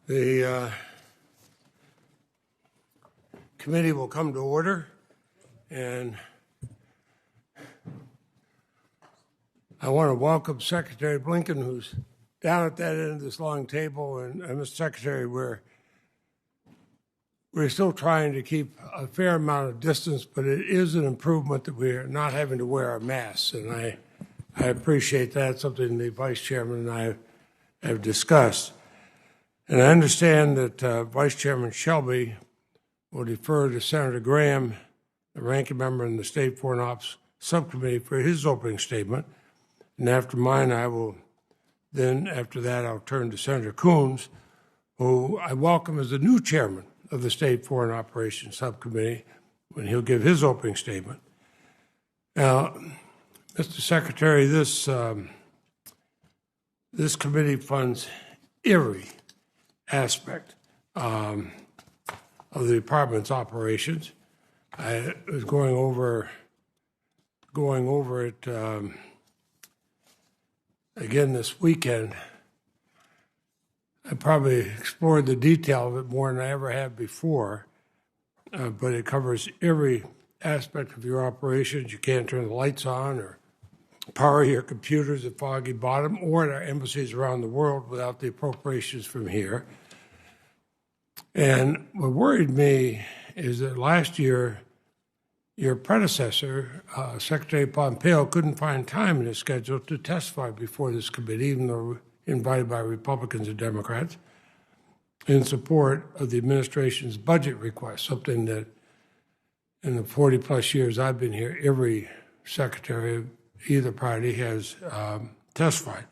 The committee will come to order, and I want to welcome Secretary Blinken, who's down at that end of this long table. And Mr. Secretary, we're still trying to keep a fair amount of distance, but it is an improvement that we're not having to wear our masks, and I appreciate that. Something the Vice Chairman and I have discussed. And I understand that Vice Chairman Shelby will defer to Senator Graham, the ranking member in the State Foreign Ops Subcommittee, for his opening statement. And after mine, after that, I'll turn to Senator Coons, who I welcome as the new chairman of the State Foreign Operations Subcommittee, when he'll give his opening statement. Now, Mr. Secretary, this committee funds every aspect of the department's operations. I was going over it again this weekend. I probably explored the detail of it more than I ever have before, but it covers every aspect of your operations. You can't turn the lights on or power your computers at Foggy Bottom or at our embassies around the world without the appropriations from here. And what worried me is that last year, your predecessor, Secretary Pompeo, couldn't find time in his schedule to testify before this committee, even though invited by Republicans and Democrats, in support of the administration's budget request, something that in the 40-plus years I've been here, every secretary of either party has testified.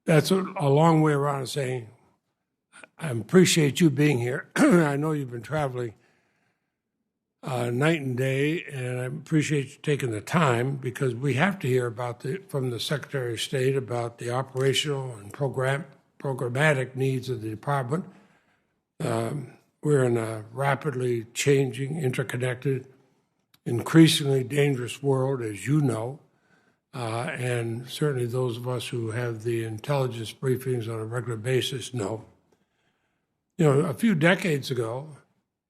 That's a long way around of saying, I appreciate you being here. I know you've been traveling night and day, and I appreciate you taking the time, because we have to hear from the Secretary of State about the operational and programmatic needs of the department. We're in a rapidly changing, interconnected, increasingly dangerous world, as you know, and certainly those of us who have the intelligence briefings on a regular basis know. You know, a few decades ago,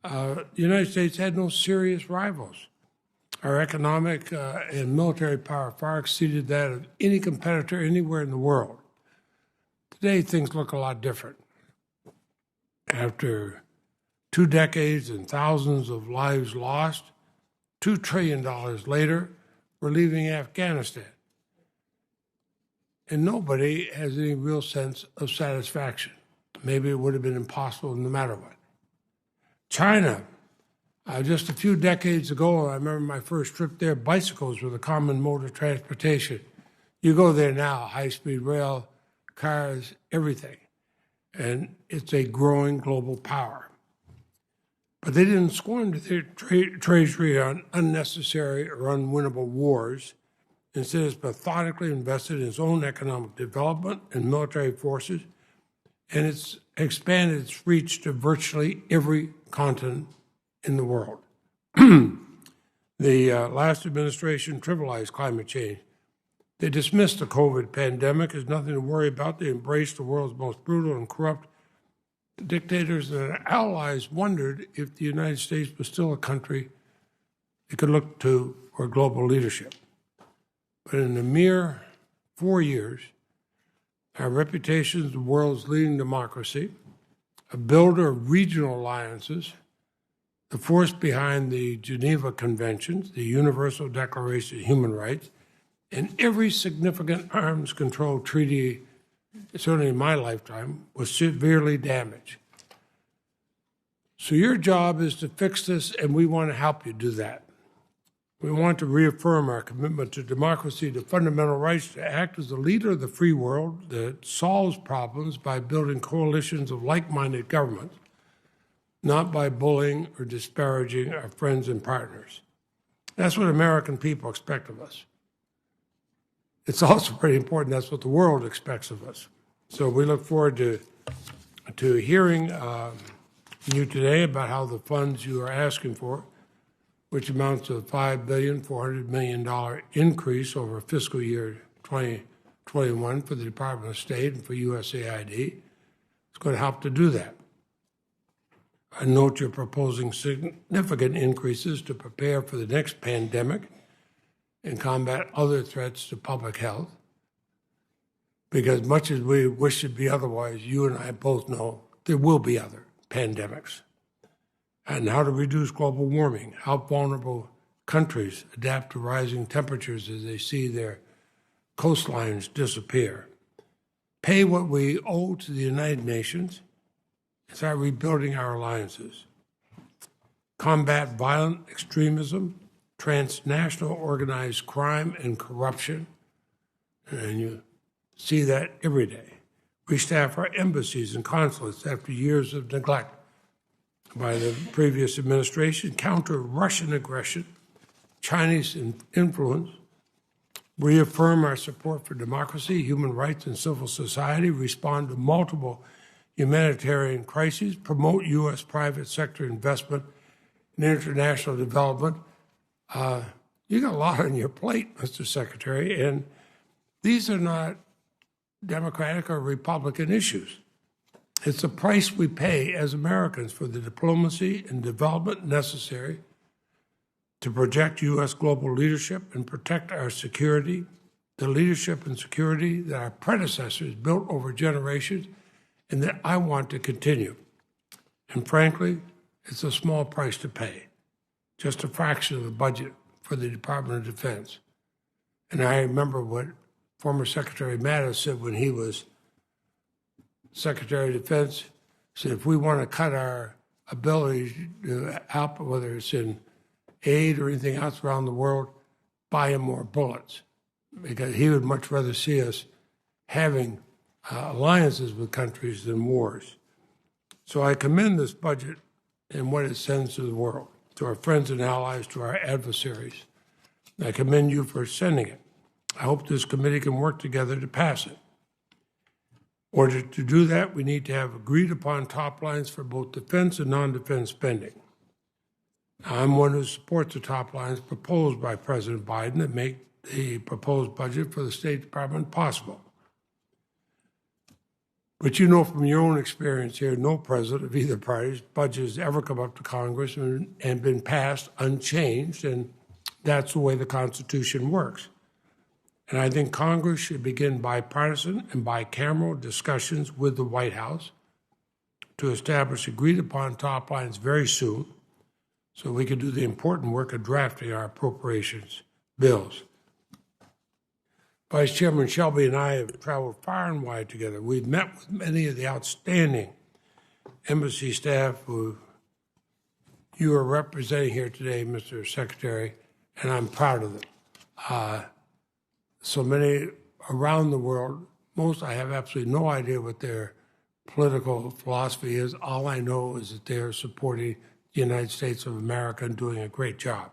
the United States had no serious rivals. Our economic and military power far exceeded that of any competitor anywhere in the world. Today, things look a lot different. After 2 decades and thousands of lives lost, $2 trillion later, we're leaving Afghanistan. And nobody has any real sense of satisfaction. Maybe it would have been impossible no matter what. China, just a few decades ago, I remember my first trip there, bicycles were the common mode of transportation. You go there now, high-speed rail, cars, everything. And it's a growing global power. But they didn't squander their treasury on unnecessary or unwinnable wars. Instead, it's methodically invested in its own economic development and military forces, and it's expanded its reach to virtually every continent in the world. The last administration trivialized climate change. They dismissed the COVID pandemic as nothing to worry about. They embraced the world's most brutal and corrupt dictators, and their allies wondered if the United States was still a country they could look to for global leadership. But in a mere 4 years, our reputation as the world's leading democracy, a builder of regional alliances, the force behind the Geneva Conventions, the Universal Declaration of Human Rights, and every significant arms control treaty, certainly in my lifetime, was severely damaged. So your job is to fix this, and we want to help you do that. We want to reaffirm our commitment to democracy, to fundamental rights, to act as the leader of the free world that solves problems by building coalitions of like-minded governments, not by bullying or disparaging our friends and partners. That's what American people expect of us. It's also pretty important that's what the world expects of us. So we look forward to hearing you today about how the funds you are asking for, which amounts to a $5.4 billion increase over fiscal year 2021 for the Department of State and for USAID, It's going to help to do that. I note you're proposing significant increases to prepare for the next pandemic and combat other threats to public health. Because much as we wish it be otherwise, you and I both know there will be other pandemics. And how to reduce global warming, how vulnerable countries adapt to rising temperatures as they see their coastlines disappear. Pay what we owe to the United Nations and start rebuilding our alliances. Combat violent extremism, transnational organized crime, and corruption. And you see that every day. Restaff our embassies and consulates after years of neglect by the previous administration, counter Russian aggression, Chinese influence, reaffirm our support for democracy, human rights, and civil society, respond to multiple humanitarian crises, promote U.S. private sector investment in international development. You got a lot on your plate, Mr. Secretary, and these are not Democratic or Republican issues. It's the price we pay as Americans for the diplomacy and development necessary to project U.S. global leadership and protect our security, the leadership and security that our predecessors built over generations and that I want to continue. And frankly, it's a small price to pay, just a fraction of the budget for the Department of Defense. And I remember what former Secretary Mattis said when he was Secretary of Defense. He said, if we want to cut our ability to help, whether it's in aid or anything else around the world, buy him more bullets. Because he would much rather see us having alliances with countries than wars. So I commend this budget and what it sends to the world, to our friends and allies, to our adversaries. I commend you for sending it. I hope this committee can work together to pass it. In order to do that, we need to have agreed upon top lines for both defense and non-defense spending. I'm one who supports the top lines proposed by President Biden that make the proposed budget for the State Department possible. But you know from your own experience here, no president of either party's budget has ever come up to Congress and been passed unchanged, and that's the way the Constitution works. And I think Congress should begin bipartisan and bicameral discussions with the White House to establish agreed-upon top lines very soon so we can do the important work of drafting our appropriations bills. Vice Chairman Shelby and I have traveled far and wide together. We've met with many of the outstanding embassy staff who you are representing here today, Mr. Secretary, and I'm proud of them. So many around the world, most I have absolutely no idea what their political philosophy is. All I know is that they are supporting the United States of America and doing a great job.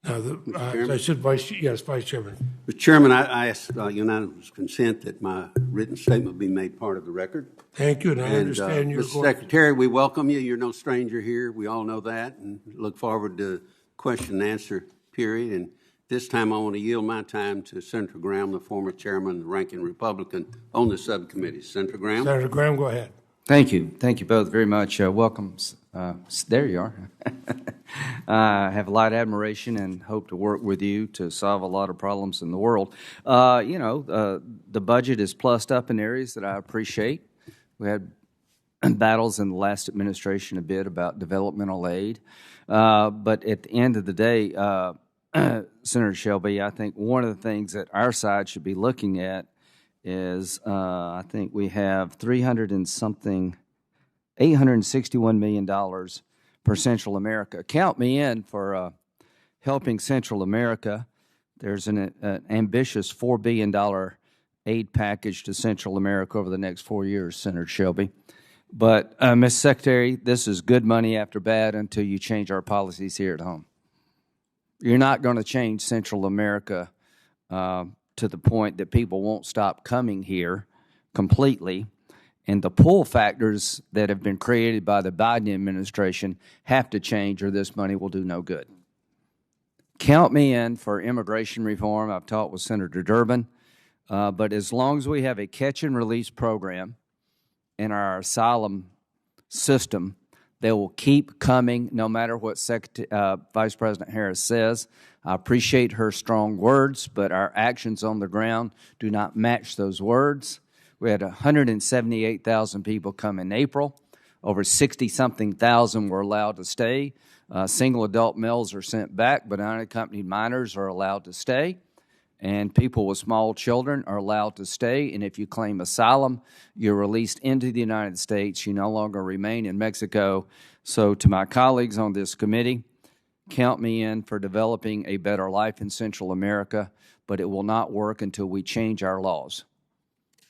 Now, as I said, Vice Chairman. Mr. Chairman, I ask unanimous consent that my written statement be made part of the record. Thank you, and I understand you're Mr. Secretary, we welcome you. You're no stranger here. We all know that, and look forward to question and answer period. And this time I want to yield my time to Senator Graham, the former chairman, the ranking Republican on the subcommittee. Senator Graham. Senator Graham, go ahead. Thank you. Thank you both very much. Welcome. There you are. I have a lot of admiration and hope to work with you to solve a lot of problems in the world. The budget is plussed up in areas that I appreciate. We had battles in the last administration a bit about developmental aid. But at the end of the day, Senator Shelby, I think one of the things that our side should be looking at is I think we have $861 million for Central America. Count me in for helping Central America. There's an ambitious $4 billion aid package to Central America over the next 4 years, Senator Shelby. But, Mr. Secretary, this is good money after bad until you change our policies here at home. You're not going to change Central America to the point that people won't stop coming here completely. And the pull factors that have been created by the Biden administration have to change or this money will do no good. Count me in for immigration reform. I've talked with Senator Durbin. But as long as we have a catch and release program in our asylum system. They will keep coming no matter what Vice President Harris says. I appreciate her strong words, but our actions on the ground do not match those words. We had 178,000 people come in April. Over 60-something thousand were allowed to stay. Single adult males are sent back, but unaccompanied minors are allowed to stay. And people with small children are allowed to stay. And if you claim asylum, you're released into the United States. You no longer remain in Mexico. So to my colleagues on this committee, count me in for developing a better life in Central America, but it will not work until we change our laws.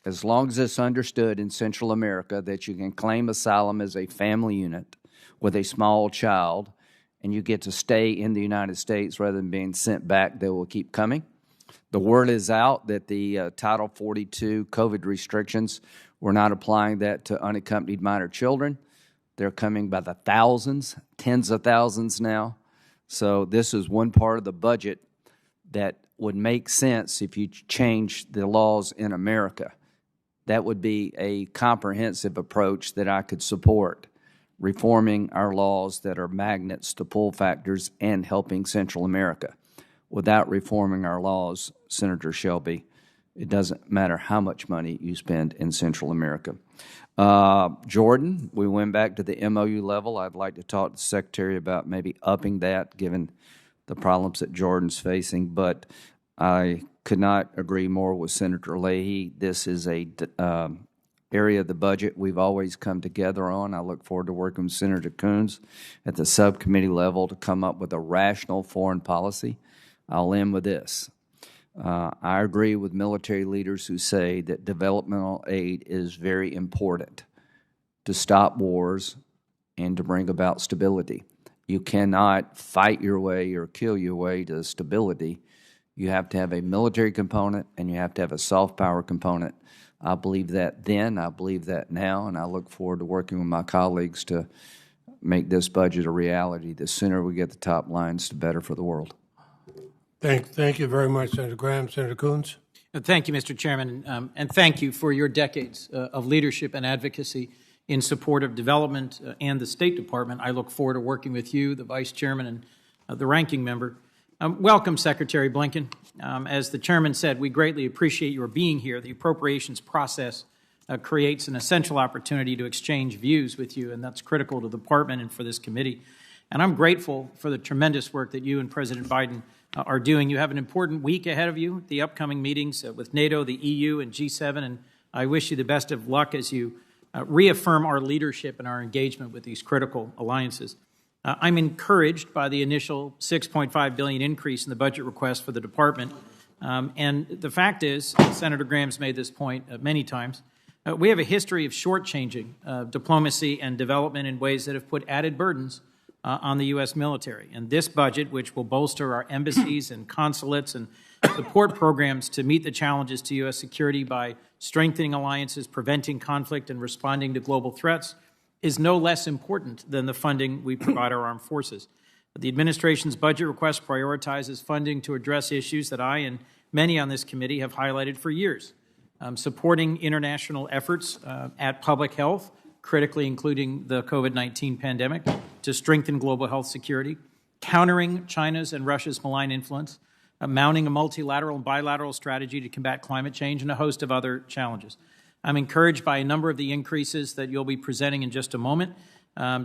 As long as it's understood in Central America that you can claim asylum as a family unit with a small child, and you get to stay in the United States rather than being sent back, they will keep coming. The word is out that the Title 42 COVID restrictions, we're not applying that to unaccompanied minor children. They're coming by the thousands, tens of thousands now. So this is one part of the budget that would make sense if you change the laws in America. That would be a comprehensive approach that I could support, reforming our laws that are magnets to pull factors and helping Central America. Without reforming our laws, Senator Shelby, it doesn't matter how much money you spend in Central America. Jordan, we went back to the MOU level. I'd like to talk to the Secretary about maybe upping that, given the problems that Jordan's facing. But I could not agree more with Senator Leahy. This is a area of the budget we've always come together on. I look forward to working with Senator Coons at the subcommittee level to come up with a rational foreign policy. I'll end with this. I agree with military leaders who say that developmental aid is very important to stop wars and to bring about stability. You cannot fight your way or kill your way to stability. You have to have a military component and you have to have a soft power component. I believe that then, I believe that now, and I look forward to working with my colleagues to make this budget a reality. The sooner we get the top lines, the better for the world. Thank you very much, Senator Graham. Senator Coons? Thank you, Mr. Chairman, and thank you for your decades of leadership and advocacy in support of development and the State Department. I look forward to working with you, the Vice Chairman, and the Ranking Member. Welcome, Secretary Blinken. As the Chairman said, we greatly appreciate your being here. The appropriations process creates an essential opportunity to exchange views with you, and that's critical to the Department and for this committee. And I'm grateful for the tremendous work that you and President Biden are doing. You have an important week ahead of you, the upcoming meetings with NATO, the EU, and G7, and I wish you the best of luck as you reaffirm our leadership and our engagement with these critical alliances. I'm encouraged by the initial $6.5 billion increase in the budget request for the department. And the fact is, Senator Graham's made this point many times, we have a history of shortchanging diplomacy and development in ways that have put added burdens on the U.S. military. And this budget, which will bolster our embassies and consulates and support programs to meet the challenges to U.S. security by strengthening alliances, preventing conflict, and responding to global threats, is no less important than the funding we provide our armed forces. The administration's budget request prioritizes funding to address issues that I and many on this committee have highlighted for years, supporting international efforts at public health, critically including the COVID-19 pandemic, to strengthen global health security, countering China's and Russia's malign influence, mounting a multilateral and bilateral strategy to combat climate change, and a host of other challenges. I'm encouraged by a number of the increases that you'll be presenting in just a moment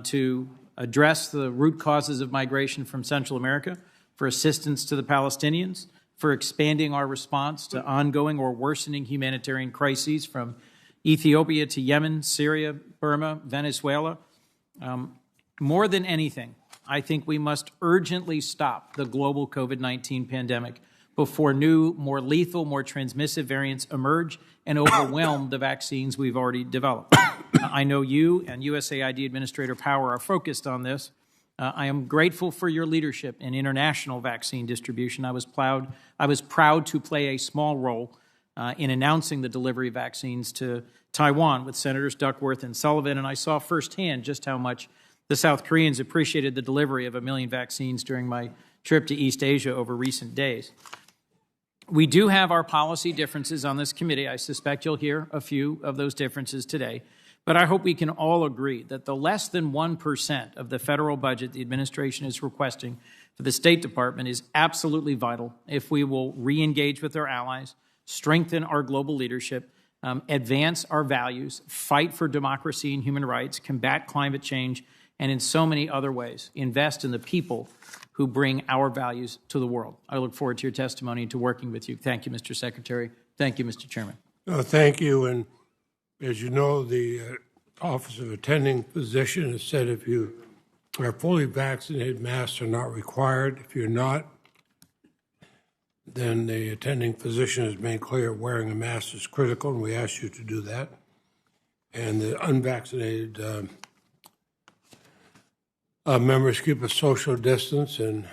to address the root causes of migration from Central America, for assistance to the Palestinians, for expanding our response to ongoing or worsening humanitarian crises from Ethiopia to Yemen, Syria, Burma, Venezuela. More than anything, I think we must urgently stop the global COVID-19 pandemic before new, more lethal, more transmissive variants emerge and overwhelm the vaccines we've already developed. I know you and USAID Administrator Power are focused on this. I am grateful for your leadership in international vaccine distribution. I was proud to play a small role in announcing the delivery of vaccines to Taiwan with Senators Duckworth and Sullivan, and I saw firsthand just how much the South Koreans appreciated the delivery of 1 million vaccines during my trip to East Asia over recent days. We do have our policy differences on this committee. I suspect you'll hear a few of those differences today. But I hope we can all agree that the less than 1% of the federal budget the administration is requesting for the State Department is absolutely vital if we will re-engage with our allies, strengthen our global leadership, advance our values, fight for democracy and human rights, combat climate change, and in so many other ways, invest in the people who bring our values to the world. I look forward to your testimony and to working with you. Thank you, Mr. Secretary. Thank you, Mr. Chairman. Thank you. And as you know, the Office of Attending Physician has said if you are fully vaccinated, masks are not required. If you're not, then the attending physician has made clear wearing a mask is critical, and we ask you to do that. And the unvaccinated members keep a social distance, and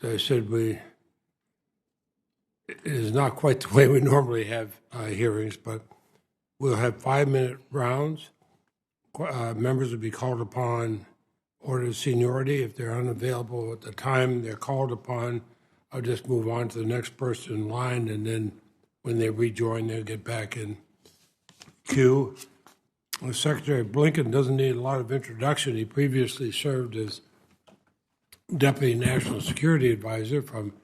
as I said, it is not quite the way we normally have hearings, but we'll have 5-minute rounds. Members will be called upon order of seniority. If they're unavailable at the time they're called upon, I'll just move on to the next person in line, and then when they rejoin, they'll get back in queue. Secretary Blinken doesn't need a lot of introduction. He previously served as Deputy National Security Advisor from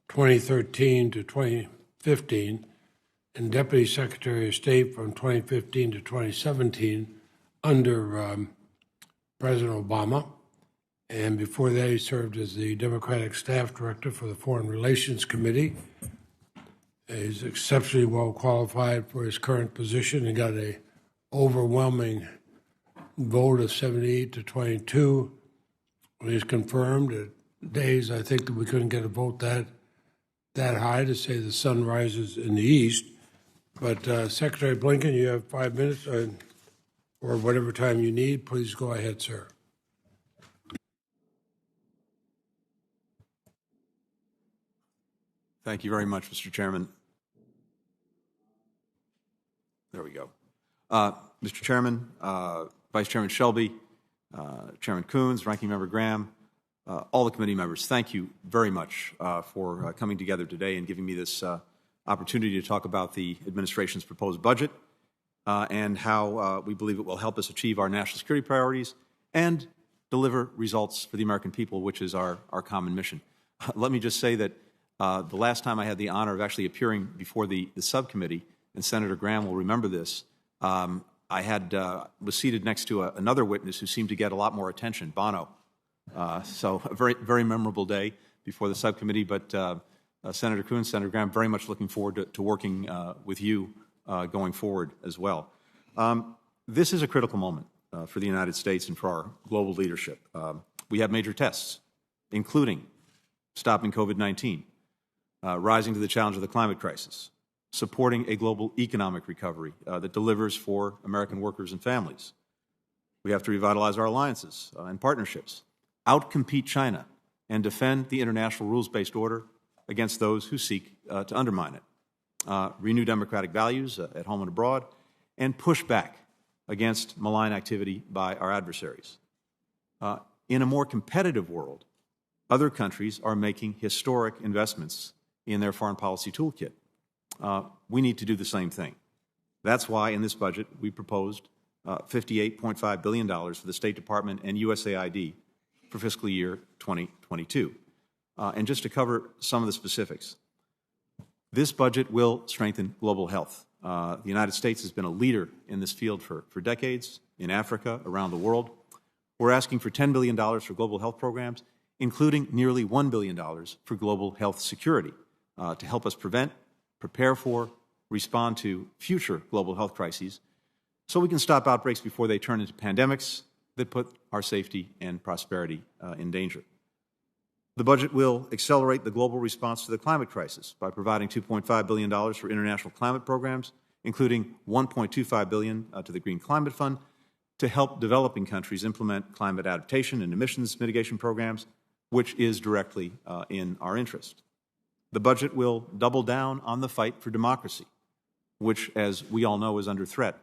2013 to 2015 and Deputy Secretary of State from 2015 to 2017 under President Obama. And before that, he served as the Democratic Staff Director for the Foreign Relations Committee. He's exceptionally well qualified for his current position. He got an overwhelming vote of 78 to 22. He's confirmed at days I think that we couldn't get a vote that high to say the sun rises in the east. But Secretary Blinken, you have 5 minutes or whatever time you need. Please go ahead, sir. Thank you very much, Mr. Chairman. There we go. Mr. Chairman, Vice Chairman Shelby, Chairman Coons, Ranking Member Graham, all the committee members, thank you very much for coming together today and giving me this opportunity to talk about the administration's proposed budget and how we believe it will help us achieve our national security priorities and deliver results for the American people, which is our common mission. Let me just say that the last time I had the honor of actually appearing before the subcommittee, and Senator Graham will remember this, I was seated next to another witness who seemed to get a lot more attention, Bono. So a very, very memorable day before the subcommittee, but Senator Coons, Senator Graham, very much looking forward to working with you going forward as well. This is a critical moment for the United States and for our global leadership. We have major tests, including stopping COVID-19, rising to the challenge of the climate crisis, supporting a global economic recovery that delivers for American workers and families. We have to revitalize our alliances and partnerships, outcompete China, and defend the international rules-based order against those who seek to undermine it, renew democratic values at home and abroad, and push back against malign activity by our adversaries. In a more competitive world, other countries are making historic investments in their foreign policy toolkit. We need to do the same thing. That's why in this budget we proposed $58.5 billion for the State Department and USAID for fiscal year 2022. And just to cover some of the specifics, this budget will strengthen global health. The United States has been a leader in this field for decades, in Africa, around the world. We're asking for $10 billion for global health programs, including nearly $1 billion for global health security to help us prevent, prepare for, respond to future global health crises so we can stop outbreaks before they turn into pandemics that put our safety and prosperity in danger. The budget will accelerate the global response to the climate crisis by providing $2.5 billion for international climate programs, including $1.25 billion to the Green Climate Fund to help developing countries implement climate adaptation and emissions mitigation programs, which is directly in our interest. The budget will double down on the fight for democracy, which, as we all know, is under threat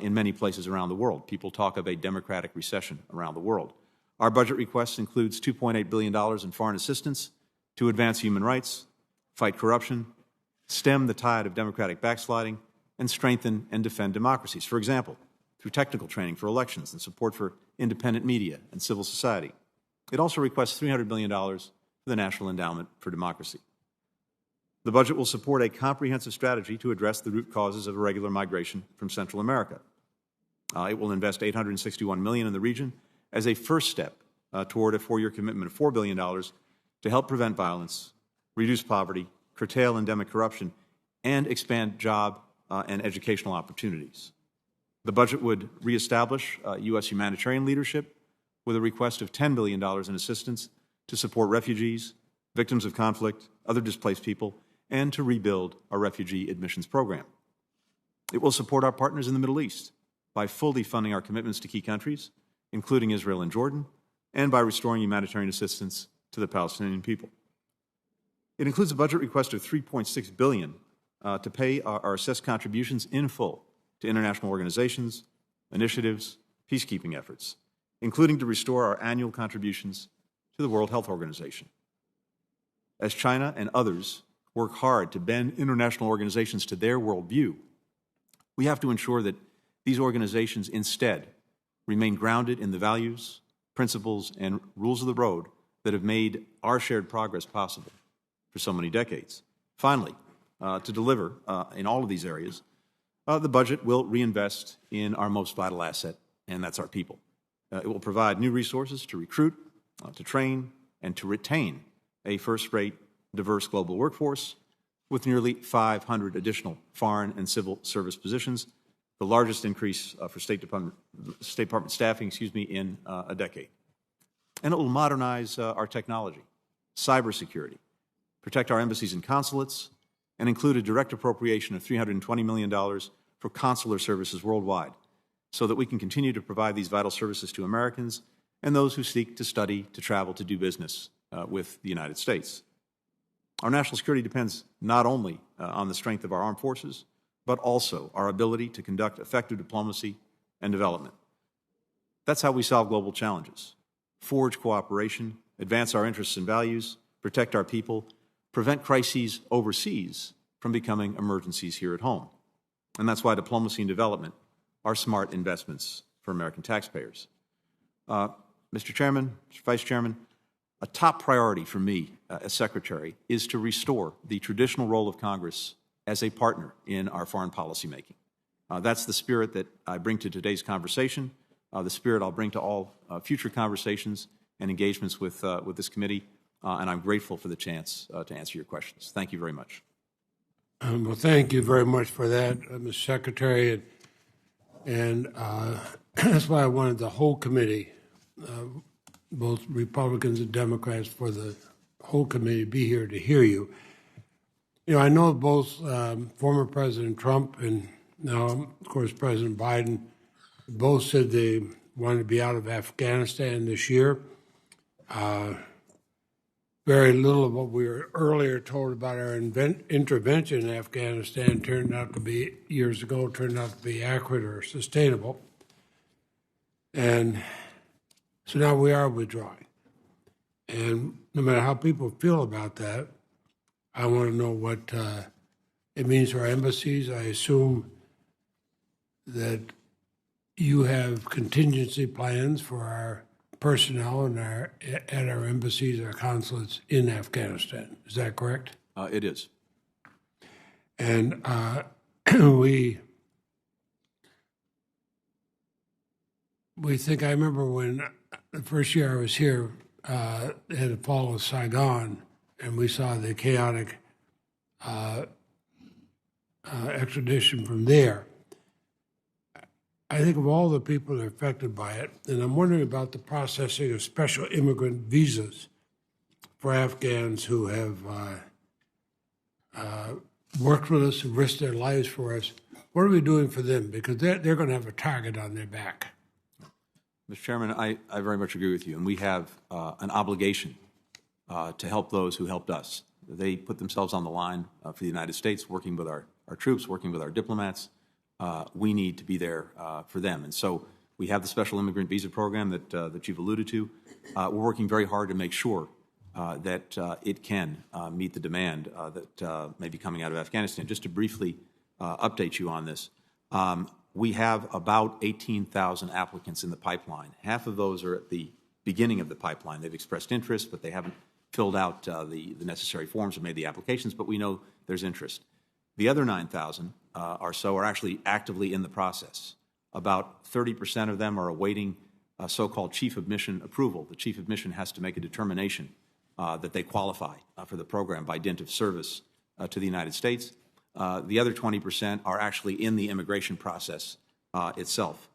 in many places around the world. People talk of a democratic recession around the world. Our budget request includes $2.8 billion in foreign assistance to advance human rights, fight corruption, stem the tide of democratic backsliding, and strengthen and defend democracies. For example, through technical training for elections and support for independent media and civil society. It also requests $300 million for the National Endowment for Democracy. The budget will support a comprehensive strategy to address the root causes of irregular migration from Central America. It will invest $861 million in the region as a first step toward a four-year commitment of $4 billion to help prevent violence, reduce poverty, curtail endemic corruption, and expand job and educational opportunities. The budget would reestablish U.S. humanitarian leadership with a request of $10 billion in assistance to support refugees, victims of conflict, other displaced people, and to rebuild our refugee admissions program. It will support our partners in the Middle East by fully funding our commitments to key countries, including Israel and Jordan, and by restoring humanitarian assistance to the Palestinian people. It includes a budget request of $3.6 billion to pay our assessed contributions in full to international organizations, initiatives, peacekeeping efforts, including to restore our annual contributions to the World Health Organization. As China and others work hard to bend international organizations to their worldview, we have to ensure that these organizations instead remain grounded in the values, principles, and rules of the road that have made our shared progress possible for so many decades. Finally, to deliver in all of these areas, the budget will reinvest in our most vital asset, and that's our people. It will provide new resources to recruit, to train, and to retain a first-rate, diverse global workforce with nearly 500 additional foreign and civil service positions, the largest increase for State Department staffing, in a decade. And it will modernize our technology, cybersecurity, protect our embassies and consulates, and include a direct appropriation of $320 million for consular services worldwide so that we can continue to provide these vital services to Americans and those who seek to study, to travel, to do business with the United States. Our national security depends not only on the strength of our armed forces, but also our ability to conduct effective diplomacy and development. That's how we solve global challenges, forge cooperation, advance our interests and values, protect our people, prevent crises overseas from becoming emergencies here at home. And that's why diplomacy and development are smart investments for American taxpayers. Mr. Chairman, Mr. Vice Chairman, a top priority for me as Secretary is to restore the traditional role of Congress as a partner in our foreign policy making. That's the spirit that I bring to today's conversation, the spirit I'll bring to all future conversations and engagements with this committee, and I'm grateful for the chance to answer your questions. Thank you very much. Well, thank you very much for that, Mr. Secretary, and that's why I wanted the whole committee, both Republicans and Democrats, for the whole committee to be here to hear you. You know, I know both former President Trump and now, of course, President Biden both said they wanted to be out of Afghanistan this year. Very little of what we were earlier told about our intervention in Afghanistan years ago turned out to be accurate or sustainable. And so now we are withdrawing. And no matter how people feel about that, I want to know what it means for our embassies. I assume that you have contingency plans for our personnel and at our embassies, our consulates in Afghanistan. Is that correct? It is. And we think, I remember when the first year I was here, at the fall of Saigon, and we saw the chaotic extradition from there. I think of all the people that are affected by it, and I'm wondering about the processing of special immigrant visas for Afghans who have worked with us and risked their lives for us. What are we doing for them? Because they're going to have a target on their back. Mr. Chairman, I very much agree with you, and we have an obligation to help those who helped us. They put themselves on the line for the United States, working with our troops, working with our diplomats. We need to be there for them. And so we have the special immigrant visa program that you've alluded to. We're working very hard to make sure that it can meet the demand that may be coming out of Afghanistan. Just to briefly update you on this, we have about 18,000 applicants in the pipeline. Half of those are at the beginning of the pipeline. They've expressed interest, but they haven't filled out the necessary forms or made the applications, but we know there's interest. The other 9,000 or so are actually actively in the process. About 30% of them are awaiting so-called chief of mission approval. The chief of mission has to make a determination that they qualify for the program by dint of service to the United States. The other 20% are actually in the immigration process itself.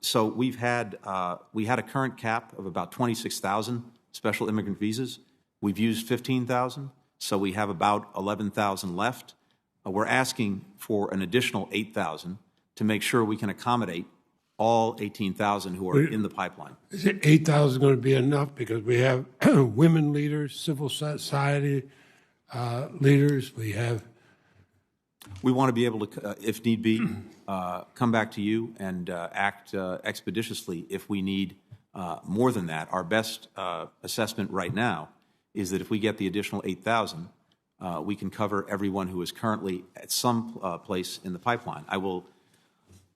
So we had a current cap of about 26,000 special immigrant visas. We've used 15,000, so we have about 11,000 left. We're asking for an additional 8,000 to make sure we can accommodate all 18,000 who are in the pipeline. Is it 8,000 going to be enough? Because we have women leaders, civil society leaders. We want to be able to, if need be, come back to you and act expeditiously if we need more than that. Our best assessment right now is that if we get the additional 8,000, we can cover everyone who is currently at some place in the pipeline. I will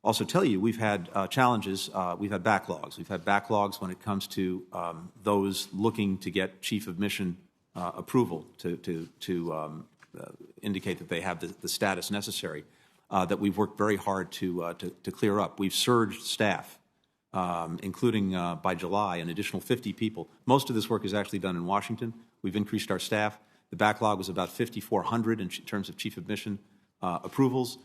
also tell you we've had challenges. We've had backlogs. We've had backlogs when it comes to those looking to get chief of mission approval to indicate that they have the status necessary that we've worked very hard to clear up. We've surged staff, including by July, an additional 50 people. Most of this work is actually done in Washington. We've increased our staff. The backlog was about 5,400 in terms of chief of mission approvals.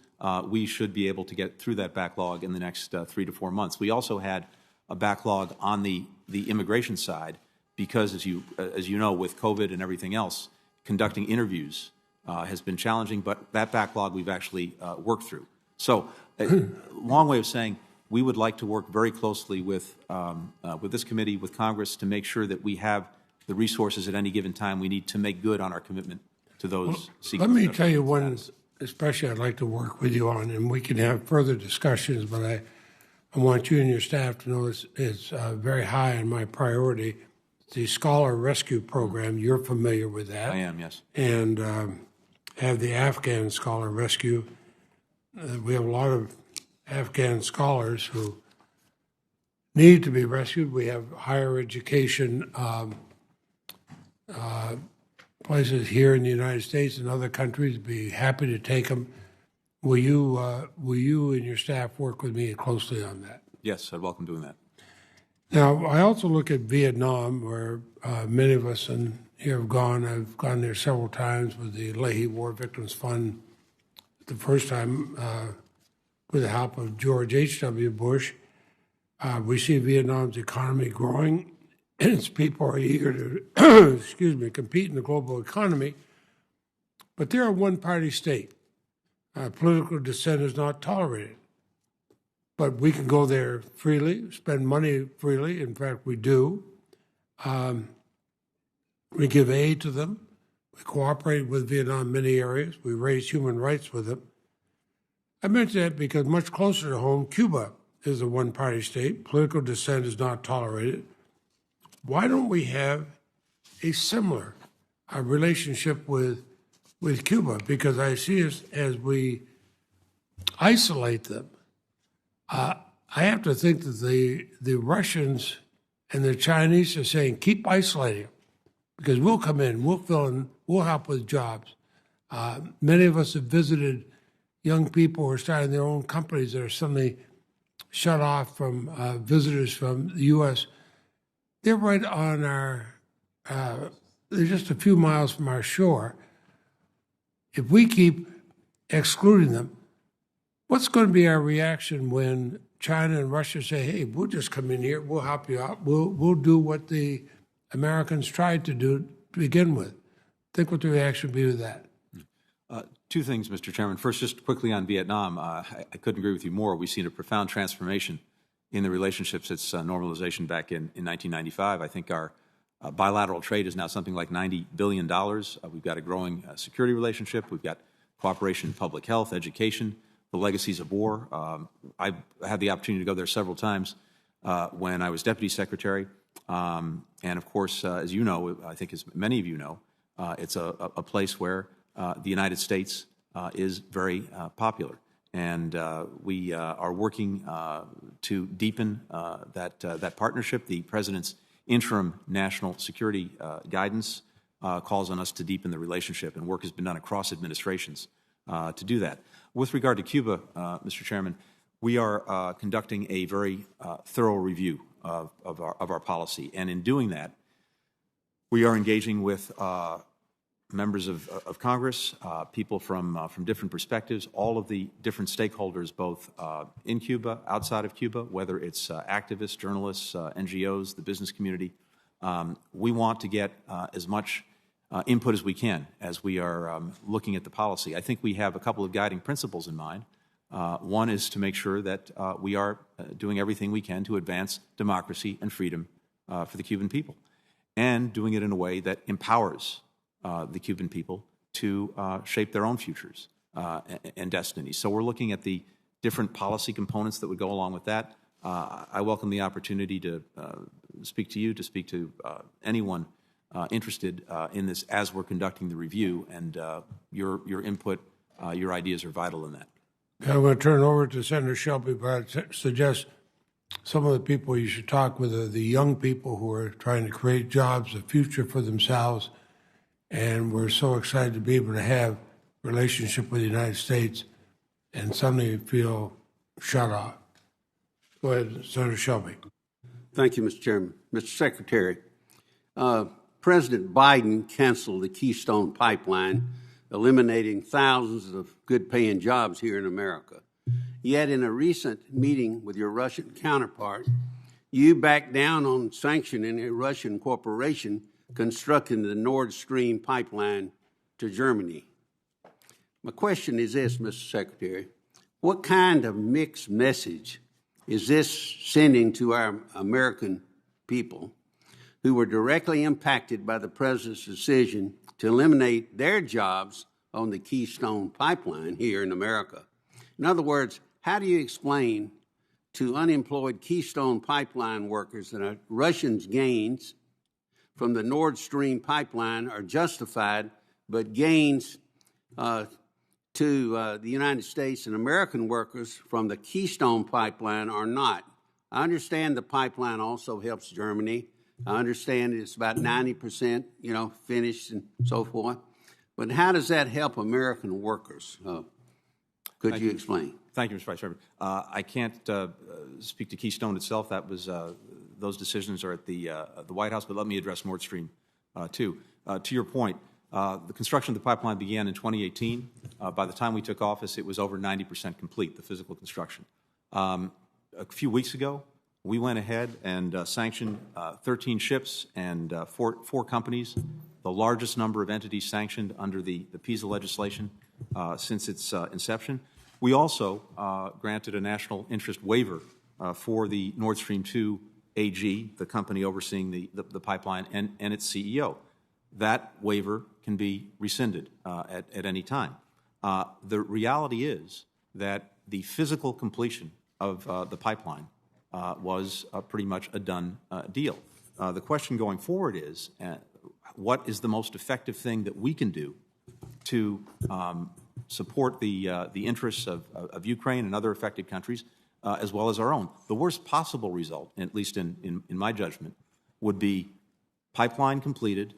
We should be able to get through that backlog in the next 3 to 4 months. We also had a backlog on the immigration side because, as you know, with COVID and everything else, conducting interviews has been challenging, but that backlog we've actually worked through. So, a long way of saying we would like to work very closely with this committee, with Congress, to make sure that we have the resources at any given time we need to make good on our commitment to those seeking. Let me tell you one, especially I'd like to work with you on, and we can have further discussions, but I want you and your staff to know it's very high on my priority. The Scholar Rescue Program, you're familiar with that. I am, yes. And have the Afghan Scholar Rescue. We have a lot of Afghan scholars who need to be rescued. We have higher education places here in the United States and other countries. Be happy to take them. Will you and your staff work with me closely on that? Yes, I'd welcome doing that. Now, I also look at Vietnam, where many of us here have gone. I've gone there several times with the Leahy War Victims Fund. The first time with the help of George H.W. Bush. We see Vietnam's economy growing, and its people are eager to, compete in the global economy. But they're a one-party state. Political dissent is not tolerated. But we can go there freely, spend money freely. In fact, we do. We give aid to them. We cooperate with Vietnam in many areas. We raise human rights with them. I mention that because much closer to home, Cuba is a one-party state. Political dissent is not tolerated. Why don't we have a similar relationship with Cuba? Because I see us as we isolate them. I have to think that the Russians and the Chinese are saying, keep isolating them, because we'll come in, we'll fill in, we'll help with jobs. Many of us have visited young people who are starting their own companies that are suddenly shut off from visitors from the U.S. They're right on they're just a few miles from our shore. If we keep excluding them, what's going to be our reaction when China and Russia say, hey, we'll just come in here, we'll help you out, we'll do what the Americans tried to do to begin with? Think what the reaction would be to that. Two things, Mr. Chairman. First, just quickly on Vietnam, I couldn't agree with you more. We've seen a profound transformation in the relationships since normalization back in 1995. I think our bilateral trade is now something like $90 billion. We've got a growing security relationship. We've got cooperation in public health, education, the legacies of war. I've had the opportunity to go there several times when I was Deputy Secretary. And, of course, as you know, I think as many of you know, it's a place where the United States is very popular. And we are working to deepen that partnership. The President's interim national security guidance calls on us to deepen the relationship, and work has been done across administrations to do that. With regard to Cuba, Mr. Chairman, we are conducting a very thorough review of our policy, and in doing that, we are engaging with members of Congress, people from different perspectives, all of the different stakeholders, both in Cuba, outside of Cuba, whether it's activists, journalists, NGOs, the business community. We want to get as much input as we can as we are looking at the policy. I think we have a couple of guiding principles in mind. One is to make sure that we are doing everything we can to advance democracy and freedom for the Cuban people, and doing it in a way that empowers the Cuban people to shape their own futures and destinies. So we're looking at the different policy components that would go along with that. I welcome the opportunity to speak to you, to speak to anyone interested in this as we're conducting the review, and your input, your ideas are vital in that. I'm going to turn it over to Senator Shelby, but I suggest some of the people you should talk with are the young people who are trying to create jobs, a future for themselves, and we're so excited to be able to have a relationship with the United States, and suddenly feel shut off. Go ahead, Senator Shelby. Thank you, Mr. Chairman. Mr. Secretary, President Biden canceled the Keystone Pipeline, eliminating thousands of good-paying jobs here in America. Yet in a recent meeting with your Russian counterpart, you backed down on sanctioning a Russian corporation constructing the Nord Stream pipeline to Germany. My question is this, Mr. Secretary. What kind of mixed message is this sending to our American people who were directly impacted by the President's decision to eliminate their jobs on the Keystone Pipeline here in America? In other words, how do you explain to unemployed Keystone Pipeline workers that Russians' gains from the Nord Stream pipeline are justified, but gains to the United States and American workers from the Keystone Pipeline are not? I understand the pipeline also helps Germany. I understand it's about 90%, finished and so forth. But how does that help American workers? Could you explain? Thank you, Mr. Vice Chairman. I can't speak to Keystone itself. That was those decisions are at the White House. But let me address Nord Stream too. To your point, the construction of the pipeline began in 2018. By the time we took office, it was over 90% complete, the physical construction. A few weeks ago, we went ahead and sanctioned 13 ships and four companies, the largest number of entities sanctioned under the PISA legislation since its inception. We also granted a national interest waiver for the Nord Stream 2 AG, the company overseeing the pipeline, and its CEO. That waiver can be rescinded at any time. The reality is that the physical completion of the pipeline was pretty much a done deal. The question going forward is, what is the most effective thing that we can do to support the interests of Ukraine and other affected countries, as well as our own? The worst possible result, at least in my judgment, would be pipeline completed,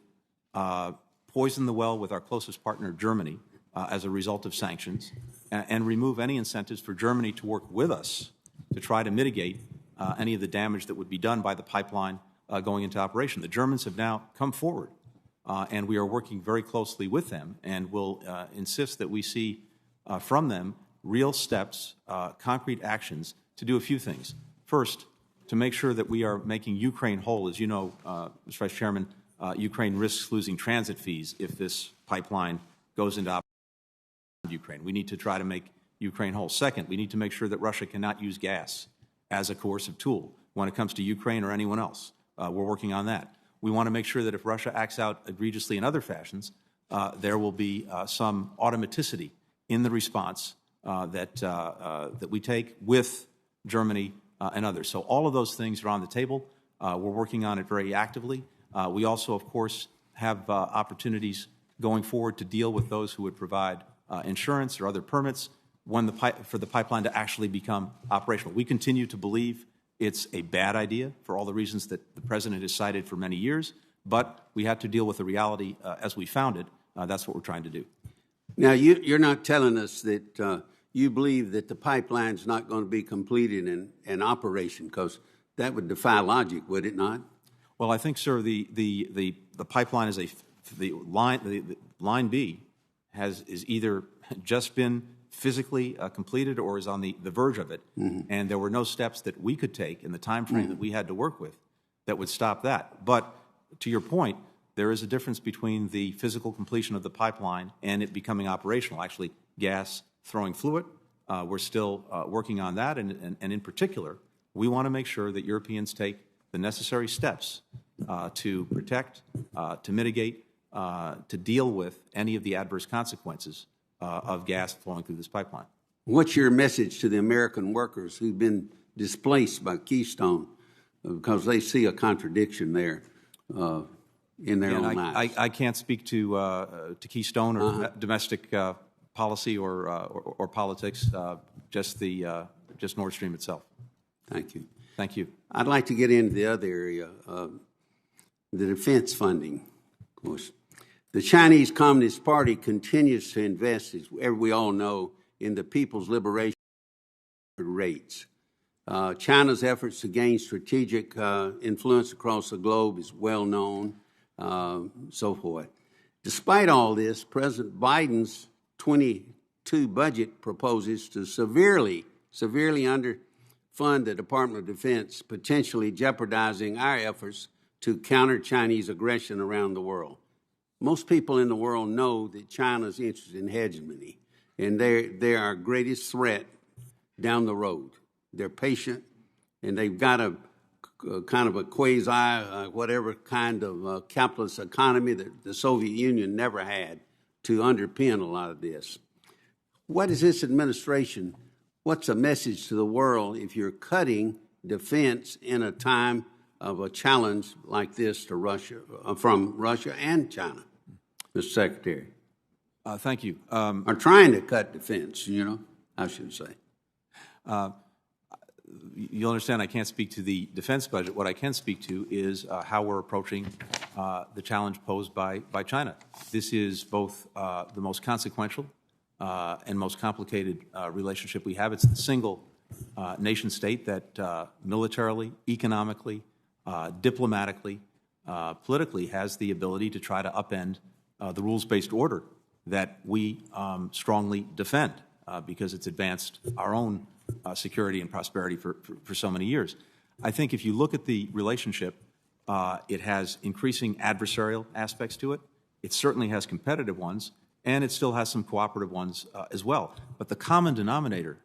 poison the well with our closest partner, Germany, as a result of sanctions, and remove any incentives for Germany to work with us to try to mitigate any of the damage that would be done by the pipeline going into operation. The Germans have now come forward, and we are working very closely with them, and will insist that we see from them real steps, concrete actions to do a few things. First, to make sure that we are making Ukraine whole. As you know, Mr. Vice Chairman, Ukraine risks losing transit fees if this pipeline goes into operation in Ukraine. We need to try to make Ukraine whole. Second, we need to make sure that Russia cannot use gas as a coercive tool when it comes to Ukraine or anyone else. We're working on that. We want to make sure that if Russia acts out egregiously in other fashions, there will be some automaticity in the response that we take with Germany and others. So all of those things are on the table. We're working on it very actively. We also, of course, have opportunities going forward to deal with those who would provide insurance or other permits for the pipeline to actually become operational. We continue to believe it's a bad idea for all the reasons that the President has cited for many years, but we have to deal with the reality as we found it. That's what we're trying to do. Now, you're not telling us that you believe that the pipeline's not going to be completed in operation, because that would defy logic, would it not? Well, I think, sir, the pipeline is the line B is either just been physically completed or is on the verge of it, and there were no steps that we could take in the time frame that we had to work with that would stop that. But to your point, there is a difference between the physical completion of the pipeline and it becoming operational, actually gas throwing fluid. We're still working on that, and in particular, we want to make sure that Europeans take the necessary steps to protect, to mitigate, to deal with any of the adverse consequences of gas flowing through this pipeline. What's your message to the American workers who've been displaced by Keystone, because they see a contradiction there in their own lives? I can't speak to Keystone or domestic policy or politics, just Nord Stream itself. Thank you. Thank you. I'd like to get into the other area, the defense funding. Of course, the Chinese Communist Party continues to invest, as we all know, in the People's Liberation rates. China's efforts to gain strategic influence across the globe is well known, so forth. Despite all this, President Biden's 22 budget proposes to severely underfund the Department of Defense, potentially jeopardizing our efforts to counter Chinese aggression around the world. Most people in the world know that China's interested in hegemony, and they're our greatest threat down the road. They're patient, and they've got a kind of a quasi, whatever kind of capitalist economy that the Soviet Union never had to underpin a lot of this. What is this administration? What's a message to the world if you're cutting defense in a time of a challenge like this to Russia, from Russia and China, Mr. Secretary? Thank you. Are trying to cut defense, I should say. You'll understand I can't speak to the defense budget. What I can speak to is how we're approaching the challenge posed by China. This is both the most consequential and most complicated relationship we have. It's the single nation state that militarily, economically, diplomatically, politically has the ability to try to upend the rules-based order that we strongly defend because it's advanced our own security and prosperity for so many years. I think if you look at the relationship, it has increasing adversarial aspects to it. It certainly has competitive ones, and it still has some cooperative ones as well. But the common denominator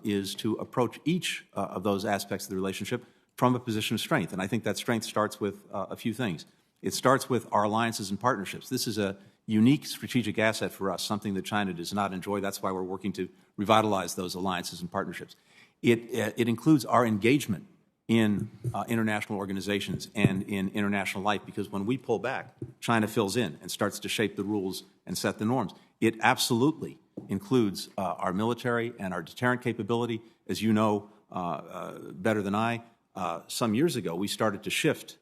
is to approach each of those aspects of the relationship from a position of strength. And I think that strength starts with a few things. It starts with our alliances and partnerships. This is a unique strategic asset for us, something that China does not enjoy. That's why we're working to revitalize those alliances and partnerships. It includes our engagement in international organizations and in international life, because when we pull back, China fills in and starts to shape the rules and set the norms. It absolutely includes our military and our deterrent capability. As you know better than I, some years ago, we started to shift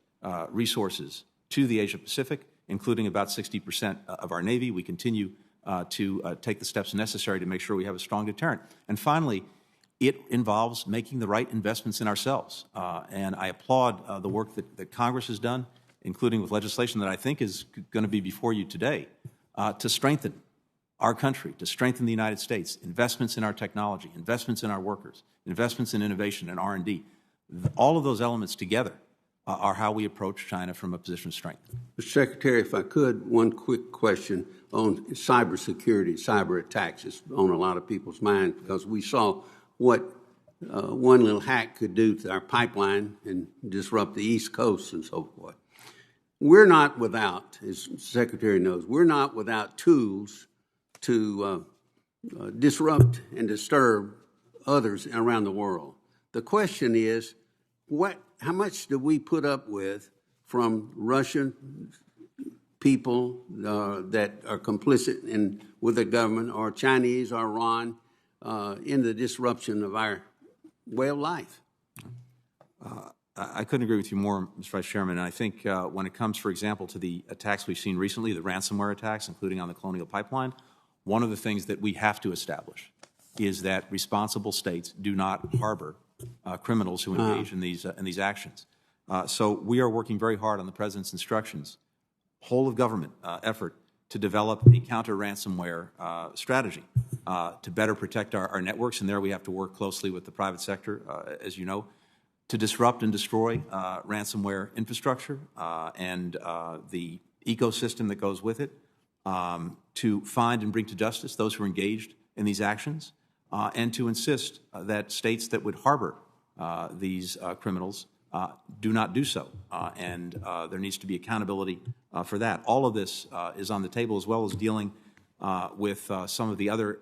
resources to the Asia Pacific, including about 60% of our Navy. We continue to take the steps necessary to make sure we have a strong deterrent. And finally, it involves making the right investments in ourselves. And I applaud the work that Congress has done, including with legislation that I think is going to be before you today, to strengthen our country, to strengthen the United States, investments in our technology, investments in our workers, investments in innovation and R&D. All of those elements together are how we approach China from a position of strength. Mr. Secretary, if I could, one quick question on cybersecurity, cyber attacks. It's on a lot of people's minds because we saw what one little hack could do to our pipeline and disrupt the East Coast and so forth. We're not without, as the Secretary knows, we're not without tools to disrupt and disturb others around the world. The question is, how much do we put up with from Russian people that are complicit with the government, or Chinese or Iran, in the disruption of our way of life. I couldn't agree with you more, Mr. Vice Chairman. And I think when it comes, for example, to the attacks we've seen recently, the ransomware attacks, including on the Colonial Pipeline, one of the things that we have to establish is that responsible states do not harbor criminals who engage in these actions. So we are working very hard on the President's instructions, whole of government effort to develop a counter-ransomware strategy to better protect our networks. And there we have to work closely with the private sector, as you know, to disrupt and destroy ransomware infrastructure and the ecosystem that goes with it, to find and bring to justice those who are engaged in these actions, and to insist that states that would harbor these criminals do not do so. And there needs to be accountability for that. All of this is on the table, as well as dealing with some of the other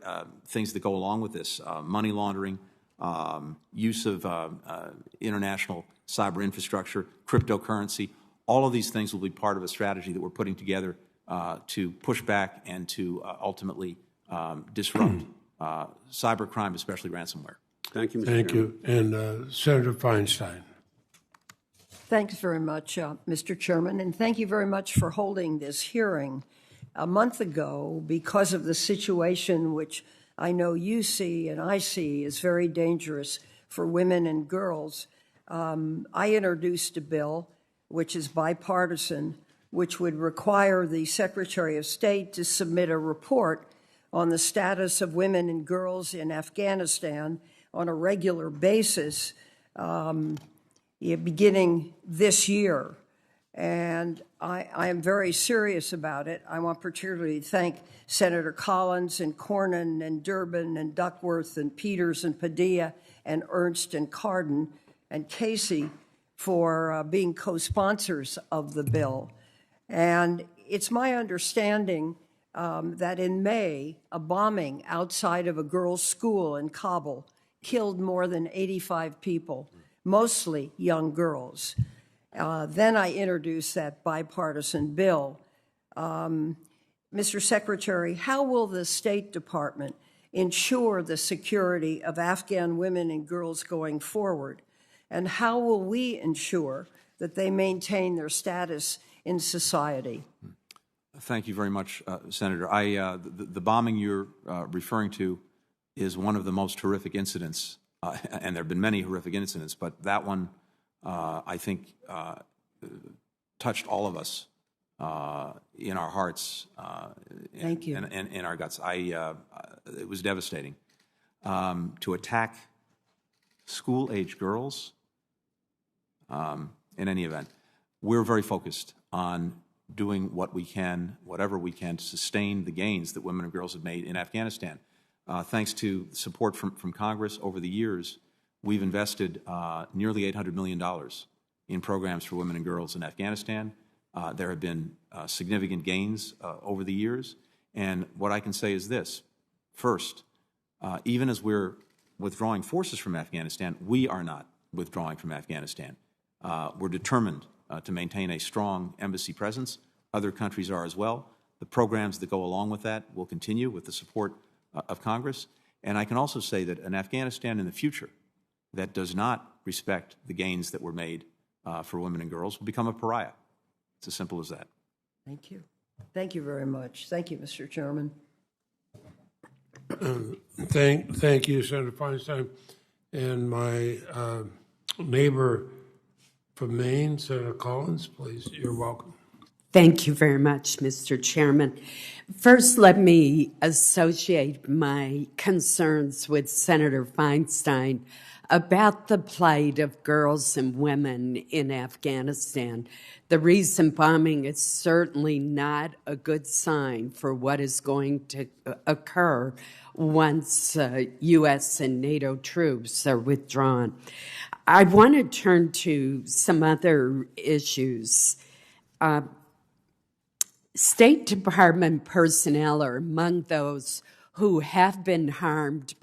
things that go along with this, money laundering, use of international cyber infrastructure, cryptocurrency. All of these things will be part of a strategy that we're putting together to push back and to ultimately disrupt cybercrime, especially ransomware. Thank you, Mr. Thank Chairman. you. And Senator Feinstein. Thanks very much, Mr. Chairman, and thank you very much for holding this hearing. A month ago, because of the situation which I know you see and I see is very dangerous for women and girls, I introduced a bill which is bipartisan, which would require the Secretary of State to submit a report on the status of women and girls in Afghanistan on a regular basis, beginning this year. And I am very serious about it. I want particularly to thank Senator Collins and Cornyn and Durbin and Duckworth and Peters and Padilla and Ernst and Cardin and Casey for being co-sponsors of the bill. And it's my understanding that in May, a bombing outside of a girls' school in Kabul killed more than 85 people, mostly young girls. Then I introduced that bipartisan bill. Mr. Secretary, how will the State Department ensure the security of Afghan women and girls going forward? And how will we ensure that they maintain their status in society? Thank you very much, Senator. The bombing you're referring to is one of the most horrific incidents, and there have been many horrific incidents, but that one, I think, touched all of us in our hearts. Thank you. And in our guts. It was devastating. To attack school-age girls, in any event, we're very focused on doing what we can, whatever we can, to sustain the gains that women and girls have made in Afghanistan. Thanks to support from Congress over the years, we've invested nearly $800 million in programs for women and girls in Afghanistan. There have been significant gains over the years. And what I can say is this. First, even as we're withdrawing forces from Afghanistan, we are not withdrawing from Afghanistan. We're determined to maintain a strong embassy presence. Other countries are as well. The programs that go along with that will continue with the support of Congress. And I can also say that an Afghanistan in the future that does not respect the gains that were made for women and girls will become a pariah. It's as simple as that. Thank you. Thank you very much. Thank you, Mr. Chairman. Thank you, Senator Feinstein. And my neighbor from Maine, Senator Collins, please, you're welcome. Thank you very much, Mr. Chairman. First, let me associate my concerns with Senator Feinstein about the plight of girls and women in Afghanistan. The recent bombing is certainly not a good sign for what is going to occur once U.S. and NATO troops are withdrawn. I want to turn to some other issues. State Department personnel are among those who have been harmed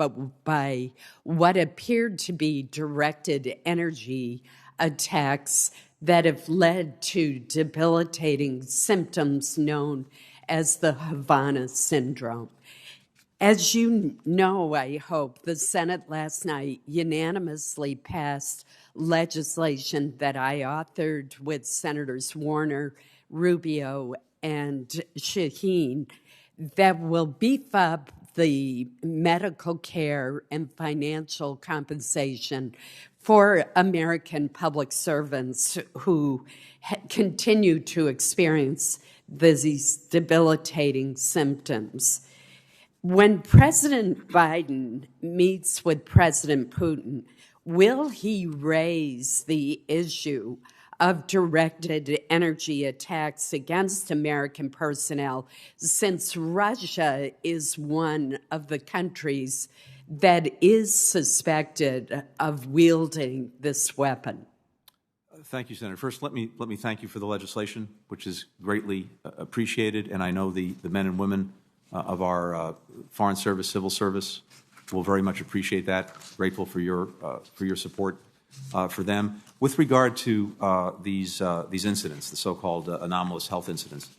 by what appeared to be directed energy attacks that have led to debilitating symptoms known as the Havana syndrome. As you know, I hope, the Senate last night unanimously passed legislation that I authored with Senators Warner, Rubio, and Shaheen that will beef up the medical care and financial compensation for American public servants who continue to experience these debilitating symptoms. When President Biden meets with President Putin, will he raise the issue of directed energy attacks against American personnel, since Russia is one of the countries that is suspected of wielding this weapon? Thank you, Senator. First, let me thank you for the legislation, which is greatly appreciated, and I know the men and women of our Foreign Service, Civil Service will very much appreciate that. Grateful for your support for them. With regard to these incidents, the so-called anomalous health incidents,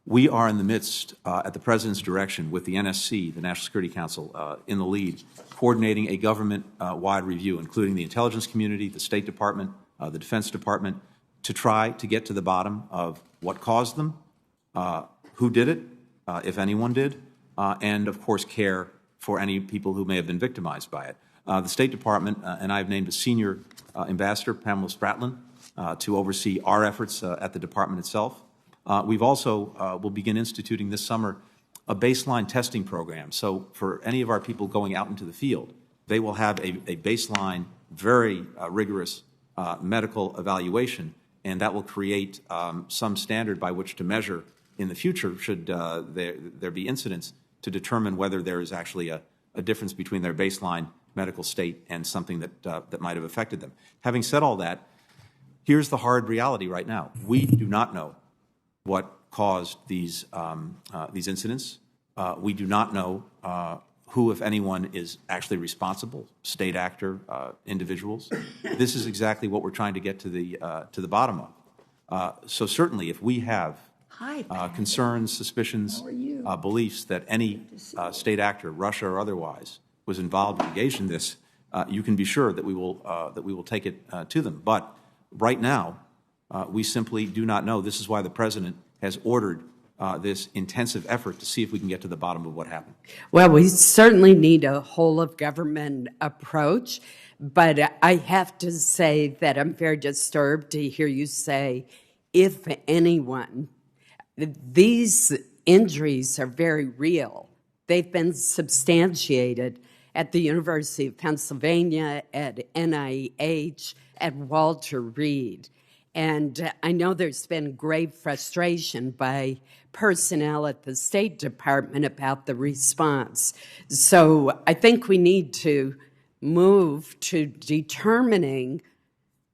we are in the midst, at the President's direction, with the NSC, the National Security Council, in the lead, coordinating a government-wide review, including the intelligence community, the State Department, the Defense Department, to try to get to the bottom of what caused them, who did it, if anyone did, and, of course, care for any people who may have been victimized by it. The State Department and I have named a senior ambassador, Pamela Spratlin, to oversee our efforts at the department itself. We've also will begin instituting this summer a baseline testing program. So for any of our people going out into the field, they will have a baseline, very rigorous medical evaluation, and that will create some standard by which to measure in the future, should there be incidents, to determine whether there is actually a difference between their baseline medical state and something that might have affected them. Having said all that, here's the hard reality right now. We do not know what caused these incidents. We do not know who, if anyone, is actually responsible, state actor, individuals. This is exactly what we're trying to get to the bottom of. So certainly, if we have concerns, suspicions, beliefs that any state actor, Russia or otherwise, was involved or engaged in this, you can be sure that we will take it to them. But right now, we simply do not know. This is why the President has ordered this intensive effort to see if we can get to the bottom of what happened. Well, we certainly need a whole-of-government approach, but I have to say that I'm very disturbed to hear you say, if anyone. These injuries are very real. They've been substantiated at the University of Pennsylvania, at NIH, at Walter Reed. And I know there's been grave frustration by personnel at the State Department about the response. So I think we need to move to determining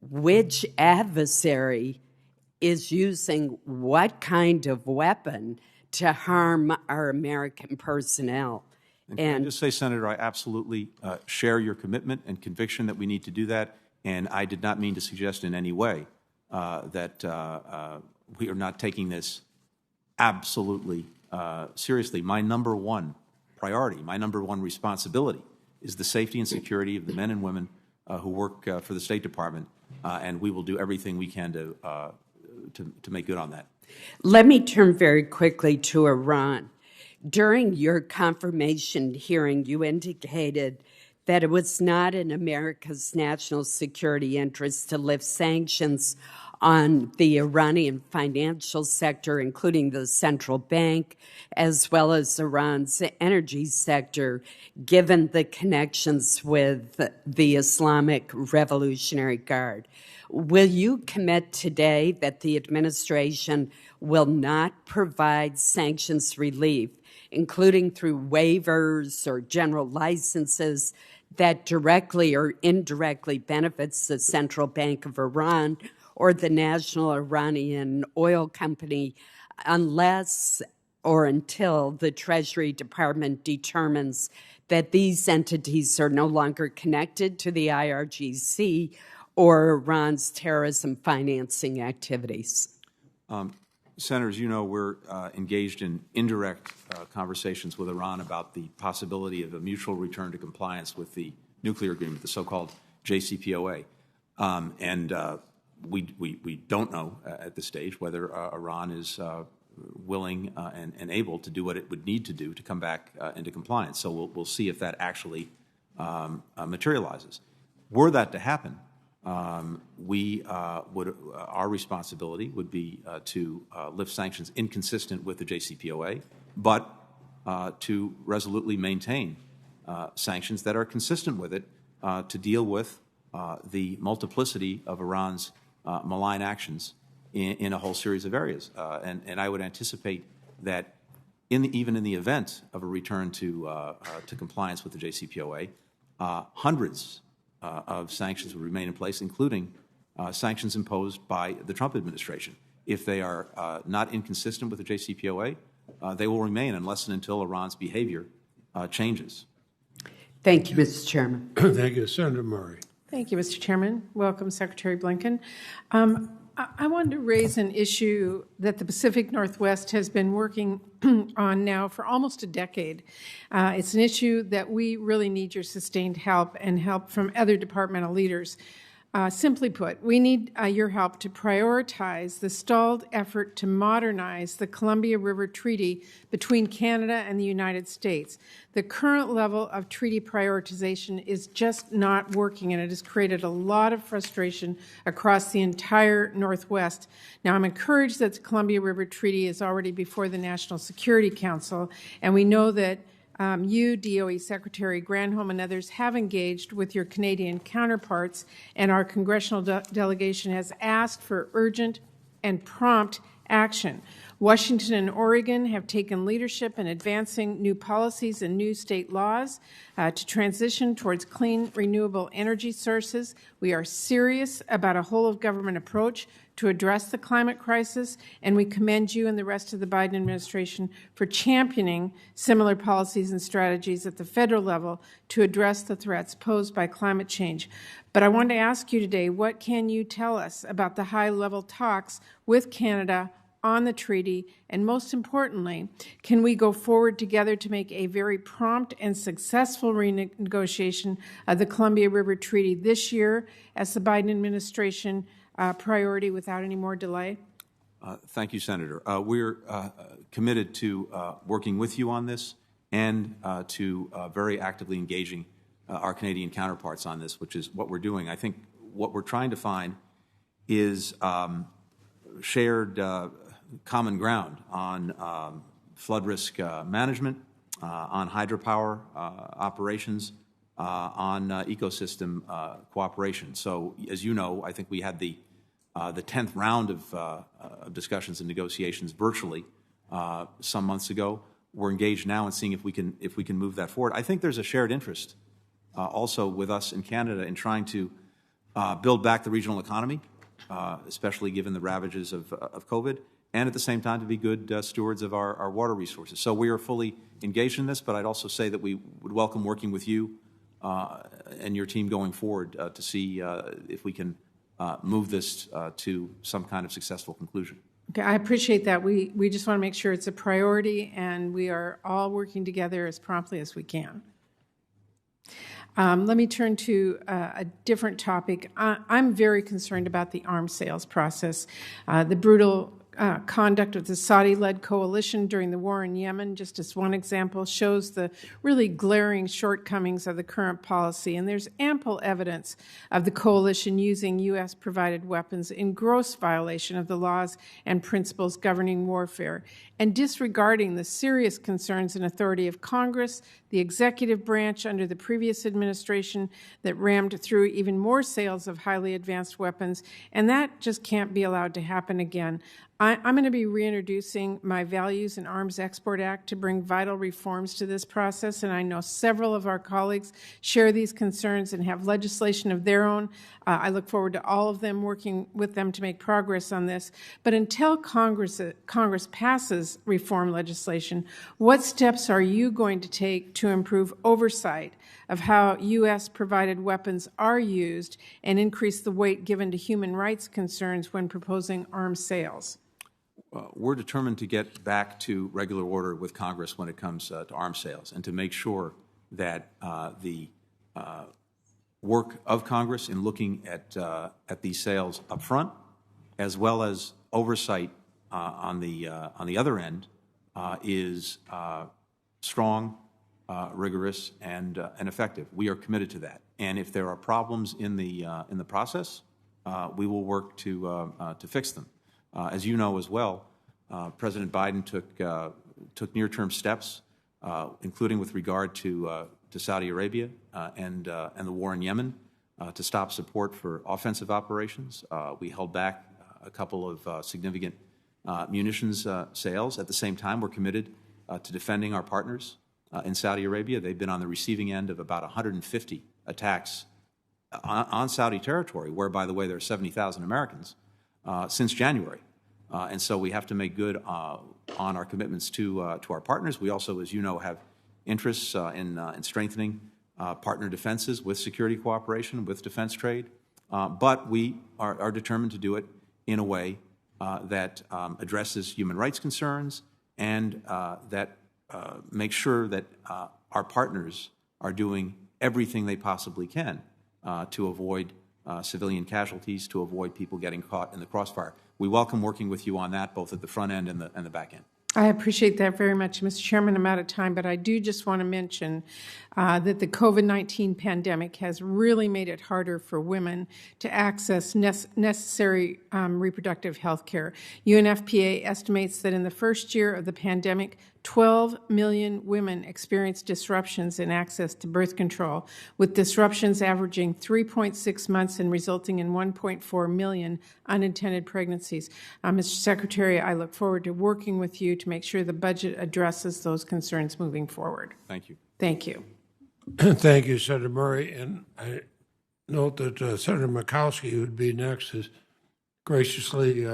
which adversary is using what kind of weapon to harm our American personnel. And can I just say, Senator, I absolutely share your commitment and conviction that we need to do that, and I did not mean to suggest in any way that we are not taking this absolutely seriously. My number one priority, my number one responsibility is the safety and security of the men and women who work for the State Department, and we will do everything we can to make good on that. Let me turn very quickly to Iran. During your confirmation hearing, you indicated that it was not in America's national security interest to lift sanctions on the Iranian financial sector, including the central bank, as well as Iran's energy sector, given the connections with the Islamic Revolutionary Guard. Will you commit today that the administration will not provide sanctions relief, including through waivers or general licenses, that directly or indirectly benefits the Central Bank of Iran or the National Iranian Oil Company, unless or until the Treasury Department determines that these entities are no longer connected to the IRGC or Iran's terrorism financing activities? Senators, you know we're engaged in indirect conversations with Iran about the possibility of a mutual return to compliance with the nuclear agreement, the so-called JCPOA. We don't know at this stage whether Iran is willing and able to do what it would need to do to come back into compliance. So we'll see if that actually materializes. Were that to happen, our responsibility would be to lift sanctions inconsistent with the JCPOA, but to resolutely maintain sanctions that are consistent with it to deal with the multiplicity of Iran's malign actions in a whole series of areas. And I would anticipate that even in the event of a return to compliance with the JCPOA, hundreds of sanctions would remain in place, including sanctions imposed by the Trump administration. If they are not inconsistent with the JCPOA, they will remain unless and until Iran's behavior changes. Thank you, Mr. Chairman. Thank you. Senator Murray. Thank you, Mr. Chairman. Welcome, Secretary Blinken. I wanted to raise an issue that the Pacific Northwest has been working on now for almost a decade. It's an issue that we really need your sustained help and help from other departmental leaders. Simply put, we need your help to prioritize the stalled effort to modernize the Columbia River Treaty between Canada and the United States. The current level of treaty prioritization is just not working, and it has created a lot of frustration across the entire Northwest. Now, I'm encouraged that the Columbia River Treaty is already before the National Security Council, and we know that you, DOE Secretary Granholm, and others have engaged with your Canadian counterparts, and our congressional delegation has asked for urgent and prompt action. Washington and Oregon have taken leadership in advancing new policies and new state laws to transition towards clean, renewable energy sources. We are serious about a whole-of-government approach to address the climate crisis, and we commend you and the rest of the Biden administration for championing similar policies and strategies at the federal level to address the threats posed by climate change. But I want to ask you today, what can you tell us about the high-level talks with Canada on the treaty, and most importantly, can we go forward together to make a very prompt and successful renegotiation of the Columbia River Treaty this year as the Biden administration priority without any more delay? Thank you, Senator. We're committed to working with you on this and to very actively engaging our Canadian counterparts on this, which is what we're doing. I think what we're trying to find is shared common ground on flood risk management, on hydropower operations, on ecosystem cooperation. So, as you know, I think we had the 10th round of discussions and negotiations virtually some months ago. We're engaged now in seeing if we can move that forward. I think there's a shared interest also with us in Canada in trying to build back the regional economy, especially given the ravages of COVID, and at the same time to be good stewards of our water resources. So we are fully engaged in this, but I'd also say that we would welcome working with you and your team going forward to see if we can move this to some kind of successful conclusion. Okay, I appreciate that. We just want to make sure it's a priority, and we are all working together as promptly as we can. Let me turn to a different topic. I'm very concerned about the arms sales process. The brutal conduct of the Saudi-led coalition during the war in Yemen, just as one example, shows the really glaring shortcomings of the current policy. And there's ample evidence of the coalition using U.S.-provided weapons in gross violation of the laws and principles governing warfare, and disregarding the serious concerns and authority of Congress, the executive branch under the previous administration that rammed through even more sales of highly advanced weapons. And that just can't be allowed to happen again. I'm going to be reintroducing my Values in Arms Export Act to bring vital reforms to this process, and I know several of our colleagues share these concerns and have legislation of their own. I look forward to all of them working with them to make progress on this. But until Congress passes reform legislation, what steps are you going to take to improve oversight of how U.S.-provided weapons are used and increase the weight given to human rights concerns when proposing arms sales? we're determined to get back to regular order with Congress when it comes to arms sales, and to make sure that the work of Congress in looking at these sales up front, as well as oversight on the other end, is strong, rigorous, and effective. We are committed to that. And if there are problems in the process, we will work to fix them. As you know as well, President Biden took near-term steps, including with regard to Saudi Arabia and the war in Yemen, to stop support for offensive operations. We held back a couple of significant munitions sales. At the same time, we're committed to defending our partners in Saudi Arabia. They've been on the receiving end of about 150 attacks on Saudi territory, where, by the way, there are 70,000 Americans, since January. And so we have to make good on our commitments to our partners. We also, as you know, have interests in strengthening partner defenses with security cooperation, with defense trade. But we are determined to do it in a way that addresses human rights concerns and that makes sure that our partners are doing everything they possibly can to avoid civilian casualties, to avoid people getting caught in the crossfire. We welcome working with you on that, both at the front end and the back end. I appreciate that very much, Mr. Chairman. I'm out of time, but I do just want to mention that the COVID-19 pandemic has really made it harder for women to access necessary reproductive health care. UNFPA estimates that in the first year of the pandemic, 12 million women experienced disruptions in access to birth control, with disruptions averaging 3.6 months and resulting in 1.4 million unintended pregnancies. Mr. Secretary, I look forward to working with you to make sure the budget addresses those concerns moving forward. Thank you. Thank you. Thank you, Senator Murray. And I note that Senator Murkowski, who would be next, has graciously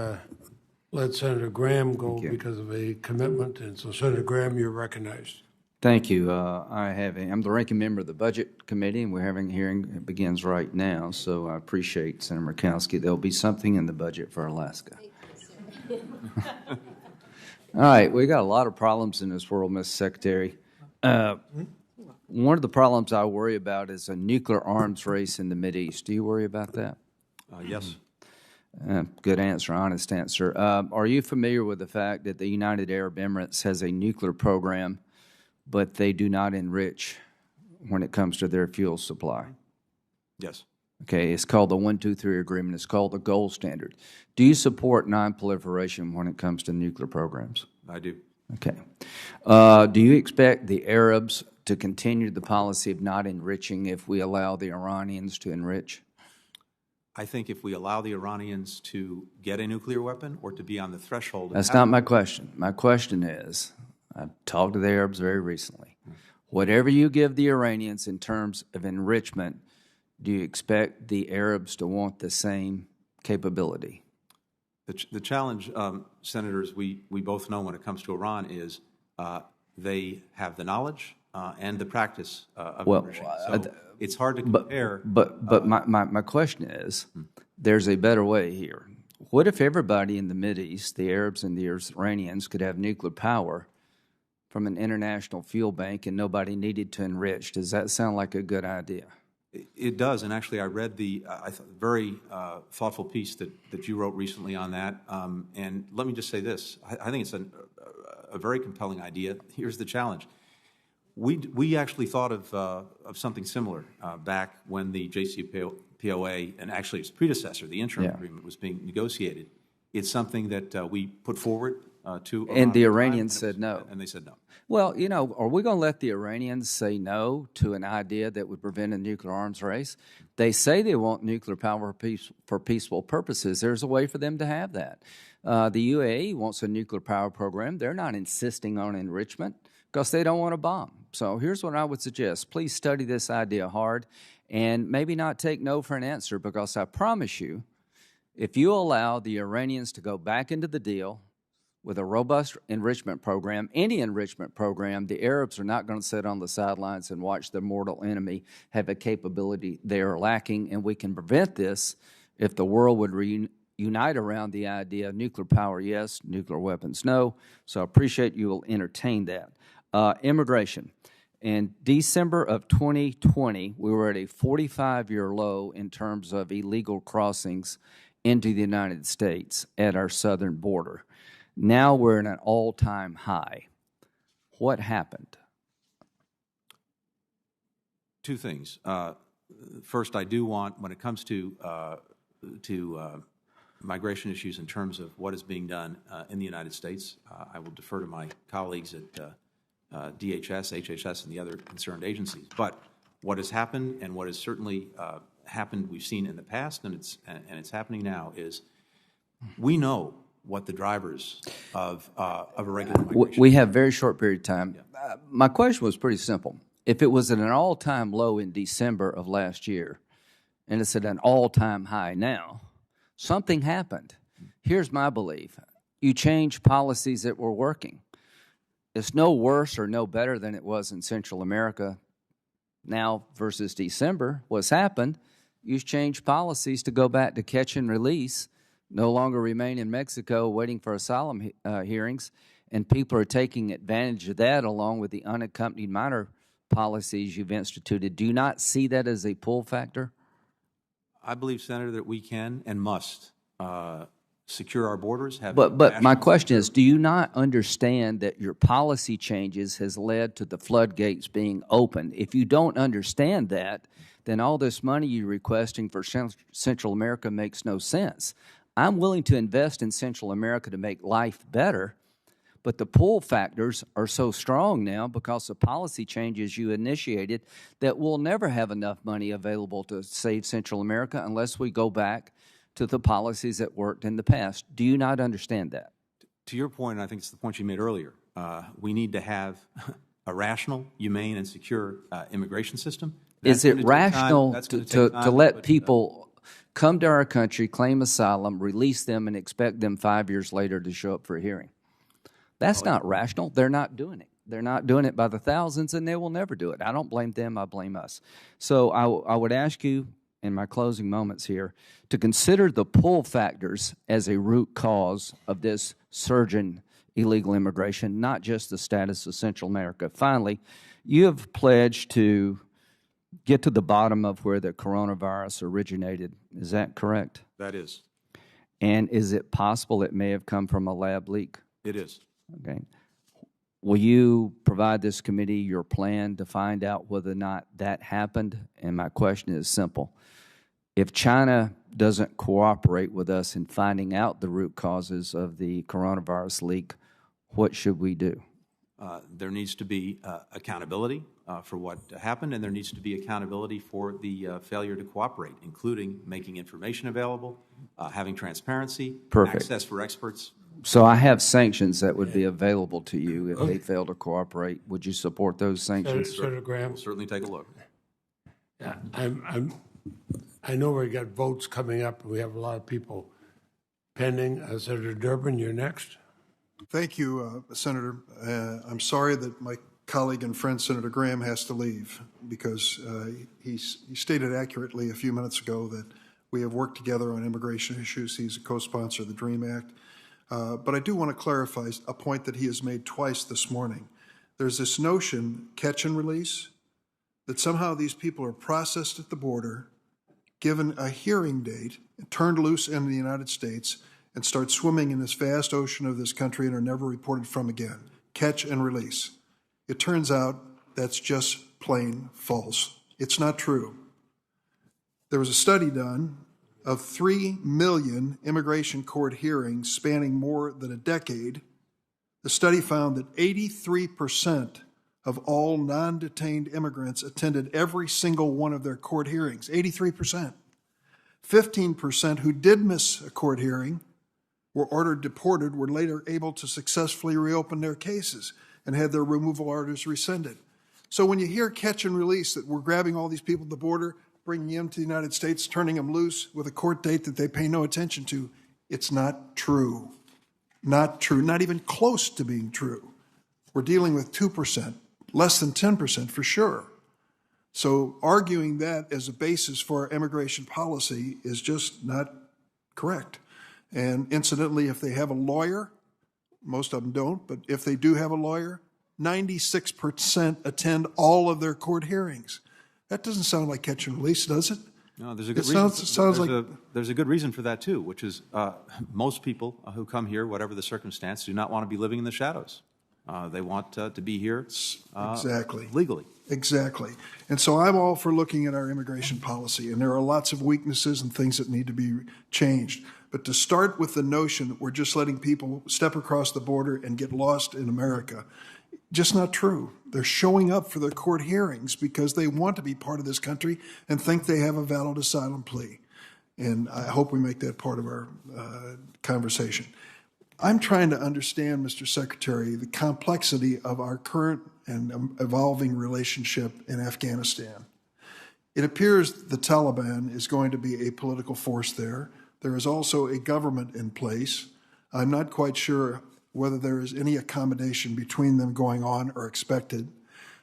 let Senator Graham go because of a commitment. And so, Senator Graham, you're recognized. Thank you. I'm the ranking member of the Budget Committee, and we're having a hearing. It begins right now, so I appreciate Senator Murkowski. There'll be something in the budget for Alaska. All right, we got a lot of problems in this world, Mr. Secretary. One of the problems I worry about is a nuclear arms race in the Mideast. Do you worry about that? Yes. Good answer, honest answer. Are you familiar with the fact that the United Arab Emirates has a nuclear program, but they do not enrich when it comes to their fuel supply? Yes. Okay, it's called the 123 Agreement. It's called the gold standard. Do you support non-proliferation when it comes to nuclear programs? I do. Okay. Do you expect the Arabs to continue the policy of not enriching if we allow the Iranians to enrich? I think if we allow the Iranians to get a nuclear weapon or to be on the threshold... That's not my question. My question is, I've talked to the Arabs very recently. Whatever you give the Iranians in terms of enrichment, do you expect the Arabs to want the same capability? The challenge, Senators, we both know when it comes to Iran is they have the knowledge and the practice of enriching. So it's hard to compare. But my question is, there's a better way here. What if everybody in the Mideast, the Arabs and the Iranians, could have nuclear power from an international fuel bank and nobody needed to enrich? Does that sound like a good idea? It does, and actually I read the very thoughtful piece that you wrote recently on that, and let me just say this. I think it's a very compelling idea. Here's the challenge. We actually thought of something similar back when the JCPOA, and actually its predecessor, the interim agreement, was being negotiated. It's something that we put forward to Iran. And the Iranians said no. And they said no. Well, you know, are we going to let the Iranians say no to an idea that would prevent a nuclear arms race? They say they want nuclear power for peaceful purposes. There's a way for them to have that. The UAE wants a nuclear power program. They're not insisting on enrichment because they don't want to bomb. So here's what I would suggest. Please study this idea hard and maybe not take no for an answer, because I promise you, if you allow the Iranians to go back into the deal with a robust enrichment program, any enrichment program, the Arabs are not going to sit on the sidelines and watch their mortal enemy have a capability they are lacking, and we can prevent this if the world would unite around the idea of nuclear power, yes, nuclear weapons, no. So I appreciate you will entertain that. Immigration. In December of 2020, we were at a 45-year low in terms of illegal crossings into the United States at our southern border. Now we're at an all-time high. What happened? Two things. First, I do want, when it comes to migration issues in terms of what is being done in the United States, I will defer to my colleagues at DHS, HHS, and the other concerned agencies. But what has happened, and what has certainly happened, we've seen in the past, and it's happening now, is we know what the drivers of a regular migration. We have a very short period of time. Yeah. My question was pretty simple. If it was at an all-time low in December of last year, and it's at an all-time high now, something happened. Here's my belief. You changed policies that were working. It's no worse or no better than it was in Central America now versus December. What's happened, you've changed policies to go back to catch and release, no longer remain in Mexico waiting for asylum hearings, and people are taking advantage of that along with the unaccompanied minor policies you've instituted. Do you not see that as a pull factor? I believe, Senator, that we can and must secure our borders. But my question is, do you not understand that your policy changes has led to the floodgates being opened? If you don't understand that, then all this money you're requesting for Central America makes no sense. I'm willing to invest in Central America to make life better, but the pull factors are so strong now because of policy changes you initiated that we'll never have enough money available to save Central America unless we go back to the policies that worked in the past. Do you not understand that? To your point, and I think it's the point you made earlier, we need to have a rational, humane, and secure immigration system. Is it rational to let people come to our country, claim asylum, release them, and expect them 5 years later to show up for a hearing? That's not rational. They're not doing it. They're not doing it by the thousands, and they will never do it. I don't blame them. I blame us. So I would ask you in my closing moments here to consider the pull factors as a root cause of this surging illegal immigration, not just the status of Central America. Finally, you have pledged to get to the bottom of where the coronavirus originated. Is that correct? That is. And is it possible it may have come from a lab leak? It is. Okay. Will you provide this committee your plan to find out whether or not that happened? And my question is simple. If China doesn't cooperate with us in finding out the root causes of the coronavirus leak, what should we do? There needs to be accountability for what happened, and there needs to be accountability for the failure to cooperate, including making information available, having transparency, access for experts. So I have sanctions that would be available to you if they fail to cooperate. Would you support those sanctions? Senator Graham? We'll certainly take a look. Yeah, I know we got votes coming up, and we have a lot of people pending. Senator Durbin, you're next. Thank you, Senator. I'm sorry that my colleague and friend, Senator Graham, has to leave because he stated accurately a few minutes ago that we have worked together on immigration issues. He's a co-sponsor of the DREAM Act. But I do want to clarify a point that he has made twice this morning. There's this notion, catch and release, that somehow these people are processed at the border, given a hearing date, and turned loose in the United States, and start swimming in this vast ocean of this country and are never reported from again. Catch and release. It turns out that's just plain false. It's not true. There was a study done of 3 million immigration court hearings spanning more than a decade. The study found that 83% of all non-detained immigrants attended every single one of their court hearings, 83%. 15% who did miss a court hearing were ordered deported, were later able to successfully reopen their cases and had their removal orders rescinded. So when you hear catch and release, that we're grabbing all these people at the border, bringing them to the United States, turning them loose with a court date that they pay no attention to, it's not true. Not true, not even close to being true. We're dealing with 2%, less than 10% for sure. So arguing that as a basis for our immigration policy is just not correct. And incidentally, if they have a lawyer, most of them don't, but if they do have a lawyer, 96% attend all of their court hearings. That doesn't sound like catch and release, does it? No, there's a good there's a good reason for that too, which is most people who come here, whatever the circumstance, do not want to be living in the shadows. They want to be here legally. Exactly. And so I'm all for looking at our immigration policy, and there are lots of weaknesses and things that need to be changed. But to start with the notion that we're just letting people step across the border and get lost in America, just not true. They're showing up for their court hearings because they want to be part of this country and think they have a valid asylum plea. And I hope we make that part of our conversation. I'm trying to understand, Mr. Secretary, the complexity of our current and evolving relationship in Afghanistan. It appears the Taliban is going to be a political force there. There is also a government in place. I'm not quite sure whether there is any accommodation between them going on or expected.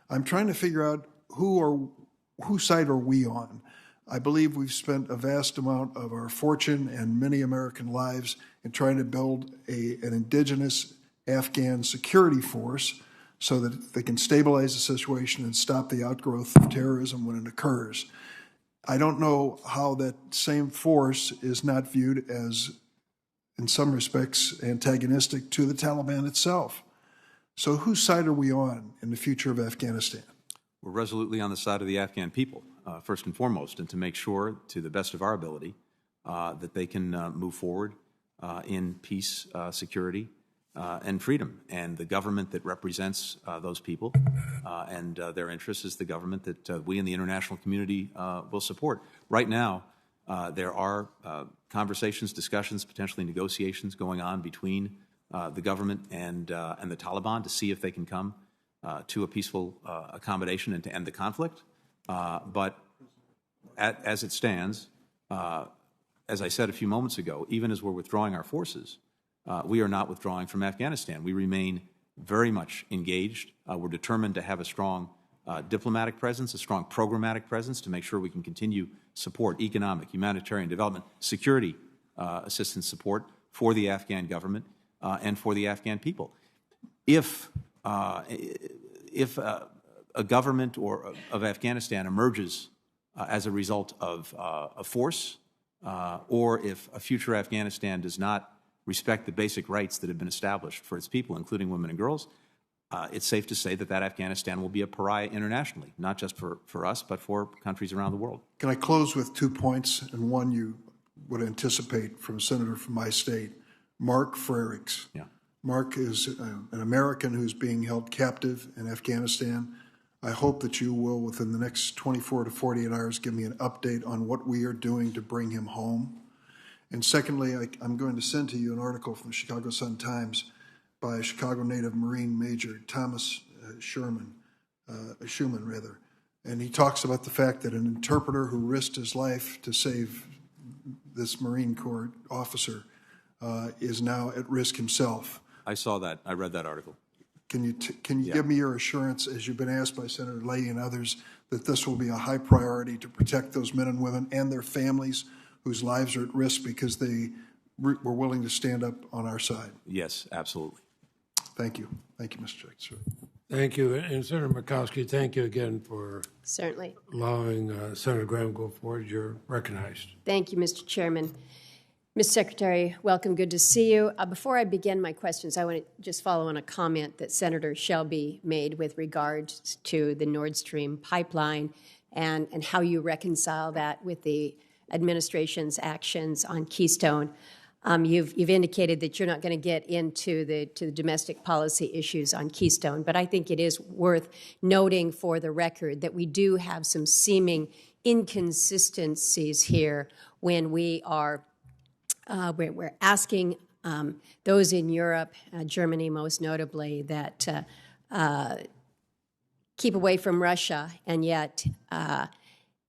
I'm trying to figure out whose side are we on. I believe we've spent a vast amount of our fortune and many American lives in trying to build an indigenous Afghan security force so that they can stabilize the situation and stop the outgrowth of terrorism when it occurs. I don't know how that same force is not viewed as, in some respects, antagonistic to the Taliban itself. So whose side are we on in the future of Afghanistan? We're resolutely on the side of the Afghan people, first and foremost, and to make sure, to the best of our ability, that they can move forward in peace, security, and freedom. And the government that represents those people and their interests is the government that we in the international community will support. Right now, there are conversations, discussions, potentially negotiations going on between the government and the Taliban to see if they can come to a peaceful accommodation and to end the conflict. But as it stands, as I said a few moments ago, even as we're withdrawing our forces, we are not withdrawing from Afghanistan. We remain very much engaged. We're determined to have a strong diplomatic presence, a strong programmatic presence to make sure we can continue support, economic, humanitarian development, security assistance support for the Afghan government and for the Afghan people. If a government of Afghanistan emerges as a result of a force, or if a future Afghanistan does not respect the basic rights that have been established for its people, including women and girls, it's safe to say that Afghanistan will be a pariah internationally, not just for us, but for countries around the world. Can I close with 2 points, and one you would anticipate from a senator from my state, Mark Frerichs. Yeah. Mark is an American who's being held captive in Afghanistan. I hope that you will, within the next 24 to 48 hours, give me an update on what we are doing to bring him home. And secondly, I'm going to send to you an article from the Chicago Sun-Times by a Chicago native Marine Major, Thomas Schumann, and he talks about the fact that an interpreter who risked his life to save this Marine Corps officer is now at risk himself. I saw that. I read that article. Can you give me your assurance, as you've been asked by Senator Leahy and others, that this will be a high priority to protect those men and women and their families whose lives are at risk because they were willing to stand up on our side? Yes, absolutely. Thank you. Thank you, Mr. Secretary. Thank you. And Senator Murkowski, thank you again for Certainly. allowing Senator Graham to go forward. You're recognized. Thank you, Mr. Chairman. Mr. Secretary, welcome. Good to see you. Before I begin my questions, I want to just follow on a comment that Senator Shelby made with regard to the Nord Stream pipeline and how you reconcile that with the administration's actions on Keystone. You've indicated that you're not going to get into the domestic policy issues on Keystone, but I think it is worth noting for the record that we do have some seeming inconsistencies here when we are we're asking those in Europe, Germany most notably, that keep away from Russia, and yet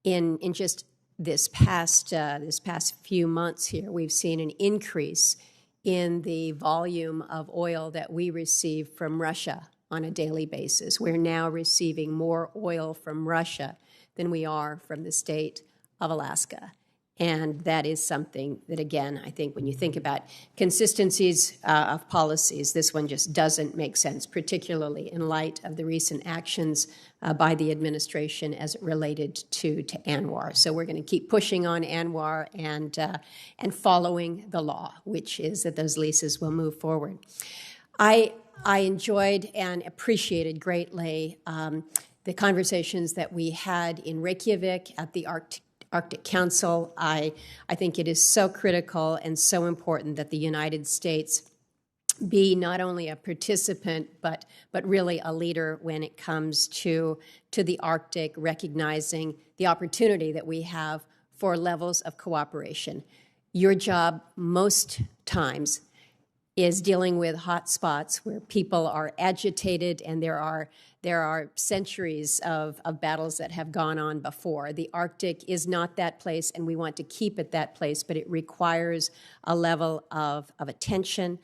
in just this past few months here, we've seen an increase in the volume of oil that we receive from Russia on a daily basis. We're now receiving more oil from Russia than we are from the state of Alaska. And that is something that, again, I think when you think about consistencies of policies, this one just doesn't make sense, particularly in light of the recent actions by the administration as it related to ANWR. So we're going to keep pushing on ANWR and following the law, which is that those leases will move forward. I enjoyed and appreciated greatly the conversations that we had in Reykjavik at the Arctic Council. I think it is so critical and so important that the United States be not only a participant but really a leader when it comes to the Arctic, recognizing the opportunity that we have for levels of cooperation. Your job most times is dealing with hot spots where people are agitated, and there are centuries of battles that have gone on before. The Arctic is not that place, and we want to keep it that place, but it requires a level of attention,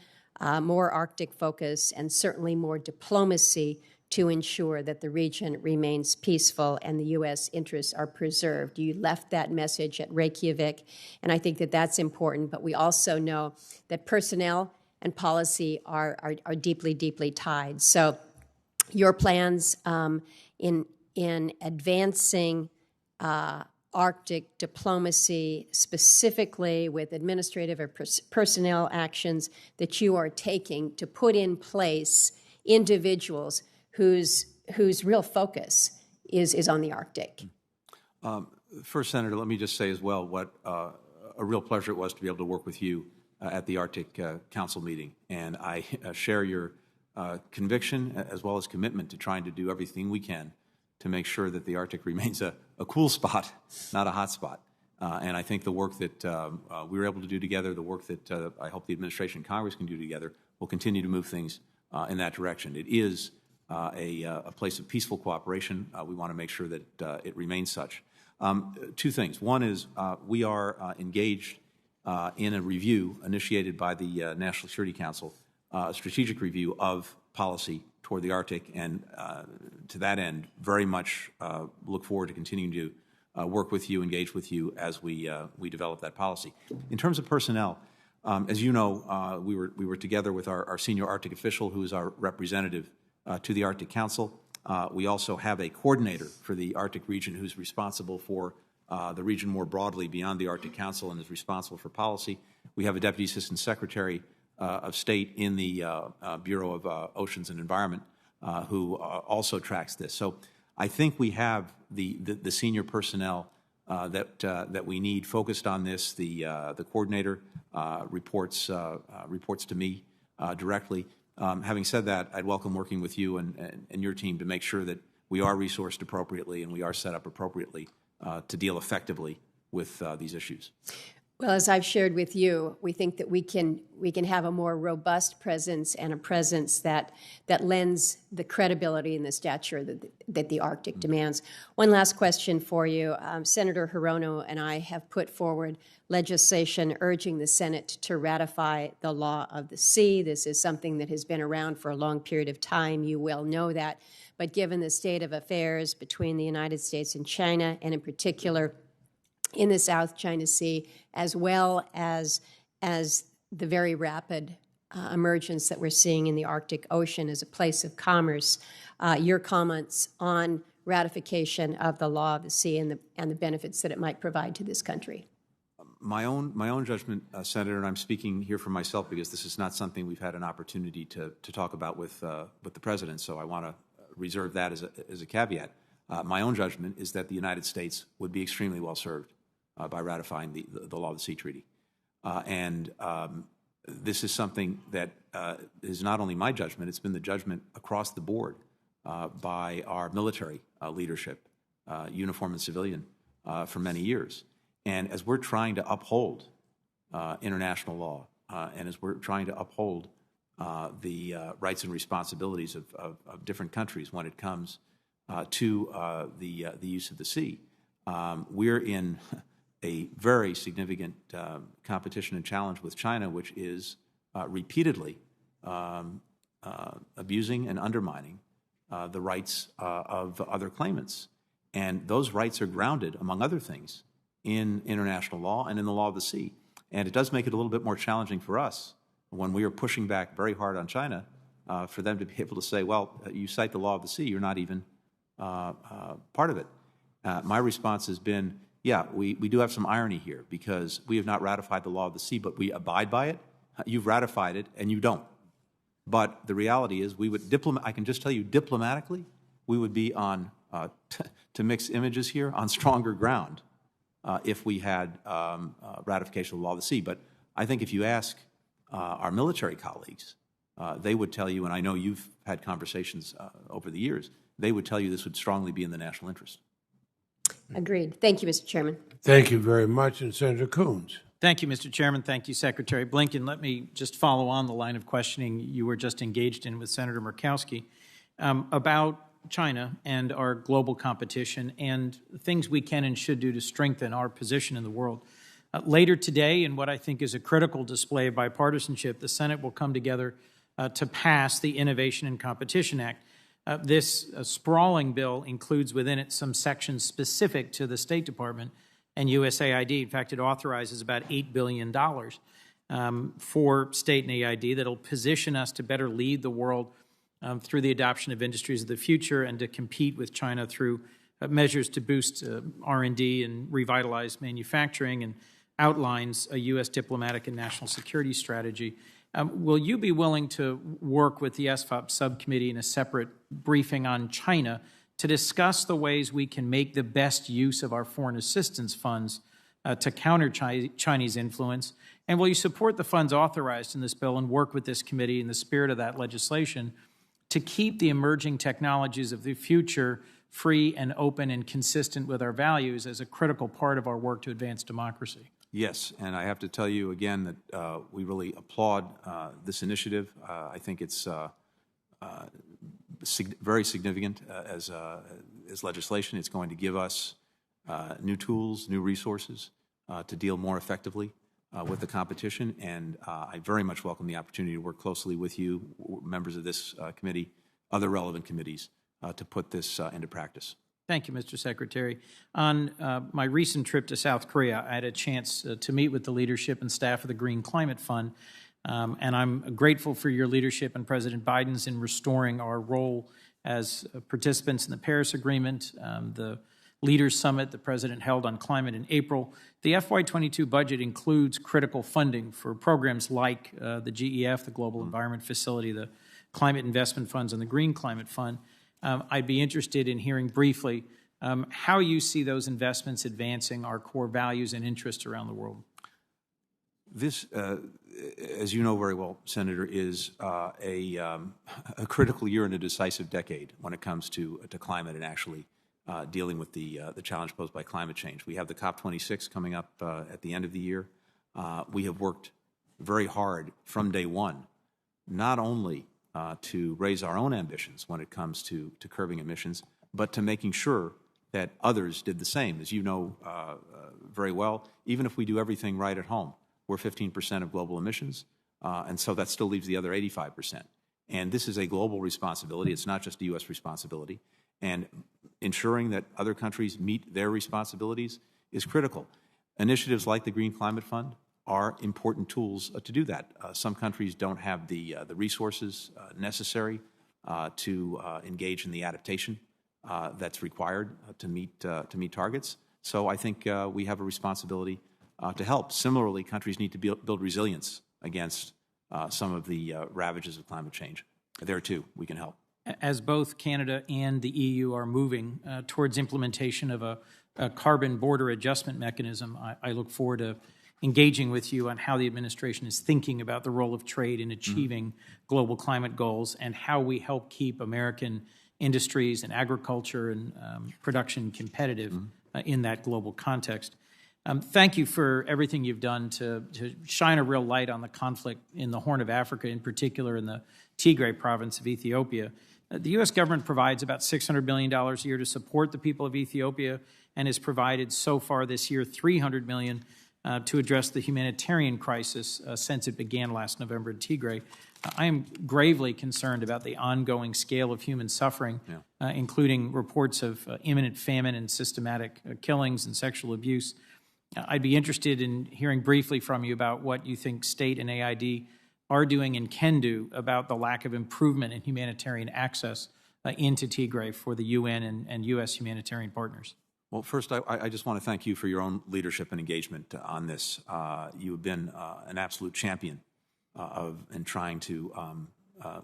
more Arctic focus, and certainly more diplomacy to ensure that the region remains peaceful and the U.S. interests are preserved. You left that message at Reykjavik, and I think that that's important, but we also know that personnel and policy are deeply, deeply tied. So your plans in advancing Arctic diplomacy, specifically with administrative or personnel actions that you are taking to put in place individuals whose real focus is on the Arctic. First, Senator, let me just say as well what a real pleasure it was to be able to work with you at the Arctic Council meeting. And I share your conviction as well as commitment to trying to do everything we can to make sure that the Arctic remains a cool spot, not a hot spot. And I think the work that we were able to do together, the work that I hope the administration and Congress can do together, will continue to move things in that direction. It is a place of peaceful cooperation. We want to make sure that it remains such. Two things. One is we are engaged in a review initiated by the National Security Council, a strategic review of policy toward the Arctic, and to that end, very much look forward to continuing to work with you, engage with you as we develop that policy. In terms of personnel, as you know, we were together with our senior Arctic official, who is our representative to the Arctic Council. We also have a coordinator for the Arctic region who's responsible for the region more broadly beyond the Arctic Council and is responsible for policy. We have a Deputy Assistant Secretary of State in the Bureau of Oceans and Environment who also tracks this. So I think we have the senior personnel that we need focused on this. The coordinator reports to me directly. Having said that, I'd welcome working with you and your team to make sure that we are resourced appropriately and we are set up appropriately to deal effectively with these issues. Well, as I've shared with you, we think that we can have a more robust presence and a presence that lends the credibility and the stature that the Arctic demands. One last question for you. Senator Hirono and I have put forward legislation urging the Senate to ratify the law of the sea. This is something that has been around for a long period of time. You well know that. But given the state of affairs between the United States and China, and in particular in the South China Sea, as well as the very rapid emergence that we're seeing in the Arctic Ocean as a place of commerce, your comments on ratification of the law of the sea and the benefits that it might provide to this country. My own judgment, Senator, and I'm speaking here for myself because this is not something we've had an opportunity to talk about with the President, so I want to reserve that as a caveat. My own judgment is that the United States would be extremely well served by ratifying the Law of the Sea Treaty. And this is something that is not only my judgment, it's been the judgment across the board by our military leadership, uniform and civilian, for many years. And as we're trying to uphold international law, and as we're trying to uphold the rights and responsibilities of different countries when it comes to the use of the sea, we're in a very significant competition and challenge with China, which is repeatedly abusing and undermining the rights of other claimants. And those rights are grounded, among other things, in international law and in the law of the sea. And it does make it a little bit more challenging for us when we are pushing back very hard on China for them to be able to say, well, you cite the law of the sea, you're not even part of it. My response has been, yeah, we do have some irony here because we have not ratified the law of the sea, but we abide by it. You've ratified it, and you don't. But the reality is we would I can just tell you diplomatically, we would be on, to mix images here, on stronger ground if we had ratification of the law of the sea. But I think if you ask our military colleagues, they would tell you, and I know you've had conversations over the years, they would tell you this would strongly be in the national interest. Agreed. Thank you, Mr. Chairman. Thank you very much. And Senator Coons. Thank you, Mr. Chairman. Thank you, Secretary Blinken. Let me just follow on the line of questioning you were just engaged in with Senator Murkowski about China and our global competition and things we can and should do to strengthen our position in the world. Later today, in what I think is a critical display of bipartisanship, the Senate will come together to pass the Innovation and Competition Act. This sprawling bill includes within it some sections specific to the State Department and USAID. In fact, it authorizes about $8 billion for state and AID that will position us to better lead the world through the adoption of industries of the future and to compete with China through measures to boost R&D and revitalize manufacturing, and outlines a U.S. diplomatic and national security strategy. Will you be willing to work with the SFOP subcommittee in a separate briefing on China to discuss the ways we can make the best use of our foreign assistance funds to counter Chinese influence? And will you support the funds authorized in this bill and work with this committee in the spirit of that legislation to keep the emerging technologies of the future free and open and consistent with our values as a critical part of our work to advance democracy? Yes, and I have to tell you again that we really applaud this initiative. I think it's very significant as legislation. It's going to give us new tools, new resources to deal more effectively with the competition, and I very much welcome the opportunity to work closely with you, members of this committee, other relevant committees, to put this into practice. Thank you, Mr. Secretary. On my recent trip to South Korea, I had a chance to meet with the leadership and staff of the Green Climate Fund, and I'm grateful for your leadership and President Biden's in restoring our role as participants in the Paris Agreement, the Leaders Summit the President held on climate in April. The FY22 budget includes critical funding for programs like the GEF, the Global Environment Facility, the Climate Investment Funds, and the Green Climate Fund. I'd be interested in hearing briefly how you see those investments advancing our core values and interests around the world. This, as you know very well, Senator, is a critical year and a decisive decade when it comes to climate and actually dealing with the challenge posed by climate change. We have the COP26 coming up at the end of the year. We have worked very hard from day one, not only to raise our own ambitions when it comes to curbing emissions, but to making sure that others did the same. As you know very well, even if we do everything right at home, we're 15% of global emissions, and so that still leaves the other 85%. And this is a global responsibility. It's not just a U.S. responsibility. And ensuring that other countries meet their responsibilities is critical. Initiatives like the Green Climate Fund are important tools to do that. Some countries don't have the resources necessary to engage in the adaptation that's required to meet targets. So I think we have a responsibility to help. Similarly, countries need to build resilience against some of the ravages of climate change. There too, we can help. As both Canada and the EU are moving towards implementation of a carbon border adjustment mechanism, I look forward to engaging with you on how the administration is thinking about the role of trade in achieving global climate goals and how we help keep American industries and agriculture and production competitive in that global context. Thank you for everything you've done to shine a real light on the conflict in the Horn of Africa, in particular in the Tigray province of Ethiopia. The U.S. government provides about $600 million a year to support the people of Ethiopia and has provided so far this year $300 million to address the humanitarian crisis since it began last November in Tigray. I am gravely concerned about the ongoing scale of human suffering, including reports of imminent famine and systematic killings and sexual abuse. I'd be interested in hearing briefly from you about what you think state and AID are doing and can do about the lack of improvement in humanitarian access into Tigray for the UN and U.S. humanitarian partners. Well, first, I just want to thank you for your own leadership and engagement on this. You have been an absolute champion in trying to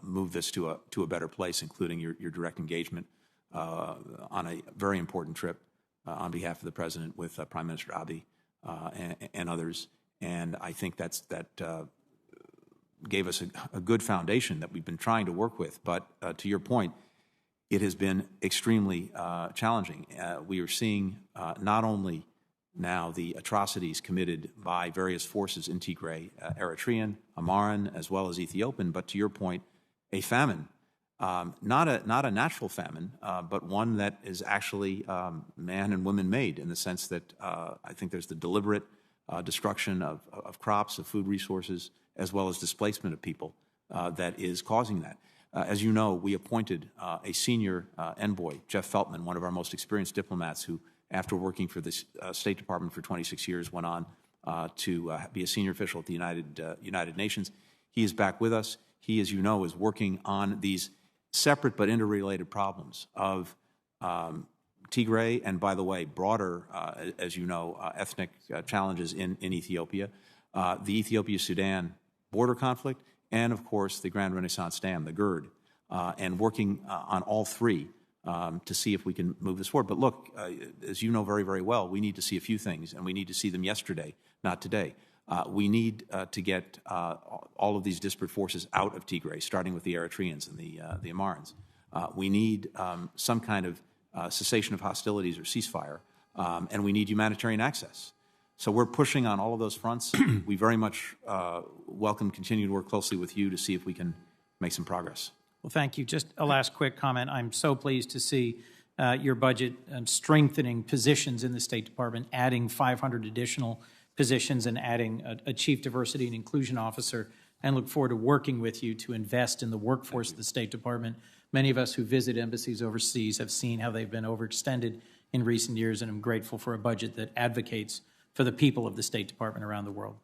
move this to a better place, including your direct engagement on a very important trip on behalf of the President with Prime Minister Abiy and others. And I think that gave us a good foundation that we've been trying to work with. But to your point, it has been extremely challenging. We are seeing not only now the atrocities committed by various forces in Tigray, Eritrean, Moran, as well as Ethiopian, but to your point, a famine. Not a natural famine, but one that is actually man and woman made, in the sense that I think there's the deliberate destruction of crops, of food resources, as well as displacement of people that is causing that. As you know, we appointed a senior envoy, Jeff Feltman, one of our most experienced diplomats, who, after working for the State Department for 26 years, went on to be a senior official at the United Nations. He is back with us. He, as you know, is working on these separate but interrelated problems of Tigray and, by the way, broader, as you know, ethnic challenges in Ethiopia, the Ethiopia-Sudan border conflict, and, of course, the Grand Renaissance Dam, the GERD, and working on all three to see if we can move this forward. But look, as you know very, very well, we need to see a few things, and we need to see them yesterday, not today. We need to get all of these disparate forces out of Tigray, starting with the Eritreans and the Amarans. We need some kind of cessation of hostilities or ceasefire, and we need humanitarian access. So we're pushing on all of those fronts. We very much welcome continuing to work closely with you to see if we can make some progress. Well, thank you. Just a last quick comment. I'm so pleased to see your budget and strengthening positions in the State Department, adding 500 additional positions and adding a Chief Diversity and Inclusion Officer, and look forward to working with you to invest in the workforce of the State Department. Many of us who visit embassies overseas have seen how they've been overextended in recent years, and I'm grateful for a budget that advocates for the people of the State Department around the world.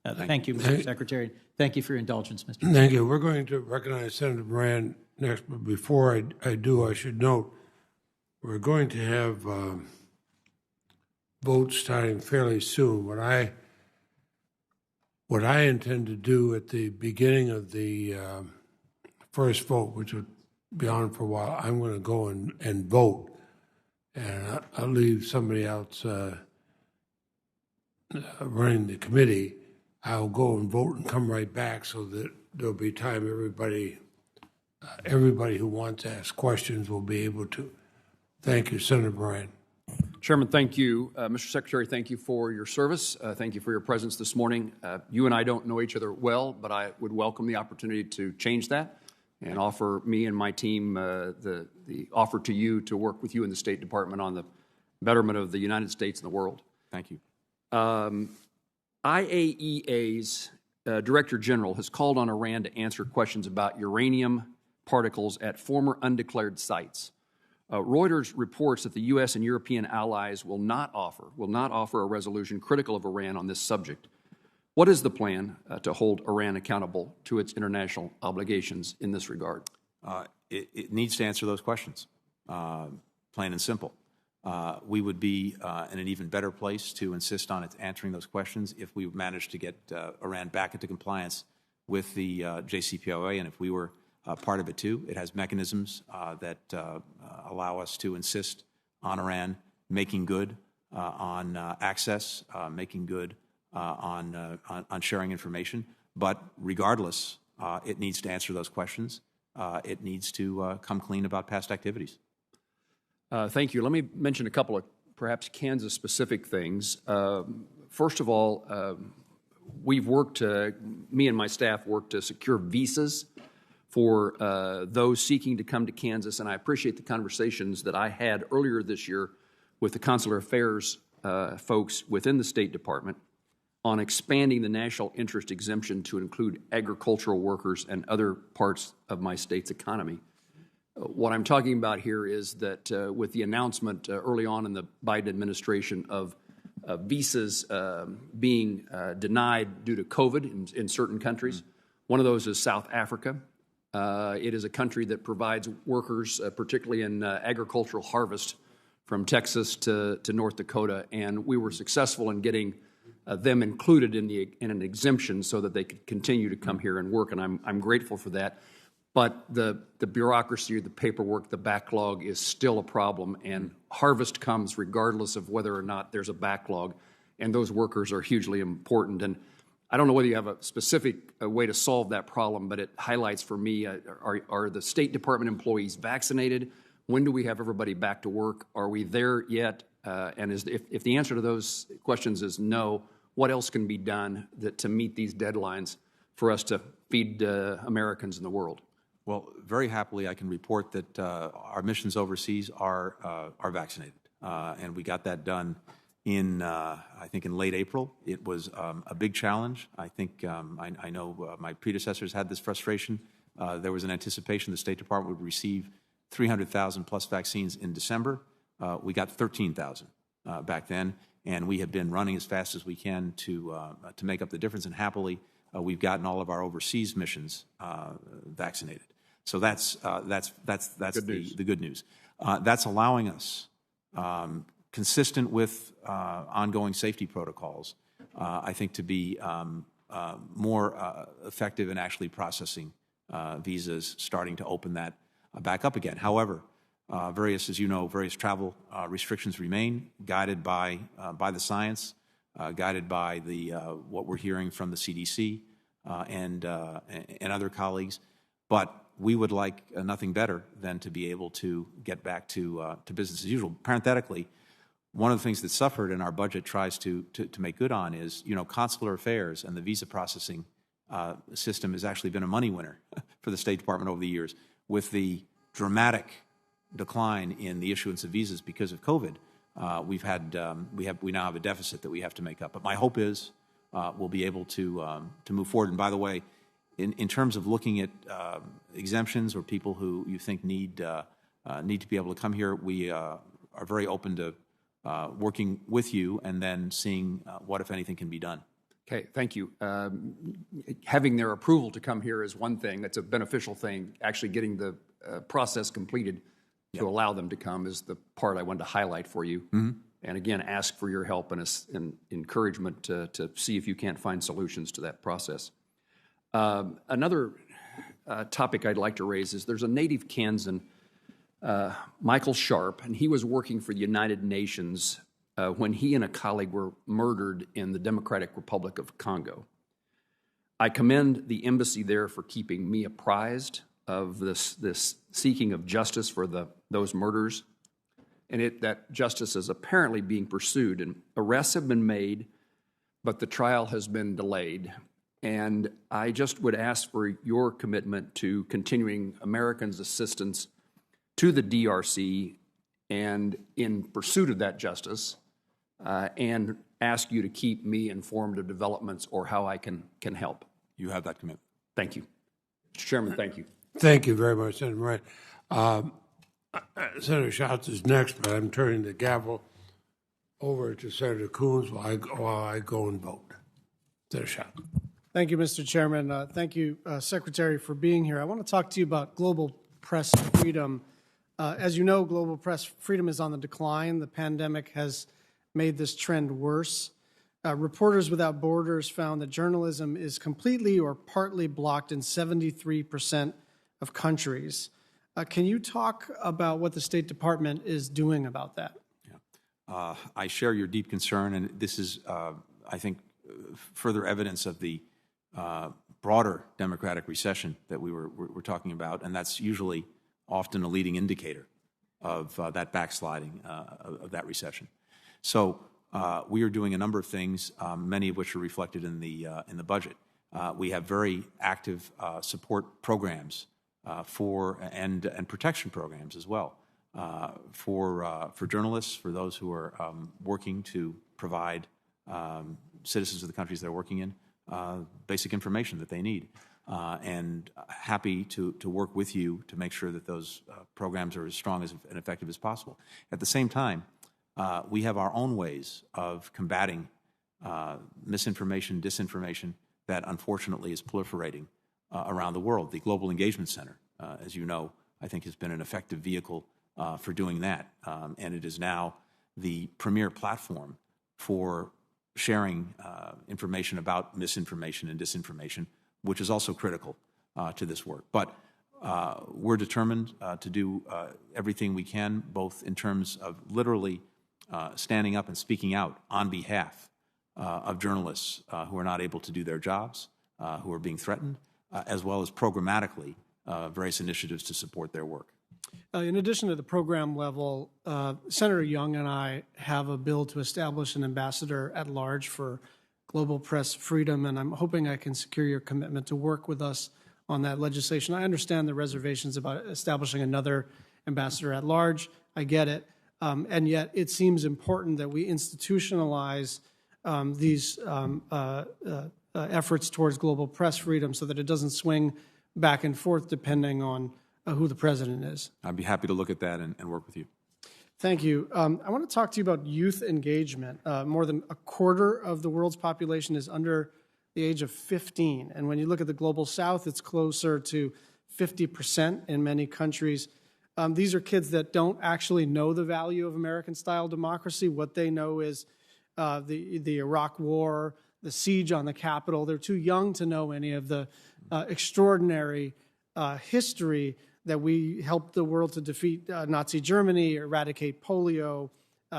Thank you, Mr. Secretary. Thank you for your indulgence, Mr. Chairman. Thank you. We're going to recognize Senator Moran next, but before I do, I should note we're going to have votes starting fairly soon. What I intend to do at the beginning of the first vote, which will be on for a while, I'm going to go and vote, and I'll leave somebody else running the committee. I'll go and vote and come right back so that there'll be time. Everybody who wants to ask questions will be able to. Thank you, Senator Moran. Chairman, thank you. Mr. Secretary, thank you for your service. Thank you for your presence this morning. You and I don't know each other well, but I would welcome the opportunity to change that and offer me and my team the offer to you to work with you in the State Department on the betterment of the United States and the world. Thank you. IAEA's Director General has called on Iran to answer questions about uranium particles at former undeclared sites. Reuters reports that the U.S. and European allies will not offer a resolution critical of Iran on this subject. What is the plan to hold Iran accountable to its international obligations in this regard? It needs to answer those questions, plain and simple. We would be in an even better place to insist on its answering those questions if we managed to get Iran back into compliance with the JCPOA, and if we were part of it too. It has mechanisms that allow us to insist on Iran making good on access, making good on sharing information. But regardless, it needs to answer those questions. It needs to come clean about past activities. Thank you. Let me mention a couple of perhaps Kansas-specific things. First of all, we've worked, me and my staff worked to secure visas for those seeking to come to Kansas, and I appreciate the conversations that I had earlier this year with the Consular Affairs folks within the State Department on expanding the national interest exemption to include agricultural workers and other parts of my state's economy. What I'm talking about here is that with the announcement early on in the Biden administration of visas being denied due to COVID in certain countries. One of those is South Africa. It is a country that provides workers, particularly in agricultural harvest, from Texas to North Dakota, and we were successful in getting them included in an exemption so that they could continue to come here and work, and I'm grateful for that. But the bureaucracy, the paperwork, the backlog is still a problem, and harvest comes regardless of whether or not there's a backlog, and those workers are hugely important. And I don't know whether you have a specific way to solve that problem, but it highlights for me, are the State Department employees vaccinated? When do we have everybody back to work? Are we there yet? And if the answer to those questions is no, what else can be done to meet these deadlines for us to feed Americans in the world? Well, very happily, I can report that our missions overseas are vaccinated, and we got that done I think in late April. It was a big challenge. I think I know my predecessors had this frustration. There was an anticipation the State Department would receive 300,000 plus vaccines in December. We got 13,000 back then, and we have been running as fast as we can to make up the difference. And happily, we've gotten all of our overseas missions vaccinated. So that's the good news. That's allowing us, consistent with ongoing safety protocols, I think, to be more effective in actually processing visas, starting to open that back up again. However, as you know, various travel restrictions remain, guided by the science, guided by what we're hearing from the CDC and other colleagues. But we would like nothing better than to be able to get back to business as usual. Parenthetically, one of the things that suffered and our budget tries to make good on is, consular affairs and the visa processing system has actually been a money winner for the State Department over the years. With the dramatic decline in the issuance of visas because of COVID, we now have a deficit that we have to make up. But my hope is we'll be able to move forward. And by the way, in terms of looking at exemptions or people who you think need to be able to come here, we are very open to working with you and then seeing what, if anything, can be done. Okay, thank you. Having their approval to come here is one thing. That's a beneficial thing. Actually getting the process completed to allow them to come is the part I wanted to highlight for you. Mm-hmm. And again, ask for your help and encouragement to see if you can't find solutions to that process. Another topic I'd like to raise is there's a native Kansan, Michael Sharp, and he was working for the United Nations when he and a colleague were murdered in the Democratic Republic of Congo. I commend the embassy there for keeping me apprised of this seeking of justice for those murders, and that justice is apparently being pursued, and arrests have been made, but the trial has been delayed. And I just would ask for your commitment to continuing Americans' assistance to the DRC and in pursuit of that justice, and ask you to keep me informed of developments or how I can help. You have that commitment. Thank you. Mr. Chairman, thank you. Thank you very much, Senator Moran. Senator Schatz is next, but I'm turning the gavel over to Senator Coons while I go and vote. Senator Schatz. Thank you, Mr. Chairman. Thank you, Secretary, for being here. I want to talk to you about global press freedom. As you know, global press freedom is on the decline. The pandemic has made this trend worse. Reporters Without Borders found that journalism is completely or partly blocked in 73% of countries. Can you talk about what the State Department is doing about that? Yeah. I share your deep concern, and this is, I think, further evidence of the broader democratic recession that we're talking about, and that's usually often a leading indicator of that backsliding of that recession. So we are doing a number of things, many of which are reflected in the budget. We have very active support programs and protection programs as well for journalists, for those who are working to provide citizens of the countries they're working in basic information that they need. And happy to work with you to make sure that those programs are as strong and effective as possible. At the same time, we have our own ways of combating misinformation, disinformation that unfortunately is proliferating around the world. The Global Engagement Center, as you know, I think has been an effective vehicle for doing that. And it is now the premier platform for sharing information about misinformation and disinformation, which is also critical to this work. But we're determined to do everything we can, both in terms of literally standing up and speaking out on behalf of journalists who are not able to do their jobs, who are being threatened, as well as programmatically various initiatives to support their work. In addition to the program level, Senator Young and I have a bill to establish an ambassador at large for global press freedom, and I'm hoping I can secure your commitment to work with us on that legislation. I understand the reservations about establishing another ambassador at large. I get it. And yet it seems important that we institutionalize these efforts towards global press freedom so that it doesn't swing back and forth depending on who the president is. I'd be happy to look at that and work with you. Thank you. I want to talk to you about youth engagement. More than a quarter of the world's population is under the age of 15. And when you look at the Global South, it's closer to 50% in many countries. These are kids that don't actually know the value of American-style democracy. What they know is the Iraq War, the siege on the Capitol. They're too young to know any of the extraordinary history that we helped the world to defeat Nazi Germany, eradicate polio,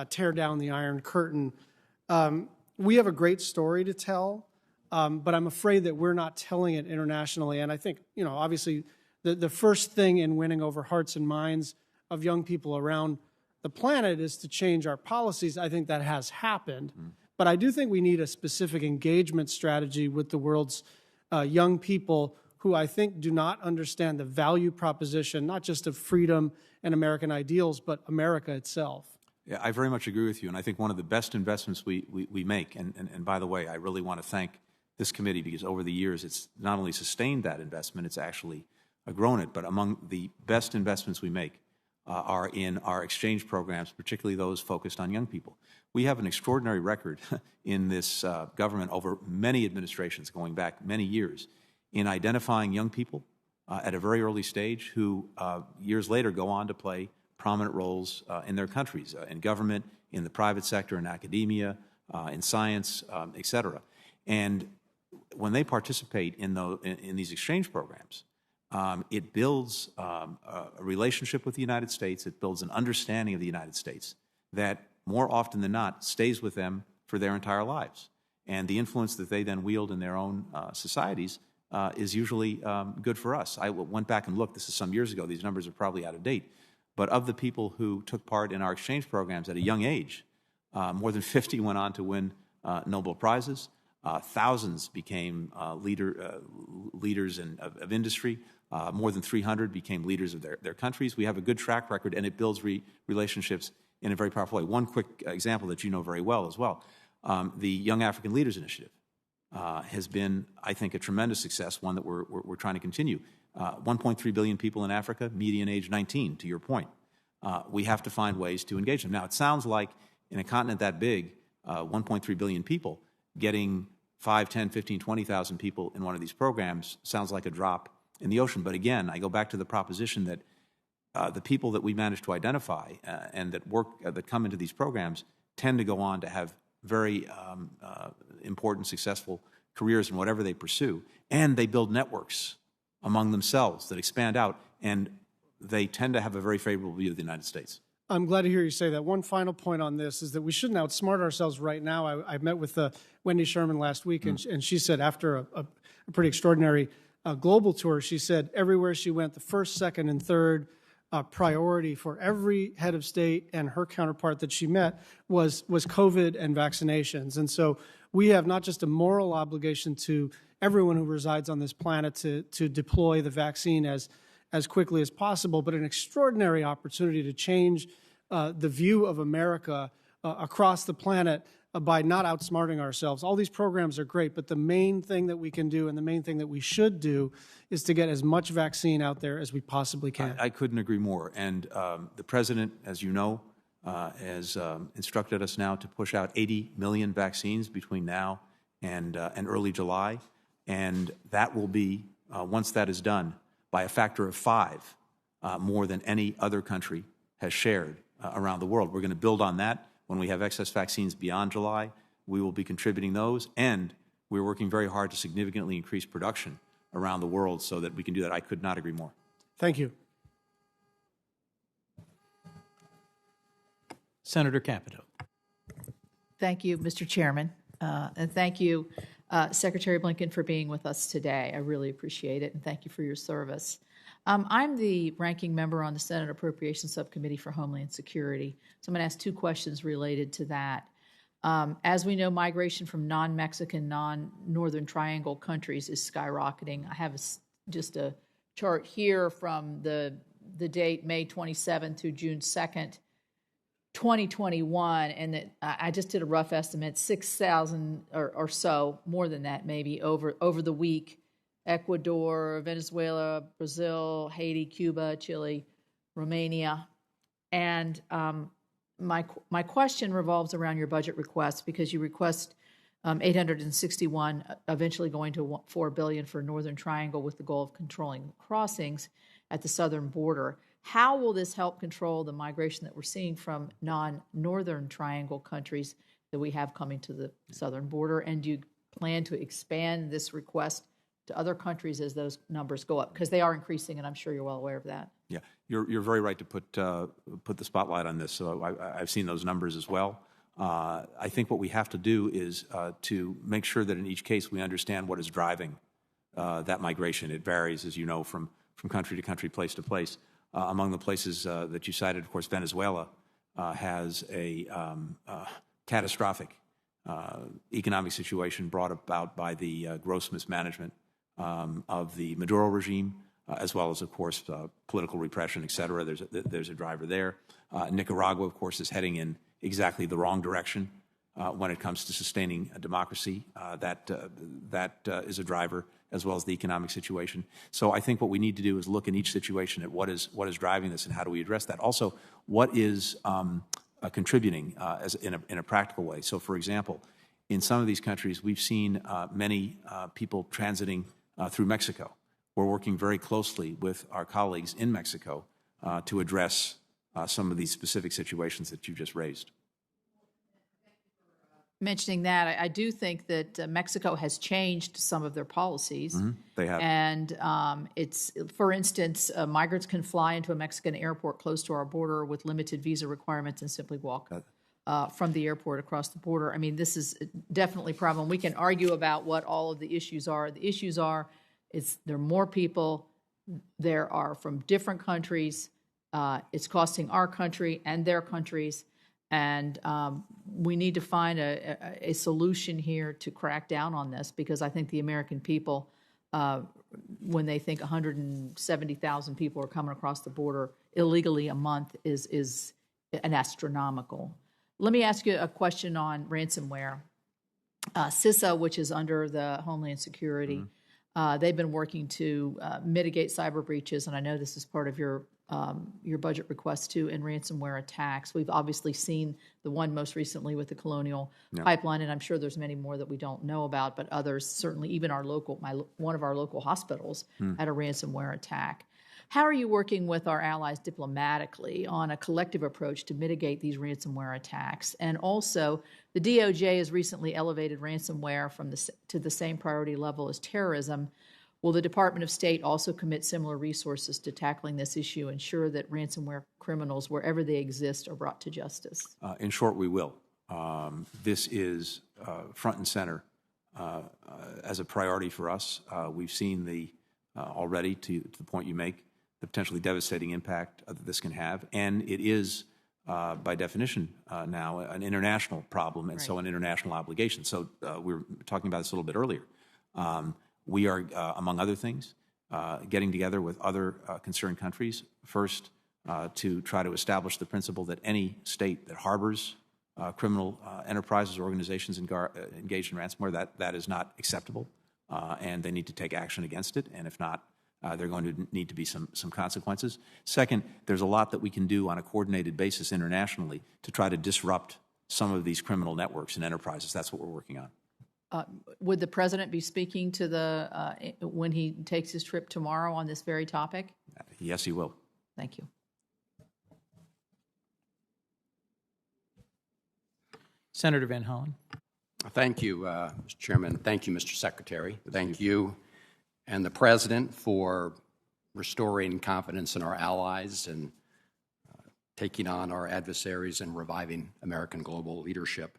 tear down the Iron Curtain. We have a great story to tell, but I'm afraid that we're not telling it internationally. And I think, obviously, the first thing in winning over hearts and minds of young people around the planet is to change our policies. I think that has happened. But I do think we need a specific engagement strategy with the world's young people who I think do not understand the value proposition, not just of freedom and American ideals, but America itself. Yeah, I very much agree with you, and I think one of the best investments we make, and by the way, I really want to thank this committee because over the years it's not only sustained that investment, it's actually grown it, but among the best investments we make are in our exchange programs, particularly those focused on young people. We have an extraordinary record in this government over many administrations going back many years in identifying young people at a very early stage who years later go on to play prominent roles in their countries, in government, in the private sector, in academia, in science, et cetera. And when they participate in these exchange programs, it builds a relationship with the United States. It builds an understanding of the United States that more often than not stays with them for their entire lives. And the influence that they then wield in their own societies is usually good for us. I went back and looked. This is some years ago. These numbers are probably out of date. But of the people who took part in our exchange programs at a young age, more than 50 went on to win Nobel Prizes. Thousands became leaders of industry. More than 300 became leaders of their countries. We have a good track record, and it builds relationships in a very powerful way. One quick example that you know very well as well, the Young African Leaders Initiative has been, I think, a tremendous success, one that we're trying to continue. 1.3 billion people in Africa, median age 19, to your point. We have to find ways to engage them. Now, it sounds like in a continent that big, 1.3 billion people, getting 5, 10, 15, 20,000 people in one of these programs sounds like a drop in the ocean. But again, I go back to the proposition that the people that we manage to identify and that come into these programs tend to go on to have very important, successful careers in whatever they pursue, and they build networks among themselves that expand out, and they tend to have a very favorable view of the United States. I'm glad to hear you say that. One final point on this is that we shouldn't outsmart ourselves right now. I met with Wendy Sherman last week, and she said after a pretty extraordinary global tour, she said everywhere she went, the first, second, and third priority for every head of state and her counterpart that she met was COVID and vaccinations. And so we have not just a moral obligation to everyone who resides on this planet to deploy the vaccine as quickly as possible, but an extraordinary opportunity to change the view of America across the planet by not outsmarting ourselves. All these programs are great, but the main thing that we can do and the main thing that we should do is to get as much vaccine out there as we possibly can. I couldn't agree more. And the President, as you know, has instructed us now to push out 80 million vaccines between now and early July. And that will be, once that is done, by a factor of 5 more than any other country has shared around the world. We're going to build on that. When we have excess vaccines beyond July, we will be contributing those, and we're working very hard to significantly increase production around the world so that we can do that. I could not agree more. Thank you. Senator Capito. Thank you, Mr. Chairman, and thank you, Secretary Blinken, for being with us today. I really appreciate it, and thank you for your service. I'm the ranking member on the Senate Appropriations Subcommittee for Homeland Security, so I'm going to ask 2 questions related to that. As we know, migration from non-Mexican, non-Northern Triangle countries is skyrocketing. I have just a chart here from the date May 27th through June 2nd, 2021, and that I just did a rough estimate, 6,000 or so, more than that maybe, over the week. Ecuador, Venezuela, Brazil, Haiti, Cuba, Chile, Romania. And my question revolves around your budget request, because you request 861, eventually going to $4 billion for Northern Triangle with the goal of controlling crossings at the southern border. How will this help control the migration that we're seeing from non-Northern Triangle countries that we have coming to the southern border? And do you plan to expand this request to other countries as those numbers go up? Because they are increasing, and I'm sure you're well aware of that. Yeah, you're very right to put the spotlight on this. So I've seen those numbers as well. I think what we have to do is to make sure that in each case we understand what is driving that migration. It varies, as you know, from country to country, place to place. Among the places that you cited, of course, Venezuela has a catastrophic economic situation brought about by the gross mismanagement of the Maduro regime, as well as, of course, political repression, et cetera. There's a driver there. Nicaragua, of course, is heading in exactly the wrong direction when it comes to sustaining a democracy. That is a driver, as well as the economic situation. So I think what we need to do is look in each situation at what is driving this and how do we address that. Also, what is contributing in a practical way. So, for example, in some of these countries, we've seen many people transiting through Mexico. We're working very closely with our colleagues in Mexico to address some of these specific situations that you just raised. Mentioning that, I do think that Mexico has changed some of their policies. Mm-hmm. They have. And it's, for instance, migrants can fly into a Mexican airport close to our border with limited visa requirements and simply walk from the airport across the border. I mean, this is definitely a problem. We can argue about what all of the issues are. The issues are, there are more people, there are from different countries, it's costing our country and their countries, and we need to find a solution here to crack down on this, because I think the American people, when they think 170,000 people are coming across the border illegally a month, is an astronomical. Let me ask you a question on ransomware. CISA, which is under the Homeland Security, they've been working to mitigate cyber breaches, and I know this is part of your budget request too, and ransomware attacks. We've obviously seen the one most recently with the Colonial Pipeline, and I'm sure there's many more that we don't know about, but others, certainly even one of our local hospitals had a ransomware attack. How are you working with our allies diplomatically on a collective approach to mitigate these ransomware attacks? And also, the DOJ has recently elevated ransomware to the same priority level as terrorism. Will the Department of State also commit similar resources to tackling this issue, ensure that ransomware criminals, wherever they exist, are brought to justice? In short, we will. This is front and center as a priority for us. We've seen already, to the point you make, the potentially devastating impact that this can have. And it is, by definition now, an international problem, and so an international obligation. So we were talking about this a little bit earlier. We are, among other things, getting together with other concerned countries, first to try to establish the principle that any state that harbors criminal enterprises or organizations engaged in ransomware, that is not acceptable, and they need to take action against it. And if not, there are going to need to be some consequences. Second, there's a lot that we can do on a coordinated basis internationally to try to disrupt some of these criminal networks and enterprises. That's what we're working on. Would the president be speaking to when he takes his trip tomorrow on this very topic? Yes, he will. Thank you. Senator Van Hollen. Thank you, Mr. Chairman. Thank you, Mr. Secretary. Thank you and the President for restoring confidence in our allies and taking on our adversaries and reviving American global leadership.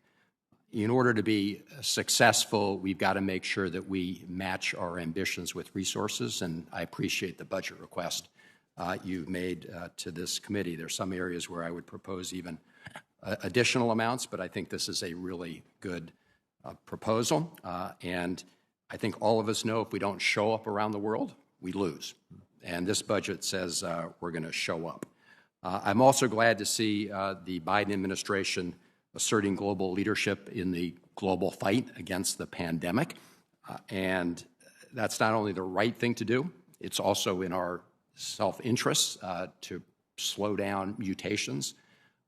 In order to be successful, we've got to make sure that we match our ambitions with resources, and I appreciate the budget request you've made to this committee. There are some areas where I would propose even additional amounts, but I think this is a really good proposal, and I think all of us know if we don't show up around the world, we lose. And this budget says we're going to show up. I'm also glad to see the Biden administration asserting global leadership in the global fight against the pandemic. And that's not only the right thing to do, it's also in our self-interest to slow down mutations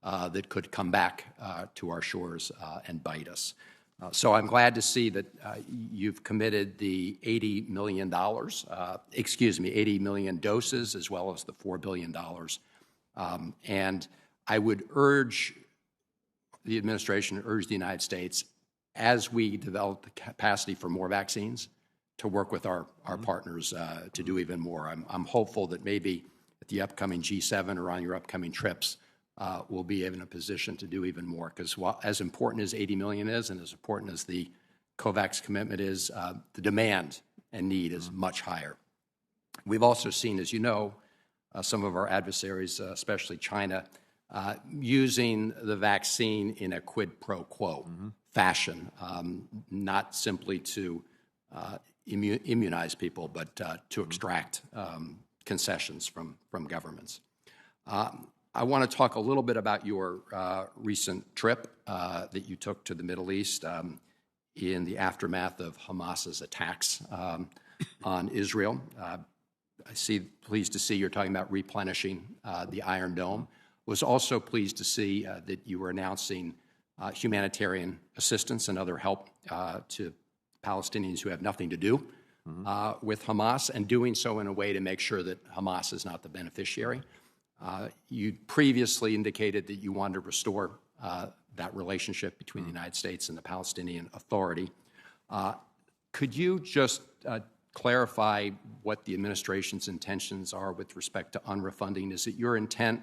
that could come back to our shores and bite us. So I'm glad to see that you've committed the $80 million, 80 million doses, as well as the $4 billion. And I would urge the administration, urge the United States, as we develop the capacity for more vaccines, to work with our partners to do even more. I'm hopeful that maybe at the upcoming G7 or on your upcoming trips, we'll be in a position to do even more, because as important as 80 million is and as important as the COVAX commitment is, the demand and need is much higher. We've also seen, as you know, some of our adversaries, especially China, using the vaccine in a quid pro quo fashion, not simply to immunize people, but to extract concessions from governments. I want to talk a little bit about your recent trip that you took to the Middle East in the aftermath of Hamas's attacks on Israel. Pleased to see you're talking about replenishing the Iron Dome. Was also pleased to see that you were announcing humanitarian assistance and other help to Palestinians who have nothing to do with Hamas, and doing so in a way to make sure that Hamas is not the beneficiary. You previously indicated that you wanted to restore that relationship between the United States and the Palestinian Authority. Could you just clarify what the administration's intentions are with respect to UNRWA funding? Is it your intent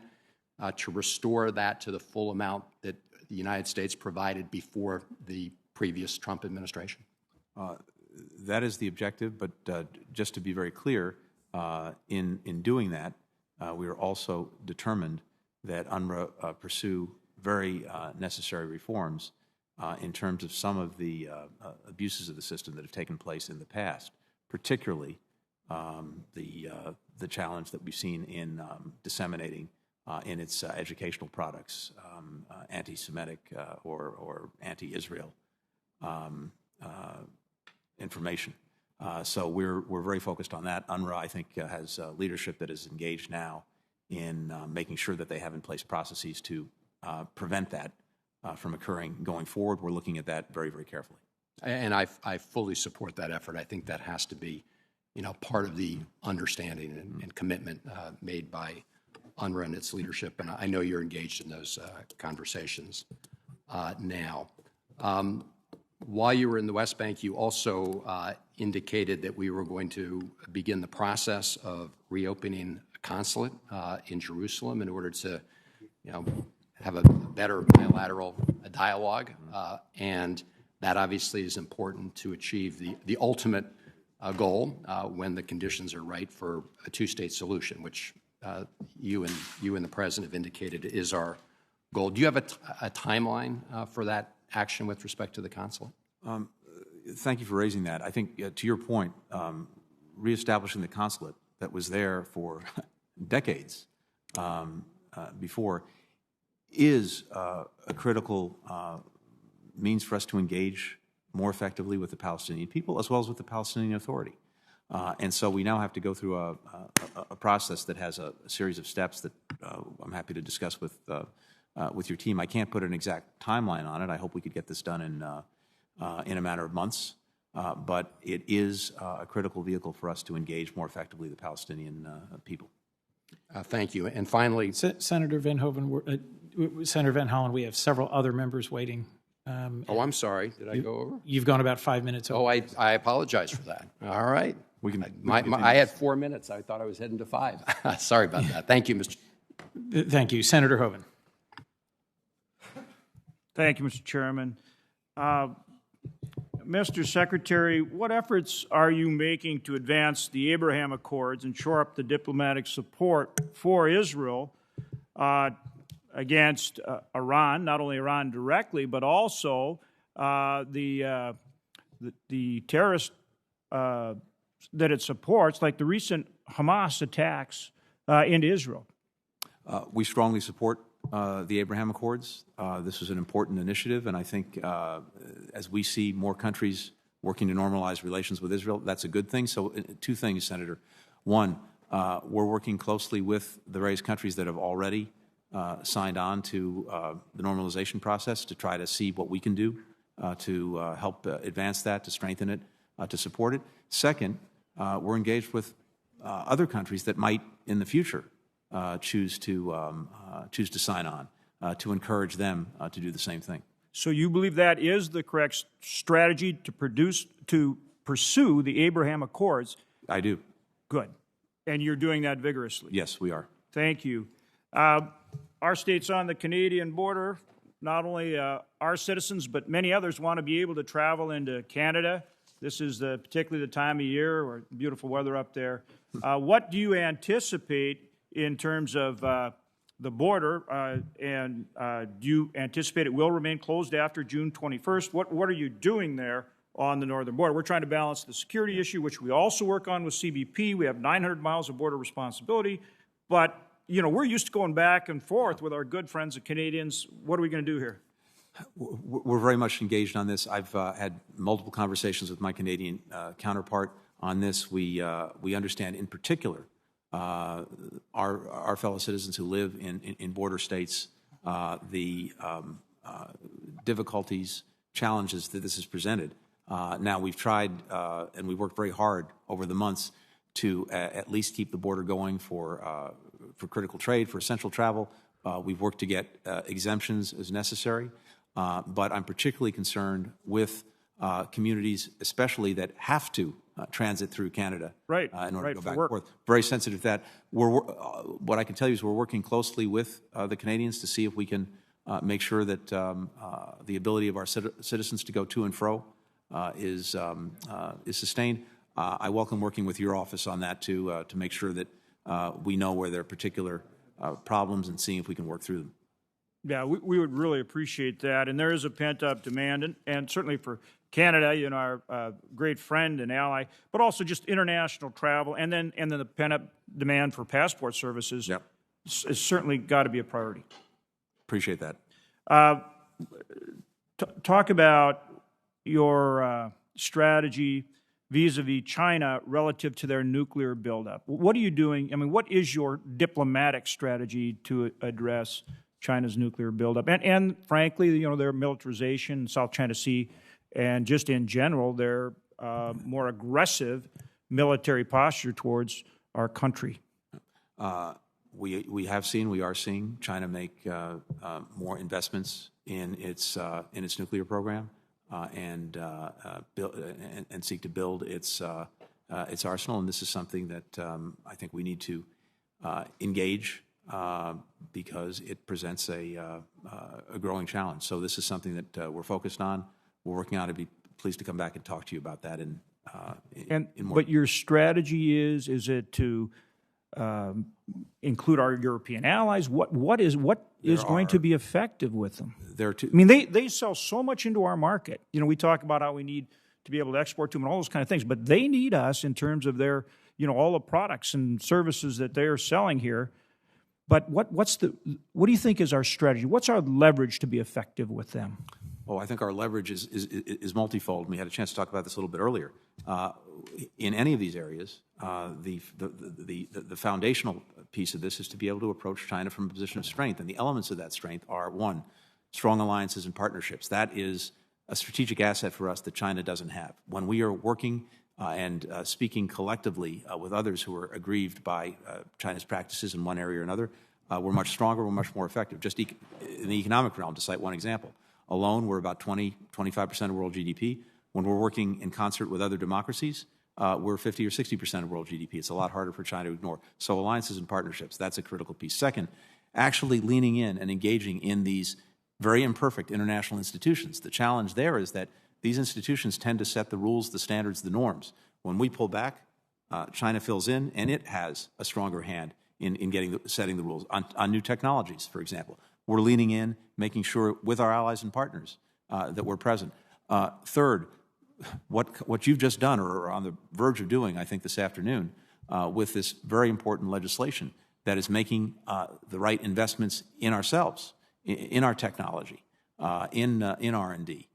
to restore that to the full amount that the United States provided before the previous Trump administration? That is the objective, but just to be very clear, in doing that, we are also determined that UNRWA pursue very necessary reforms in terms of some of the abuses of the system that have taken place in the past, particularly the challenge that we've seen in disseminating in its educational products anti-Semitic or anti-Israel information. So we're very focused on that. UNRWA, I think, has leadership that is engaged now in making sure that they have in place processes to prevent that from occurring going forward. We're looking at that very, very carefully. And I fully support that effort. I think that has to be, part of the understanding and commitment made by UNRWA and its leadership. And I know you're engaged in those conversations now. While you were in the West Bank, you also indicated that we were going to begin the process of reopening a consulate in Jerusalem in order to, have a better bilateral dialogue, and that obviously is important to achieve the ultimate goal when the conditions are right for a two-state solution, which you and the President have indicated is our goal. Do you have a timeline for that action with respect to the consulate? Thank you for raising that. I think, to your point, reestablishing the consulate that was there for decades before is a critical means for us to engage more effectively with the Palestinian people as well as with the Palestinian Authority. And so we now have to go through a process that has a series of steps that I'm happy to discuss with your team. I can't put an exact timeline on it. I hope we could get this done in a matter of months. But it is a critical vehicle for us to engage more effectively the Palestinian people. Thank you. And finally, Senator Van Hollen, we have several other members waiting. I'm sorry. Did I go over? You've gone about 5 minutes over. Oh, I apologize for that. All right. I had 4 minutes. I thought I was heading to 5. Sorry about that. Thank you, Mr. Thank you. Senator Hoeven. Thank you, Mr. Chairman. Mr. Secretary, what efforts are you making to advance the Abraham Accords and shore up the diplomatic support for Israel against Iran, not only Iran directly, but also the terrorists that it supports, like the recent Hamas attacks into Israel? We strongly support the Abraham Accords. This is an important initiative, and I think as we see more countries working to normalize relations with Israel, that's a good thing. So two things, Senator. One, we're working closely with the various countries that have already signed on to the normalization process to try to see what we can do to help advance that, to strengthen it, to support it. Second, we're engaged with other countries that might, in the future, choose to sign on, to encourage them to do the same thing. So you believe that is the correct strategy to pursue the Abraham Accords? I do. Good. And you're doing that vigorously? Yes, we are. Thank you. Our state's on the Canadian border. Not only our citizens, but many others want to be able to travel into Canada. This is particularly the time of year, or beautiful weather up there. What do you anticipate in terms of the border, and do you anticipate it will remain closed after June 21st? What are you doing there on the northern border? We're trying to balance the security issue, which we also work on with CBP. We have 900 miles of border responsibility, but we're used to going back and forth with our good friends, the Canadians. What are we going to do here? We're very much engaged on this. I've had multiple conversations with my Canadian counterpart on this. We understand in particular our fellow citizens who live in border states, the difficulties, challenges that this has presented. Now, we've tried and we've worked very hard over the months to at least keep the border going for critical trade, for essential travel. We've worked to get exemptions as necessary. But I'm particularly concerned with communities, especially that have to transit through Canada in order to go back and forth. Very sensitive to that. What I can tell you is we're working closely with the Canadians to see if we can make sure that the ability of our citizens to go to and fro is sustained. I welcome working with your office on that to make sure that we know where there are particular problems and seeing if we can work through them. Yeah, we would really appreciate that. And there is a pent-up demand, and certainly for Canada, our great friend and ally, but also just international travel, and then the pent-up demand for passport services is certainly got to be a priority. Appreciate that. Talk about your strategy vis-a-vis China relative to their nuclear buildup. What are you doing? I mean, what is your diplomatic strategy to address China's nuclear buildup, and frankly, their militarization in South China Sea, and just in general, their more aggressive military posture towards our country? We are seeing China make more investments in its nuclear program and seek to build its arsenal, and this is something that I think we need to engage. Because it presents a growing challenge. So this is something that we're focused on. We're working on it. I'd be pleased to come back and talk to you about that in more. But your strategy is it to include our European allies? What is going to be effective with them? I mean, they sell so much into our market. We talk about how we need to be able to export to them and all those kind of things, but they need us in terms of their, all the products and services that they are selling here. But what do you think is our strategy? What's our leverage to be effective with them? I think our leverage is multifold. We had a chance to talk about this a little bit earlier. In any of these areas, the foundational piece of this is to be able to approach China from a position of strength. And the elements of that strength are, one, strong alliances and partnerships. That is a strategic asset for us that China doesn't have. When we are working and speaking collectively with others who are aggrieved by China's practices in one area or another, we're much stronger, we're much more effective. Just in the economic realm, to cite one example, alone we're about 25% of world GDP. When we're working in concert with other democracies, we're 50 or 60% of world GDP. It's a lot harder for China to ignore. So alliances and partnerships, that's a critical piece. Second, actually leaning in and engaging in these very imperfect international institutions. The challenge there is that these institutions tend to set the rules, the standards, the norms. When we pull back, China fills in, and it has a stronger hand in setting the rules. On new technologies, for example, we're leaning in, making sure with our allies and partners that we're present. Third, what you've just done or are on the verge of doing, I think, this afternoon with this very important legislation that is making the right investments in ourselves, in our technology, in R&D,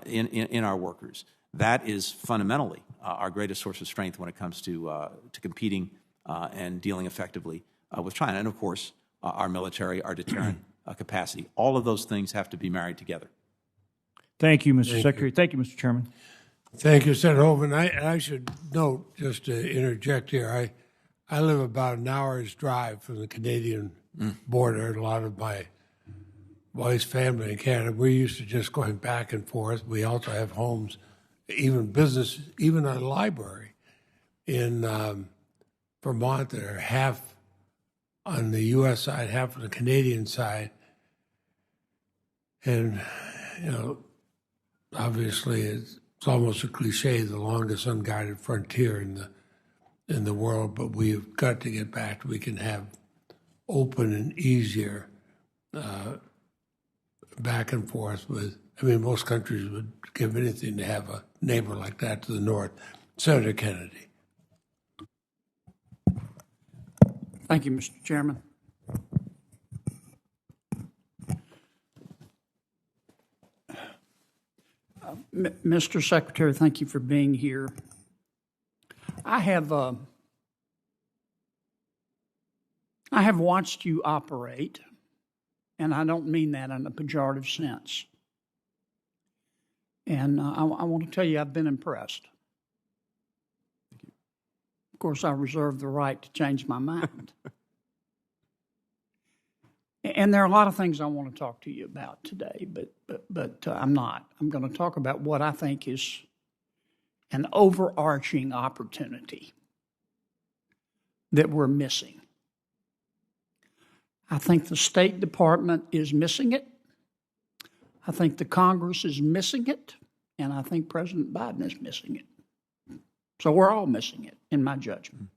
in our workers. That is fundamentally our greatest source of strength when it comes to competing and dealing effectively with China. And, of course, our military, our deterrent capacity. All of those things have to be married together. Thank you, Mr. Secretary. Thank you, Mr. Chairman. Thank you, Senator Hovind. I should note, just to interject here, I live about an hour's drive from the Canadian border, and a lot of my wife's family in Canada. We're used to just going back and forth. We also have homes, even business, even a library in Vermont that are half on the U.S. side, half on the Canadian side. And, you know, obviously it's almost a cliche, the longest unguided frontier in the world, but we've got to get back to we can have open and easier back and forth with, I mean, most countries would give anything to have a neighbor like that to the north. Senator Kennedy. Thank you, Mr. Chairman. Mr. Secretary, thank you for being here. I have watched you operate, and I don't mean that in a pejorative sense. And I want to tell you, I've been impressed. Thank you. Of course, I reserve the right to change my mind. And there are a lot of things I want to talk to you about today, but I'm not. I'm going to talk about what I think is an overarching opportunity that we're missing. I think the State Department is missing it. I think the Congress is missing it. And I think President Biden is missing it. So we're all missing it, in my judgment.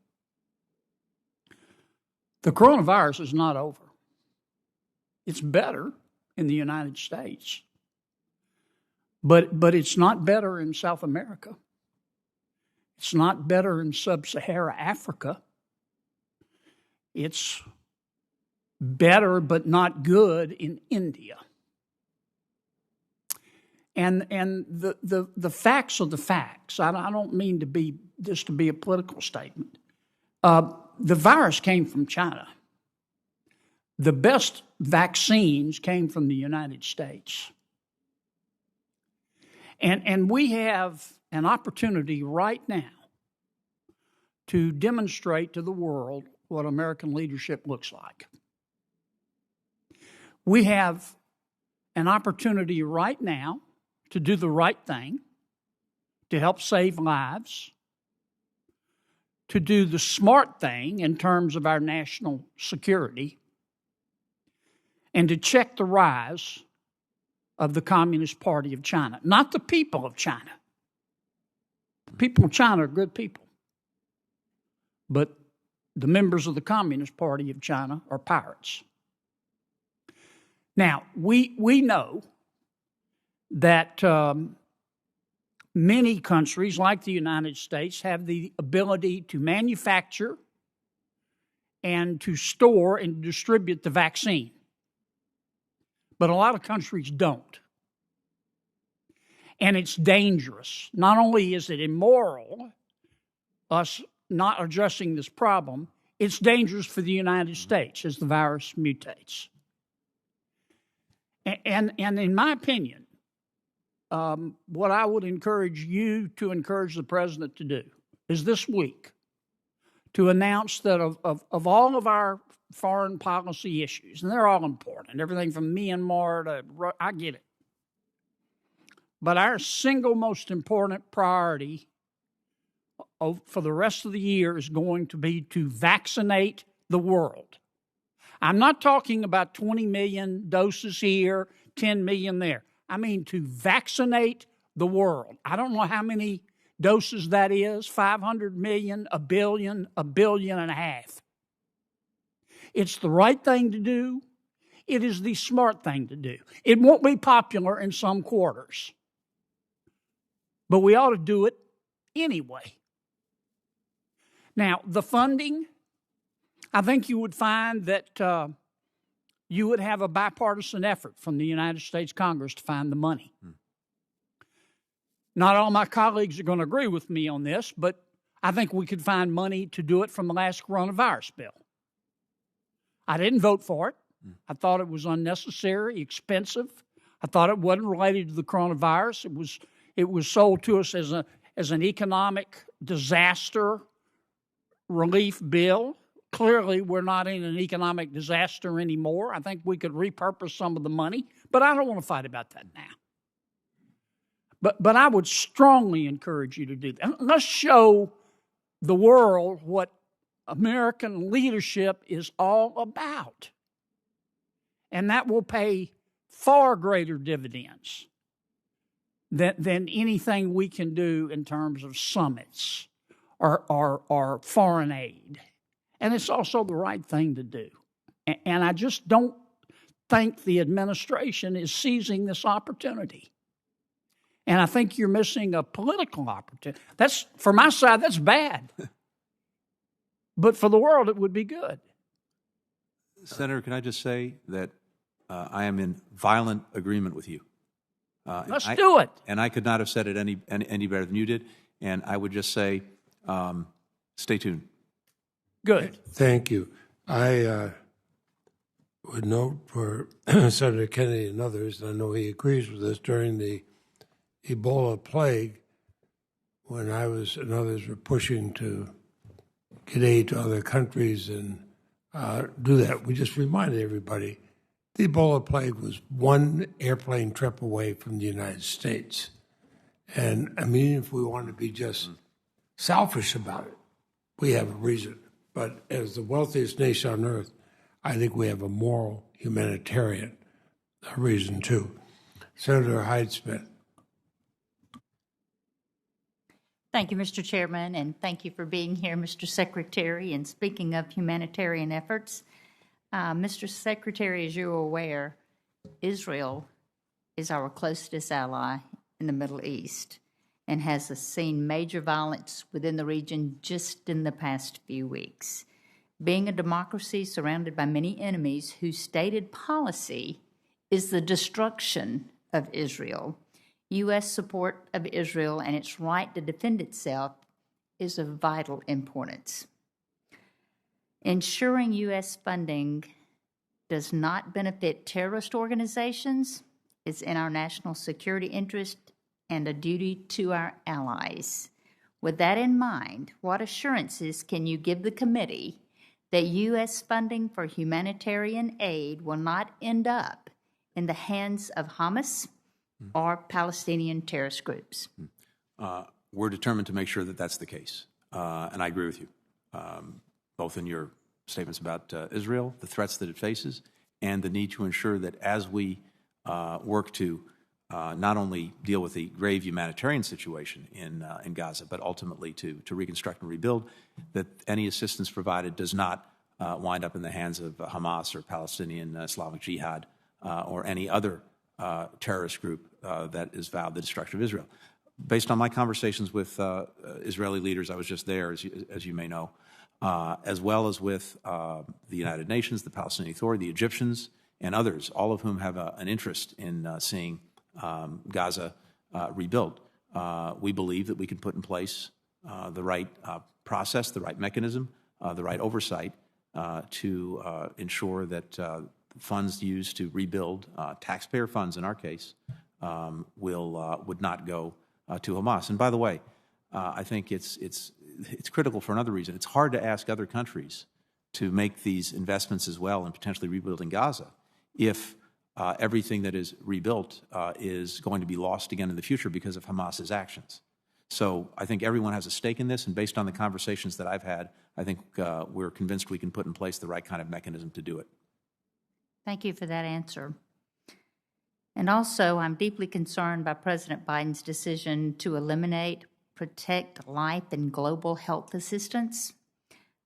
The coronavirus is not over. It's better in the United States. But it's not better in South America. It's not better in sub-Saharan Africa. It's better but not good in India. And the facts are the facts. I don't mean to be a political statement. The virus came from China. The best vaccines came from the United States. And we have an opportunity right now to demonstrate to the world what American leadership looks like. We have an opportunity right now to do the right thing, to help save lives, to do the smart thing in terms of our national security, and to check the rise of the Communist Party of China. Not the people of China. The people of China are good people. But the members of the Communist Party of China are pirates. Now, we know that many countries, like the United States, have the ability to manufacture and to store and distribute the vaccine. But a lot of countries don't. And it's dangerous. Not only is it immoral, us not addressing this problem, it's dangerous for the United States as the virus mutates. And in my opinion, what I would encourage you to encourage the president to do is this week to announce that of all of our foreign policy issues, and they're all important, everything from Myanmar to, I get it. But our single most important priority for the rest of the year is going to be to vaccinate the world. I'm not talking about 20 million doses here, 10 million there. I mean to vaccinate the world. I don't know how many doses that is, 500 million, a billion and a half. It's the right thing to do. It is the smart thing to do. It won't be popular in some quarters, but we ought to do it anyway. Now, the funding, I think you would find that you would have a bipartisan effort from the United States Congress to find the money. Not all my colleagues are going to agree with me on this, but I think we could find money to do it from the last coronavirus bill. I didn't vote for it. I thought it was unnecessary, expensive. I thought it wasn't related to the coronavirus. It was sold to us as an economic disaster relief bill. Clearly, we're not in an economic disaster anymore. I think we could repurpose some of the money, but I don't want to fight about that now. But I would strongly encourage you to do that. Let's show the world what American leadership is all about. And that will pay far greater dividends than anything we can do in terms of summits or foreign aid. And it's also the right thing to do. And I just don't think the administration is seizing this opportunity. And I think you're missing a political opportunity. That's, for my side, that's bad. But for the world, it would be good. Senator, can I just say that I am in violent agreement with you. Let's do it. And I could not have said it any better than you did. And I would just say, stay tuned. Good. Thank you. I would note for Senator Kennedy and others, and I know he agrees with this, during the Ebola plague, when I was and others were pushing to get aid to other countries and do that, we just reminded everybody the Ebola plague was one airplane trip away from the United States. And I mean, if we want to be just selfish about it, we have a reason. But as the wealthiest nation on earth, I think we have a moral, humanitarian reason too. Senator Hyde-Smith. Thank you, Mr. Chairman, and thank you for being here, Mr. Secretary. And speaking of humanitarian efforts, Mr. Secretary, as you're aware, Israel is our closest ally in the Middle East and has seen major violence within the region just in the past few weeks. Being a democracy surrounded by many enemies whose stated policy is the destruction of Israel, U.S. support of Israel and its right to defend itself is of vital importance. Ensuring U.S. funding does not benefit terrorist organizations is in our national security interest and a duty to our allies. With that in mind, what assurances can you give the committee that U.S. funding for humanitarian aid will not end up in the hands of Hamas or Palestinian terrorist groups? We're determined to make sure that that's the case. And I agree with you, both in your statements about Israel, the threats that it faces, and the need to ensure that as we work to not only deal with the grave humanitarian situation in Gaza, but ultimately to reconstruct and rebuild, that any assistance provided does not wind up in the hands of Hamas or Palestinian Islamic Jihad or any other terrorist group that has vowed the destruction of Israel. Based on my conversations with Israeli leaders, I was just there, as you may know, as well as with the United Nations, the Palestinian Authority, the Egyptians, and others, all of whom have an interest in seeing Gaza rebuilt. We believe that we can put in place the right process, the right mechanism, the right oversight to ensure that funds used to rebuild, taxpayer funds in our case, would not go to Hamas. And by the way, I think it's critical for another reason. It's hard to ask other countries to make these investments as well in potentially rebuilding Gaza if everything that is rebuilt is going to be lost again in the future because of Hamas's actions. So I think everyone has a stake in this, and based on the conversations that I've had, I think we're convinced we can put in place the right kind of mechanism to do it. Thank you for that answer. And also, I'm deeply concerned by President Biden's decision to eliminate Protect Life and Global Health Assistance.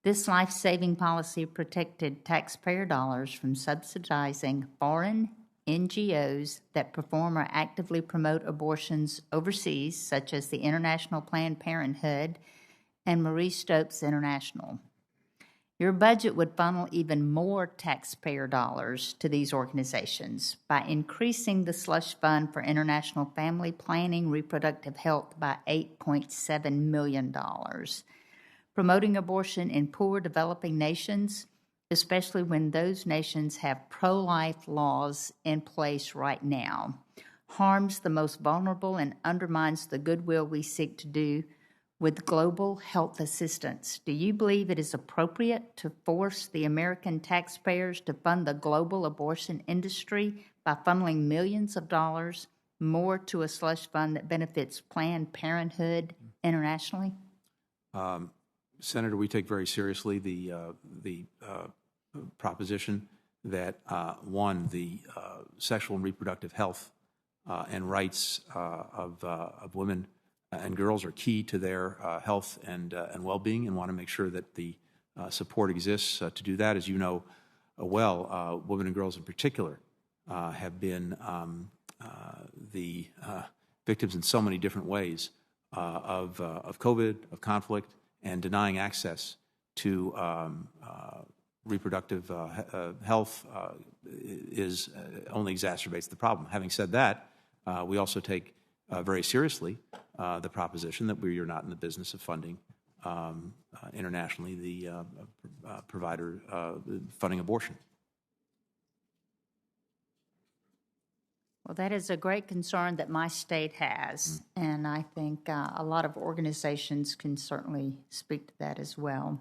This life-saving policy protected taxpayer dollars from subsidizing foreign NGOs that perform or actively promote abortions overseas, such as the International Planned Parenthood and Marie Stopes International. Your budget would funnel even more taxpayer dollars to these organizations by increasing the slush fund for international family planning, reproductive health by $8.7 million. Promoting abortion in poor developing nations, especially when those nations have pro-life laws in place right now, harms the most vulnerable and undermines the goodwill we seek to do with global health assistance. Do you believe it is appropriate to force the American taxpayers to fund the global abortion industry by funneling millions of dollars more to a slush fund that benefits Planned Parenthood internationally? Senator, we take very seriously the proposition that, one, the sexual and reproductive health and rights of women and girls are key to their health and well-being, and want to make sure that the support exists to do that. As you know well, women and girls in particular have been the victims in so many different ways of COVID, of conflict, and denying access to reproductive health is only exacerbates the problem. Having said that, we also take very seriously the proposition that we are not in the business of funding internationally the provider funding abortion. Well, that is a great concern that my state has, and I think a lot of organizations can certainly speak to that as well.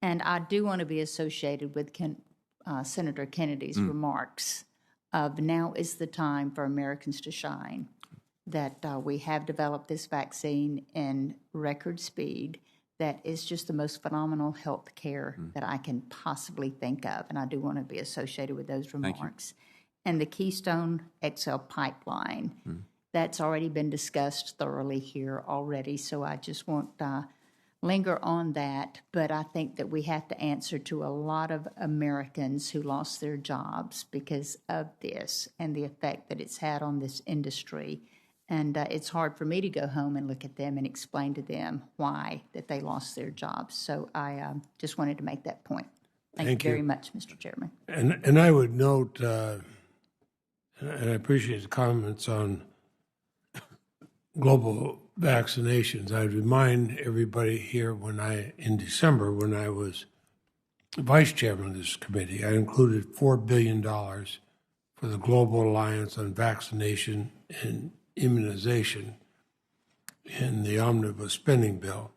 And I do want to be associated with Senator Kennedy's remarks of now is the time for Americans to shine, that we have developed this vaccine in record speed that is just the most phenomenal health care that I can possibly think of, and I do want to be associated with those remarks. And the Keystone XL pipeline, that's already been discussed thoroughly here already, so I just won't linger on that. But I think that we have to answer to a lot of Americans who lost their jobs because of this and the effect that it's had on this industry. And it's hard for me to go home and look at them and explain to them why that they lost their jobs. So I just wanted to make that point. Thank you very much, Mr. Chairman. And I would note, and I appreciate the comments on global vaccinations. I'd remind everybody here in December, when I was vice chairman of this committee, I included $4 billion for the Global Alliance on Vaccination and Immunization in the omnibus spending bill,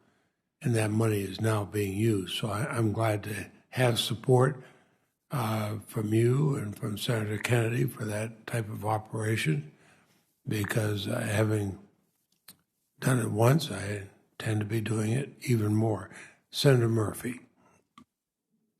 and that money is now being used. So I'm glad to have support from you and from Senator Kennedy for that type of operation, because having done it once, I intend to be doing it even more. Senator Murphy.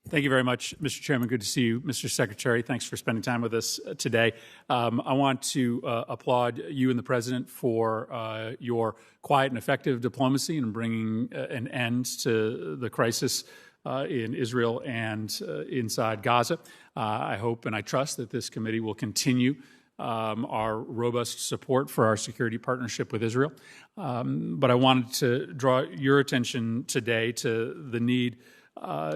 Thank you very much, Mr. Chairman. Good to see you, Mr. Secretary. Thanks for spending time with us today. I want to applaud you and the President for your quiet and effective diplomacy in bringing an end to the crisis in Israel and inside Gaza. I hope and I trust that this committee will continue our robust support for our security partnership with Israel. But I wanted to draw your attention today to the need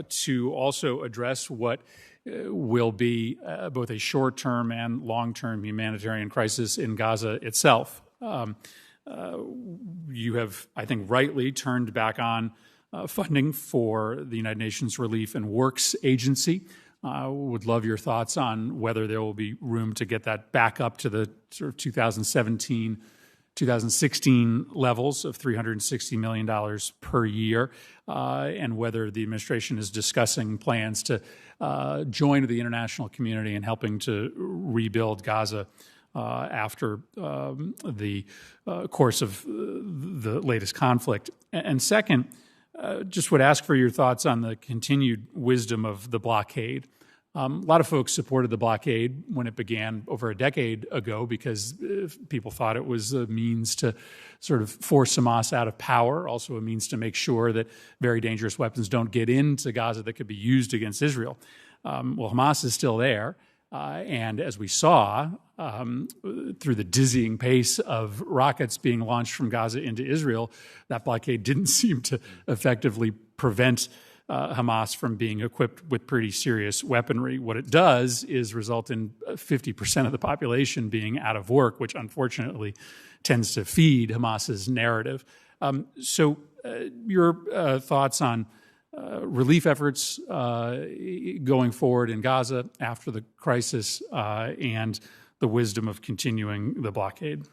to also address what will be both a short-term and long-term humanitarian crisis in Gaza itself. You have, I think, rightly turned back on funding for the United Nations Relief and Works Agency. Would love your thoughts on whether there will be room to get that back up to the sort of 2017, 2016 levels of $360 million per year, and whether the administration is discussing plans to join the international community in helping to rebuild Gaza after the course of the latest conflict. And second, just would ask for your thoughts on the continued wisdom of the blockade. A lot of folks supported the blockade when it began over a decade ago because people thought it was a means to sort of force Hamas out of power, also a means to make sure that very dangerous weapons don't get into Gaza that could be used against Israel. Well, Hamas is still there. And as we saw through the dizzying pace of rockets being launched from Gaza into Israel, that blockade didn't seem to effectively prevent Hamas from being equipped with pretty serious weaponry. What it does is result in 50% of the population being out of work, which unfortunately tends to feed Hamas's narrative. So your thoughts on relief efforts going forward in Gaza after the crisis and the wisdom of continuing the blockade?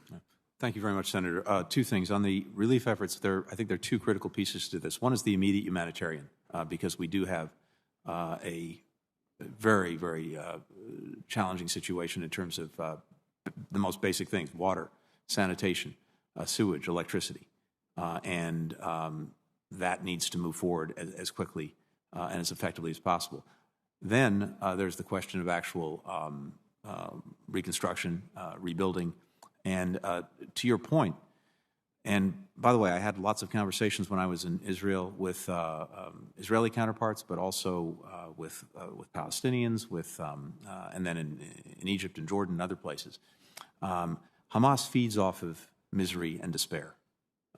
Thank you very much, Senator. Two things. On the relief efforts, I think there are two critical pieces to this. One is the immediate humanitarian, because we do have a very, very challenging situation in terms of the most basic things: water, sanitation, sewage, electricity. And that needs to move forward as quickly and as effectively as possible. Then there's the question of actual reconstruction, rebuilding. And to your point, and by the way, I had lots of conversations when I was in Israel with Israeli counterparts, but also with Palestinians, and then in Egypt and Jordan and other places. Hamas feeds off of misery and despair.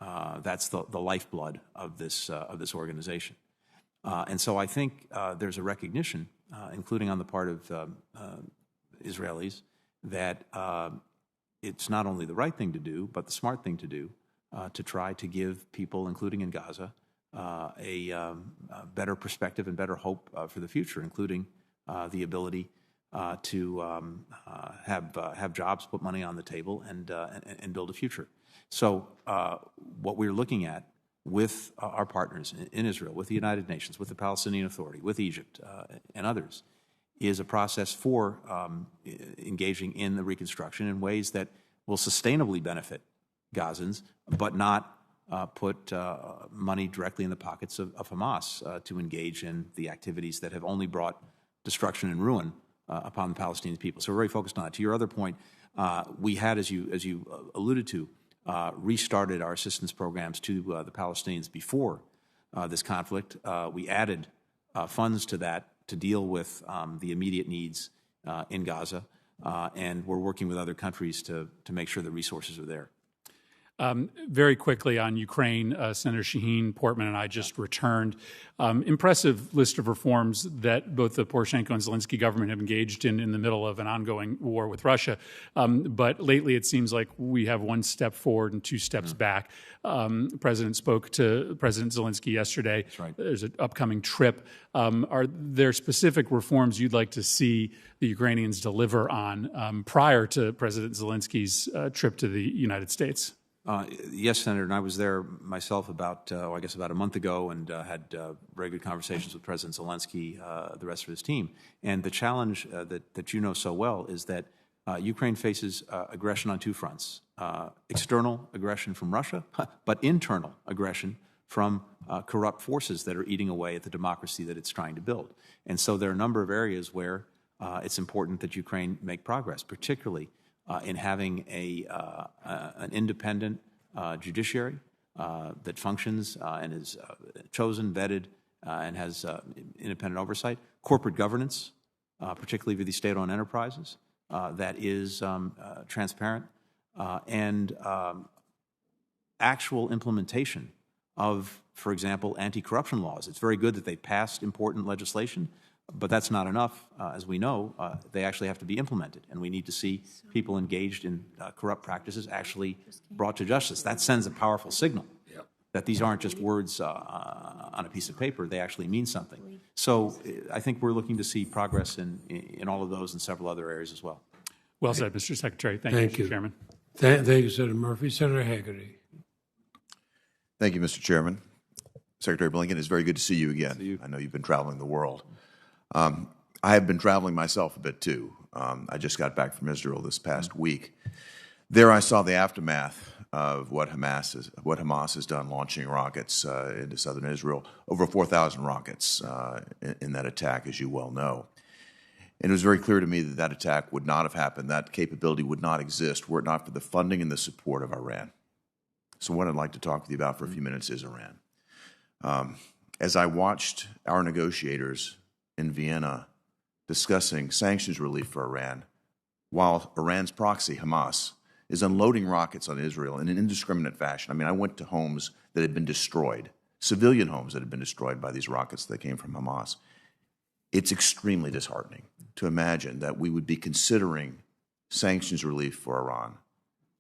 That's the lifeblood of this organization. And so I think there's a recognition, including on the part of Israelis, that it's not only the right thing to do, but the smart thing to do to try to give people, including in Gaza, a better perspective and better hope for the future, including the ability to have jobs, put money on the table, and build a future. So what we're looking at with our partners in Israel, with the United Nations, with the Palestinian Authority, with Egypt and others, is a process for engaging in the reconstruction in ways that will sustainably benefit Gazans, but not put money directly in the pockets of Hamas to engage in the activities that have only brought destruction and ruin upon the Palestinian people. So we're very focused on it. To your other point, we had, as you alluded to, restarted our assistance programs to the Palestinians before this conflict. We added funds to that to deal with the immediate needs in Gaza, and we're working with other countries to make sure the resources are there. Very quickly on Ukraine, Senator Shaheen Portman and I just returned. Impressive list of reforms that both the Poroshenko and Zelensky government have engaged in the middle of an ongoing war with Russia. But lately it seems like we have one step forward and two steps back. The President spoke to President Zelensky yesterday. That's right. There's an upcoming trip. Are there specific reforms you'd like to see the Ukrainians deliver on prior to President Zelensky's trip to the United States? Yes, Senator, and I was there myself about a month ago, and had very good conversations with President Zelensky, the rest of his team. And the challenge that you know so well is that Ukraine faces aggression on two fronts: external aggression from Russia, but internal aggression from corrupt forces that are eating away at the democracy that it's trying to build. And so there are a number of areas where it's important that Ukraine make progress, particularly in having an independent judiciary that functions and is chosen, vetted, and has independent oversight, corporate governance, particularly for these state-owned enterprises, that is transparent, and actual implementation of, for example, anti-corruption laws. It's very good that they passed important legislation, But that's not enough. As we know, they actually have to be implemented, and we need to see people engaged in corrupt practices actually brought to justice. That sends a powerful signal that these aren't just words on a piece of paper. They actually mean something. So I think we're looking to see progress in all of those and several other areas as well. Well said, Mr. Secretary. Thank you, Mr. Chairman. Thank you, Senator Murphy. Senator Haggerty. Thank you, Mr. Chairman. Secretary Blinken, it's very good to see you again. I know you've been traveling the world. I have been traveling myself a bit too. I just got back from Israel this past week. There I saw the aftermath of what Hamas has done, launching rockets into southern Israel. Over 4,000 rockets in that attack, as you well know. And it was very clear to me that that attack would not have happened, that capability would not exist were it not for the funding and the support of Iran. So what I'd like to talk with you about for a few minutes is Iran. As I watched our negotiators in Vienna discussing sanctions relief for Iran, while Iran's proxy, Hamas, is unloading rockets on Israel in an indiscriminate fashion. I mean, I went to homes that had been destroyed, civilian homes that had been destroyed by these rockets that came from Hamas. It's extremely disheartening to imagine that we would be considering sanctions relief for Iran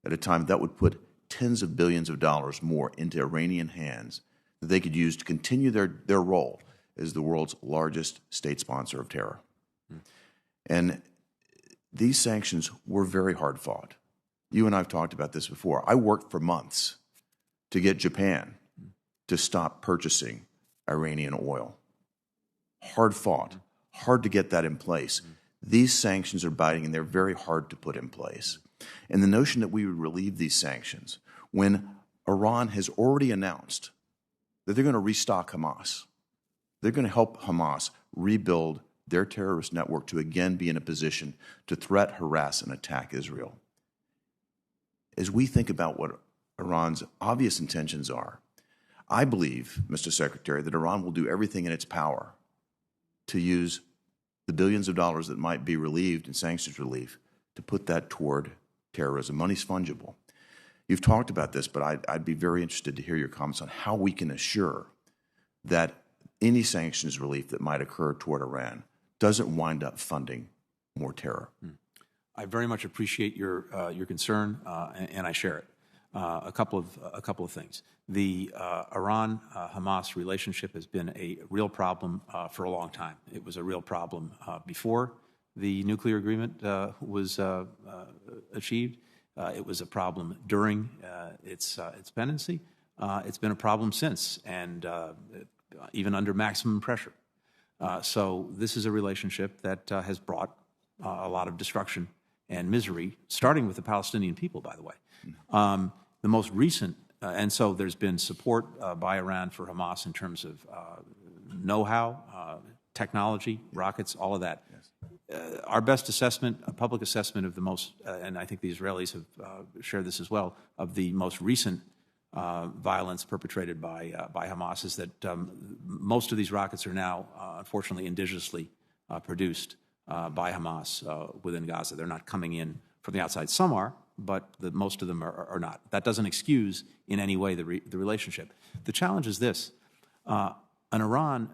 at a time that would put tens of billions of dollars more into Iranian hands that they could use to continue their role as the world's largest state sponsor of terror. And these sanctions were very hard fought. You and I have talked about this before. I worked for months to get Japan to stop purchasing Iranian oil. Hard fought, hard to get that in place. These sanctions are biting, and they're very hard to put in place. And the notion that we would relieve these sanctions when Iran has already announced that they're going to restock Hamas, they're going to help Hamas rebuild their terrorist network to again be in a position to threat, harass, and attack Israel. As we think about what Iran's obvious intentions are, I believe, Mr. Secretary, that Iran will do everything in its power to use the billions of dollars that might be relieved in sanctions relief to put that toward terrorism. Money's fungible. You've talked about this, but I'd be very interested to hear your comments on how we can assure that any sanctions relief that might occur toward Iran doesn't wind up funding more terror. I very much appreciate your concern, and I share it. A couple of things. The Iran-Hamas relationship has been a real problem for a long time. It was a real problem before the nuclear agreement was achieved. It was a problem during its pendency. It's been a problem since, and even under maximum pressure. So this is a relationship that has brought a lot of destruction and misery, starting with the Palestinian people, by the way. The most recent, and so there's been support by Iran for Hamas in terms of know-how, technology, rockets, all of that. Our best assessment, a public assessment of the most, and I think the Israelis have shared this as well, of the most recent violence perpetrated by Hamas is that most of these rockets are now, unfortunately, indigenously produced by Hamas within Gaza. They're not coming in from the outside. Some are, but most of them are not. That doesn't excuse in any way the relationship. The challenge is this. An Iran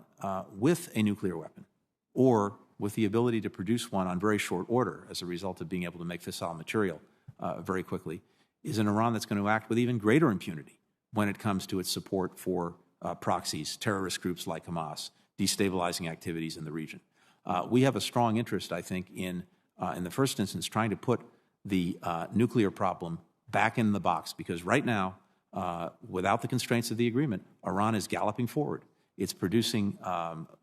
with a nuclear weapon or with the ability to produce one on very short order as a result of being able to make fissile material very quickly is an Iran that's going to act with even greater impunity when it comes to its support for proxies, terrorist groups like Hamas, destabilizing activities in the region. We have a strong interest, I think, in the first instance, trying to put the nuclear problem back in the box, because right now, without the constraints of the agreement, Iran is galloping forward. It's producing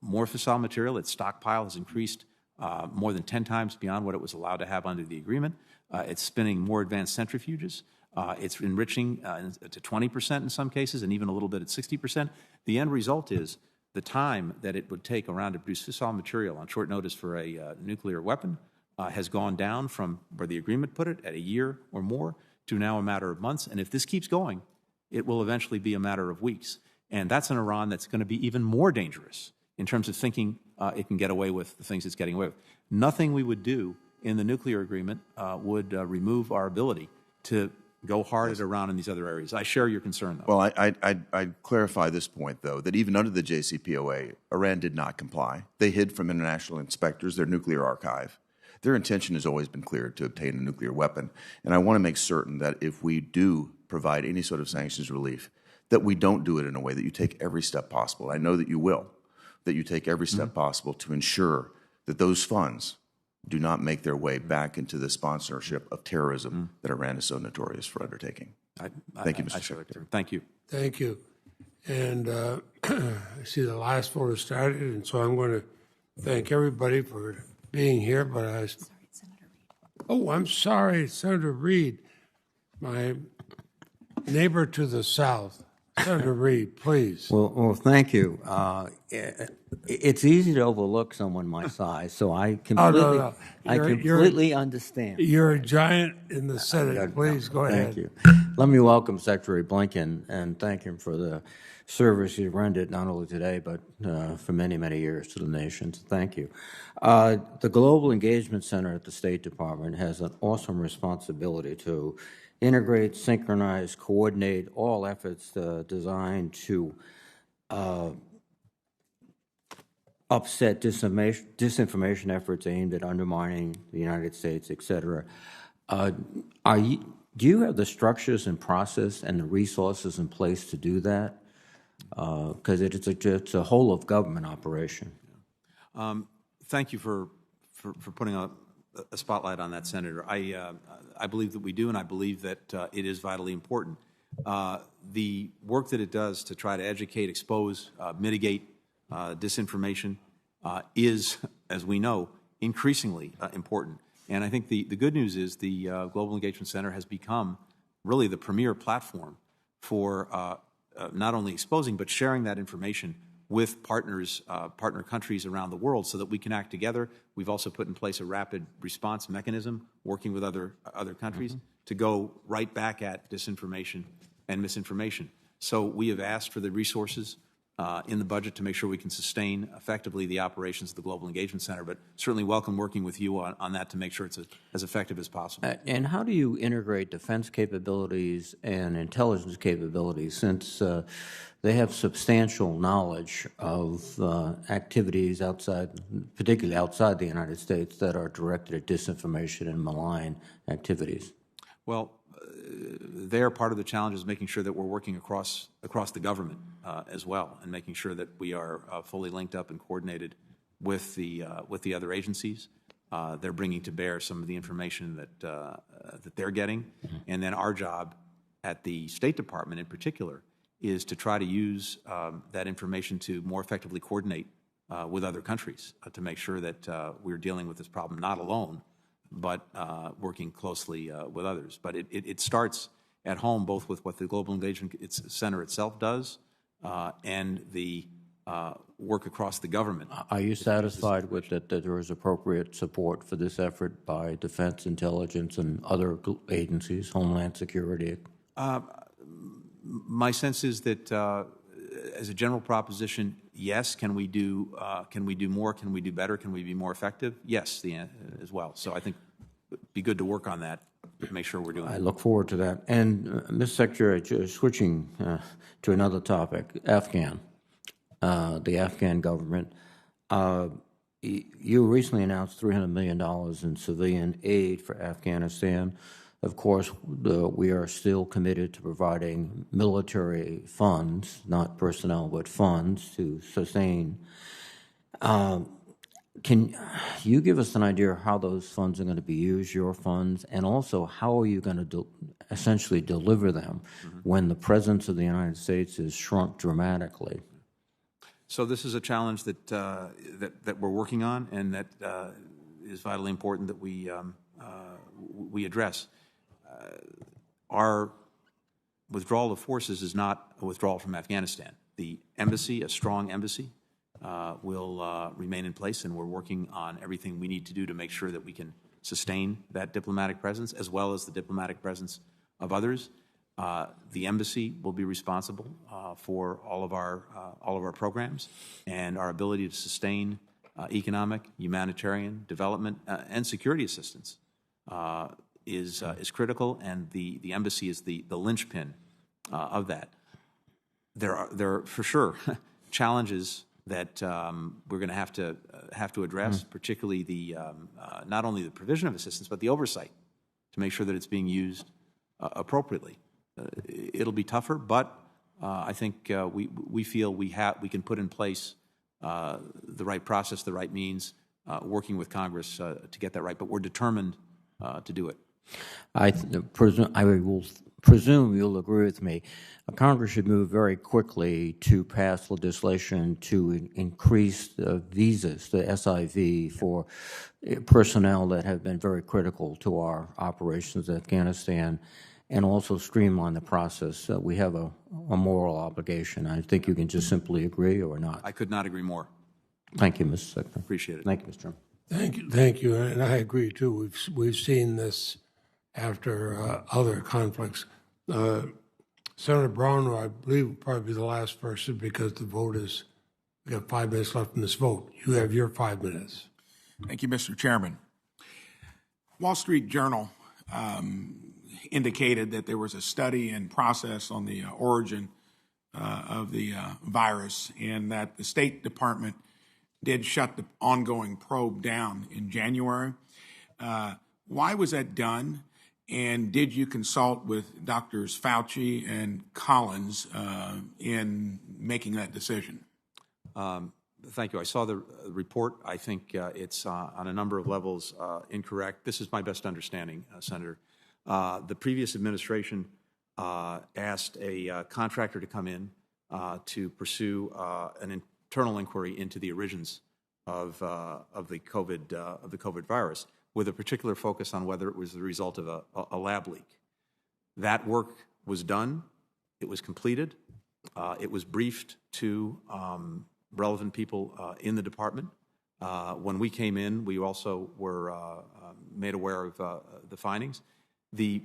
more fissile material. Its stockpile has increased more than 10 times beyond what it was allowed to have under the agreement. It's spinning more advanced centrifuges. It's enriching to 20% in some cases, and even a little bit at 60%. The end result is the time that it would take Iran to produce fissile material on short notice for a nuclear weapon has gone down from where the agreement put it at a year or more to now a matter of months. And if this keeps going, it will eventually be a matter of weeks. And that's an Iran that's going to be even more dangerous in terms of thinking it can get away with the things it's getting away with. Nothing we would do in the nuclear agreement would remove our ability to go hard at Iran in these other areas. I share your concern, though. Well, I'd clarify this point, though, that even under the JCPOA, Iran did not comply. They hid from international inspectors their nuclear archive. Their intention has always been clear to obtain a nuclear weapon. And I want to make certain that if we do provide any sort of sanctions relief, that we don't do it in a way that you take every step possible. I know that you will, that you take every step possible to ensure that those funds do not make their way back into the sponsorship of terrorism that Iran is so notorious for undertaking. Thank you, Mr. Secretary. Thank you. Thank you. And I see the last vote has started, and so I'm going to thank everybody for being here. But I'm sorry, Senator Reid, my neighbor to the south. Senator Reid, please. Well, thank you. It's easy to overlook someone my size, so I completely, I completely understand. You're a giant in the Senate. Please go ahead. Thank you. Let me welcome Secretary Blinken and thank him for the service he rendered not only today but for many, many years to the nation. So thank you. The Global Engagement Center at the State Department has an awesome responsibility to integrate, synchronize, coordinate all efforts designed to upset disinformation efforts aimed at undermining the United States, et cetera. Do you have the structures and process and the resources in place to do that? Because it's a whole of government operation. Thank you for putting a spotlight on that, Senator. I believe that we do, and I believe that it is vitally important. The work that it does to try to educate, expose, mitigate disinformation is, as we know, increasingly important. And I think the good news is the Global Engagement Center has become really the premier platform for not only exposing but sharing that information with partners, partner countries around the world so that we can act together. We've also put in place a rapid response mechanism working with other countries to go right back at disinformation and misinformation. So we have asked for the resources in the budget to make sure we can sustain effectively the operations of the Global Engagement Center, but certainly welcome working with you on that to make sure it's as effective as possible. And how do you integrate defense capabilities and intelligence capabilities since they have substantial knowledge of activities outside, particularly outside the United States, that are directed at disinformation and malign activities? Well, they are part of the challenge is making sure that we're working across the government as well, and making sure that we are fully linked up and coordinated with the other agencies. They're bringing to bear some of the information that they're getting, and then our job at the State Department in particular is to try to use that information to more effectively coordinate with other countries to make sure that we're dealing with this problem not alone, but working closely with others. But it starts at home, both with what the Global Engagement Center itself does and the work across the government. Are you satisfied with that there is appropriate support for this effort by defense, intelligence, and other agencies, Homeland Security? My sense is that, as a general proposition, yes. Can we do more? Can we do better? Can we be more effective? Yes, as well. So I think it'd be good to work on that to make sure we're doing. I look forward to that. And, Mr. Secretary, switching to another topic, the Afghan government. You recently announced $300 million in civilian aid for Afghanistan. Of course, we are still committed to providing military funds, not personnel, but funds to sustain. Can you give us an idea of how those funds are going to be used, your funds, and also how are you going to essentially deliver them when the presence of the United States is shrunk dramatically? So this is a challenge that we're working on, and that is vitally important that we address. Our withdrawal of forces is not a withdrawal from Afghanistan. The embassy, a strong embassy, will remain in place, and we're working on everything we need to do to make sure that we can sustain that diplomatic presence as well as the diplomatic presence of others. The embassy will be responsible for all of our programs and our ability to sustain economic, humanitarian, development, and security assistance is critical, and the embassy is the linchpin of that. There are for sure challenges that we're going to have to address, particularly the not only the provision of assistance but the oversight to make sure that it's being used appropriately. It'll be tougher, but I think we feel we can put in place the right process, the right means, working with Congress to get that right. But we're determined to do it. I will presume you'll agree with me. Congress should move very quickly to pass legislation to increase the visas, the SIV, for personnel that have been very critical to our operations in Afghanistan, and also streamline the process. We have a moral obligation. I think you can just simply agree or not. I could not agree more. Thank you, Mr. Secretary. Appreciate it. Thank you, Mr. Chairman. Thank you, and I agree too. We've seen this after other conflicts. Senator Brown, I believe, will probably be the last person because the vote is. We have 5 minutes left in this vote. You have your 5 minutes. Thank you, Mr. Chairman. Wall Street Journal indicated that there was a study and process on the origin of the virus, and that the State Department did shut the ongoing probe down in January. Why was that done? And did you consult with Drs. Fauci and Collins in making that decision? Thank you. I saw the report. I think it's on a number of levels incorrect. This is my best understanding, Senator. The previous administration asked a contractor to come in to pursue an internal inquiry into the origins of the COVID virus, with a particular focus on whether it was the result of a lab leak. That work was done. It was completed. It was briefed to relevant people in the department. When we came in, we also were made aware of the findings. The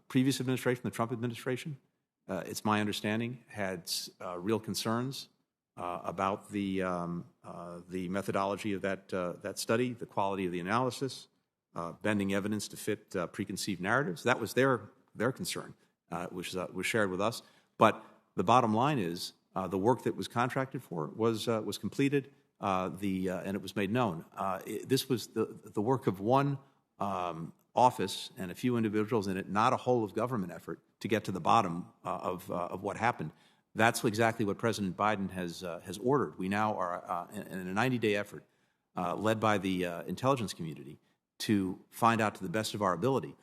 previous administration, the Trump administration, it's my understanding, had real concerns about the methodology of that study, the quality of the analysis, bending evidence to fit preconceived narratives. That was their concern, which was shared with us. But the bottom line is the work that was contracted for was completed, and it was made known. This was the work of one office and a few individuals in it, not a whole of government effort to get to the bottom of what happened. That's exactly what President Biden has ordered. We now are in a 90-day effort led by the intelligence community to find out to the best of our ability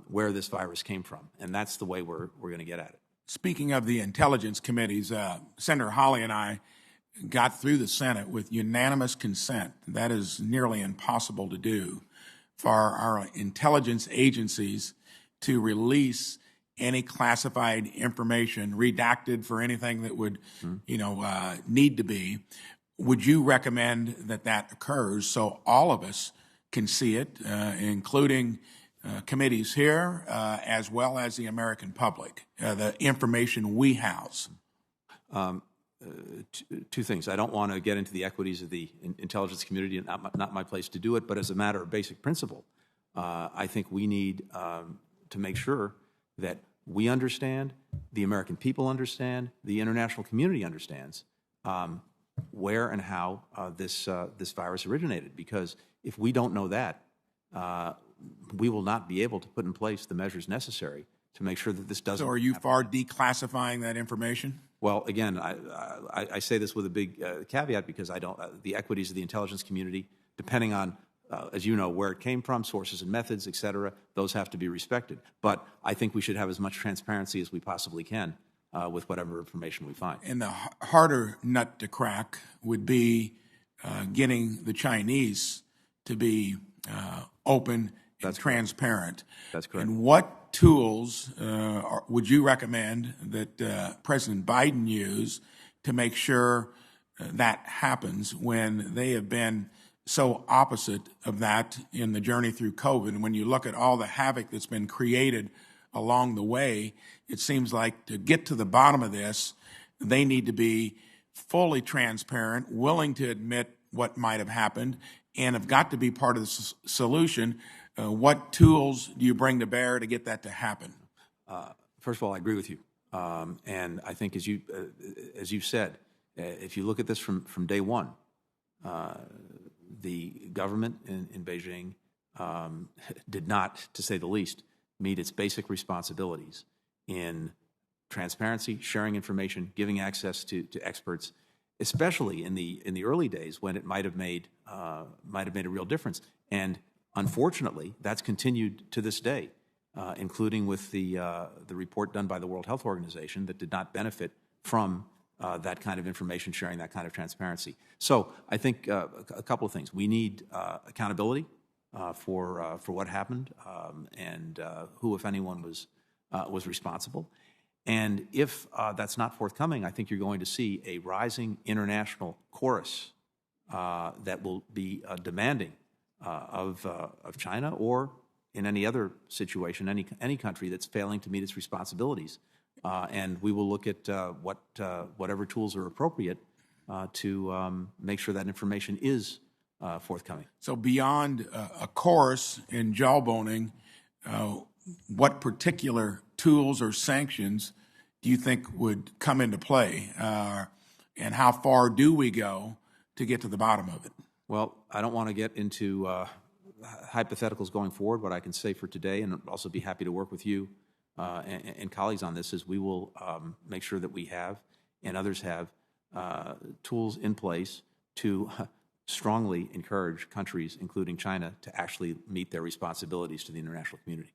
where this virus came from, and that's the way we're going to get at it. Speaking of the intelligence committees, Senator Hawley and I got through the Senate with unanimous consent. That is nearly impossible to do for our intelligence agencies to release any classified information, redacted for anything that would, need to be. Would you recommend that occurs so all of us can see it, including committees here, as well as the American public, the information we house? Two things. I don't want to get into the equities of the intelligence community, and not my place to do it, but as a matter of basic principle, I think we need to make sure that we understand, the American people understand, the international community understands where and how this virus originated. Because if we don't know that, we will not be able to put in place the measures necessary to make sure that this doesn't So are you happen. for declassifying that information? Well, again, I say this with a big caveat because I don't. The equities of the intelligence community, depending on, as you know, where it came from, sources and methods, et cetera, those have to be respected. But I think we should have as much transparency as we possibly can with whatever information we find. And the harder nut to crack would be getting the Chinese to be open and transparent. That's correct. And what tools would you recommend that President Biden use to make sure that happens when they have been so opposite of that in the journey through COVID? And when you look at all the havoc that's been created along the way, it seems like to get to the bottom of this, they need to be fully transparent, willing to admit what might have happened and have got to be part of the solution. What tools do you bring to bear to get that to happen? First of all, I agree with you. And I think as you said, if you look at this from day one, the government in Beijing did not, to say the least, meet its basic responsibilities in transparency, sharing information, giving access to experts, especially in the early days when it might have made a real difference. And unfortunately, that's continued to this day, including with the report done by the World Health Organization that did not benefit from that kind of information sharing, that kind of transparency. So I think a couple of things. We need accountability for what happened and who, if anyone, was responsible. And if that's not forthcoming, I think you're going to see a rising international chorus that will be demanding of China, or in any other situation, any country that's failing to meet its responsibilities. And we will look at whatever tools are appropriate to make sure that information is forthcoming. So beyond a chorus and jawboning, what particular tools or sanctions do you think would come into play? And how far do we go to get to the bottom of it? Well, I don't want to get into hypotheticals going forward. What I can say for today, and I'll also be happy to work with you and colleagues on this, is we will make sure that we have, and others have, tools in place to strongly encourage countries, including China, to actually meet their responsibilities to the international community.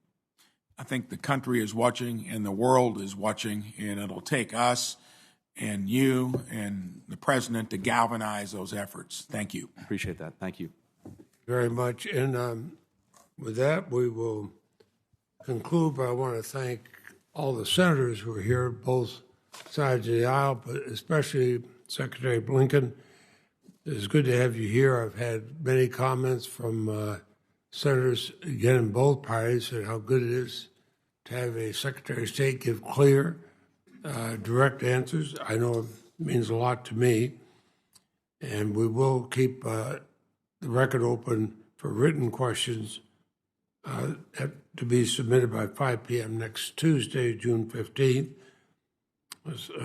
I think the country is watching and the world is watching, and it'll take us and you and the president to galvanize those efforts. Thank you. Appreciate that. Thank you. Very much. And with that, we will conclude, but I want to thank all the senators who are here, both sides of the aisle, but especially Secretary Blinken. It's good to have you here. I've had many comments from senators, again, in both parties, and how good it is to have a Secretary of State give clear, direct answers. I know it means a lot to me, and we will keep the record open for written questions to be submitted by 5 p.m. next Tuesday, June 15th.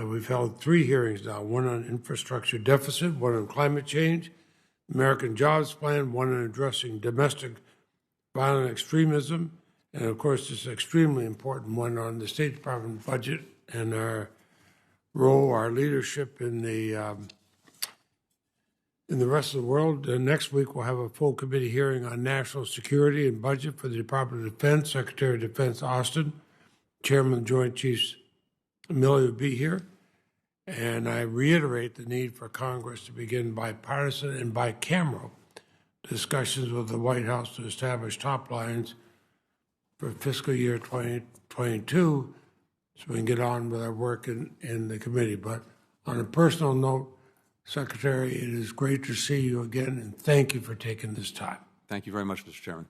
We've held 3 hearings now, one on infrastructure deficit, one on climate change, American Jobs Plan, one on addressing domestic violent extremism, and of course this extremely important one on the State Department budget and our role, our leadership in the rest of the world. Next week we'll have a full committee hearing on national security and budget for the Department of Defense. Secretary of Defense Austin, Chairman of the Joint Chiefs Milley will be here. And I reiterate the need for Congress to begin bipartisan and bicameral discussions with the White House to establish top lines for fiscal year 2022 so we can get on with our work in the committee. But on a personal note, Secretary, it is great to see you again, and thank you for taking this time. Thank you very much, Mr. Chairman.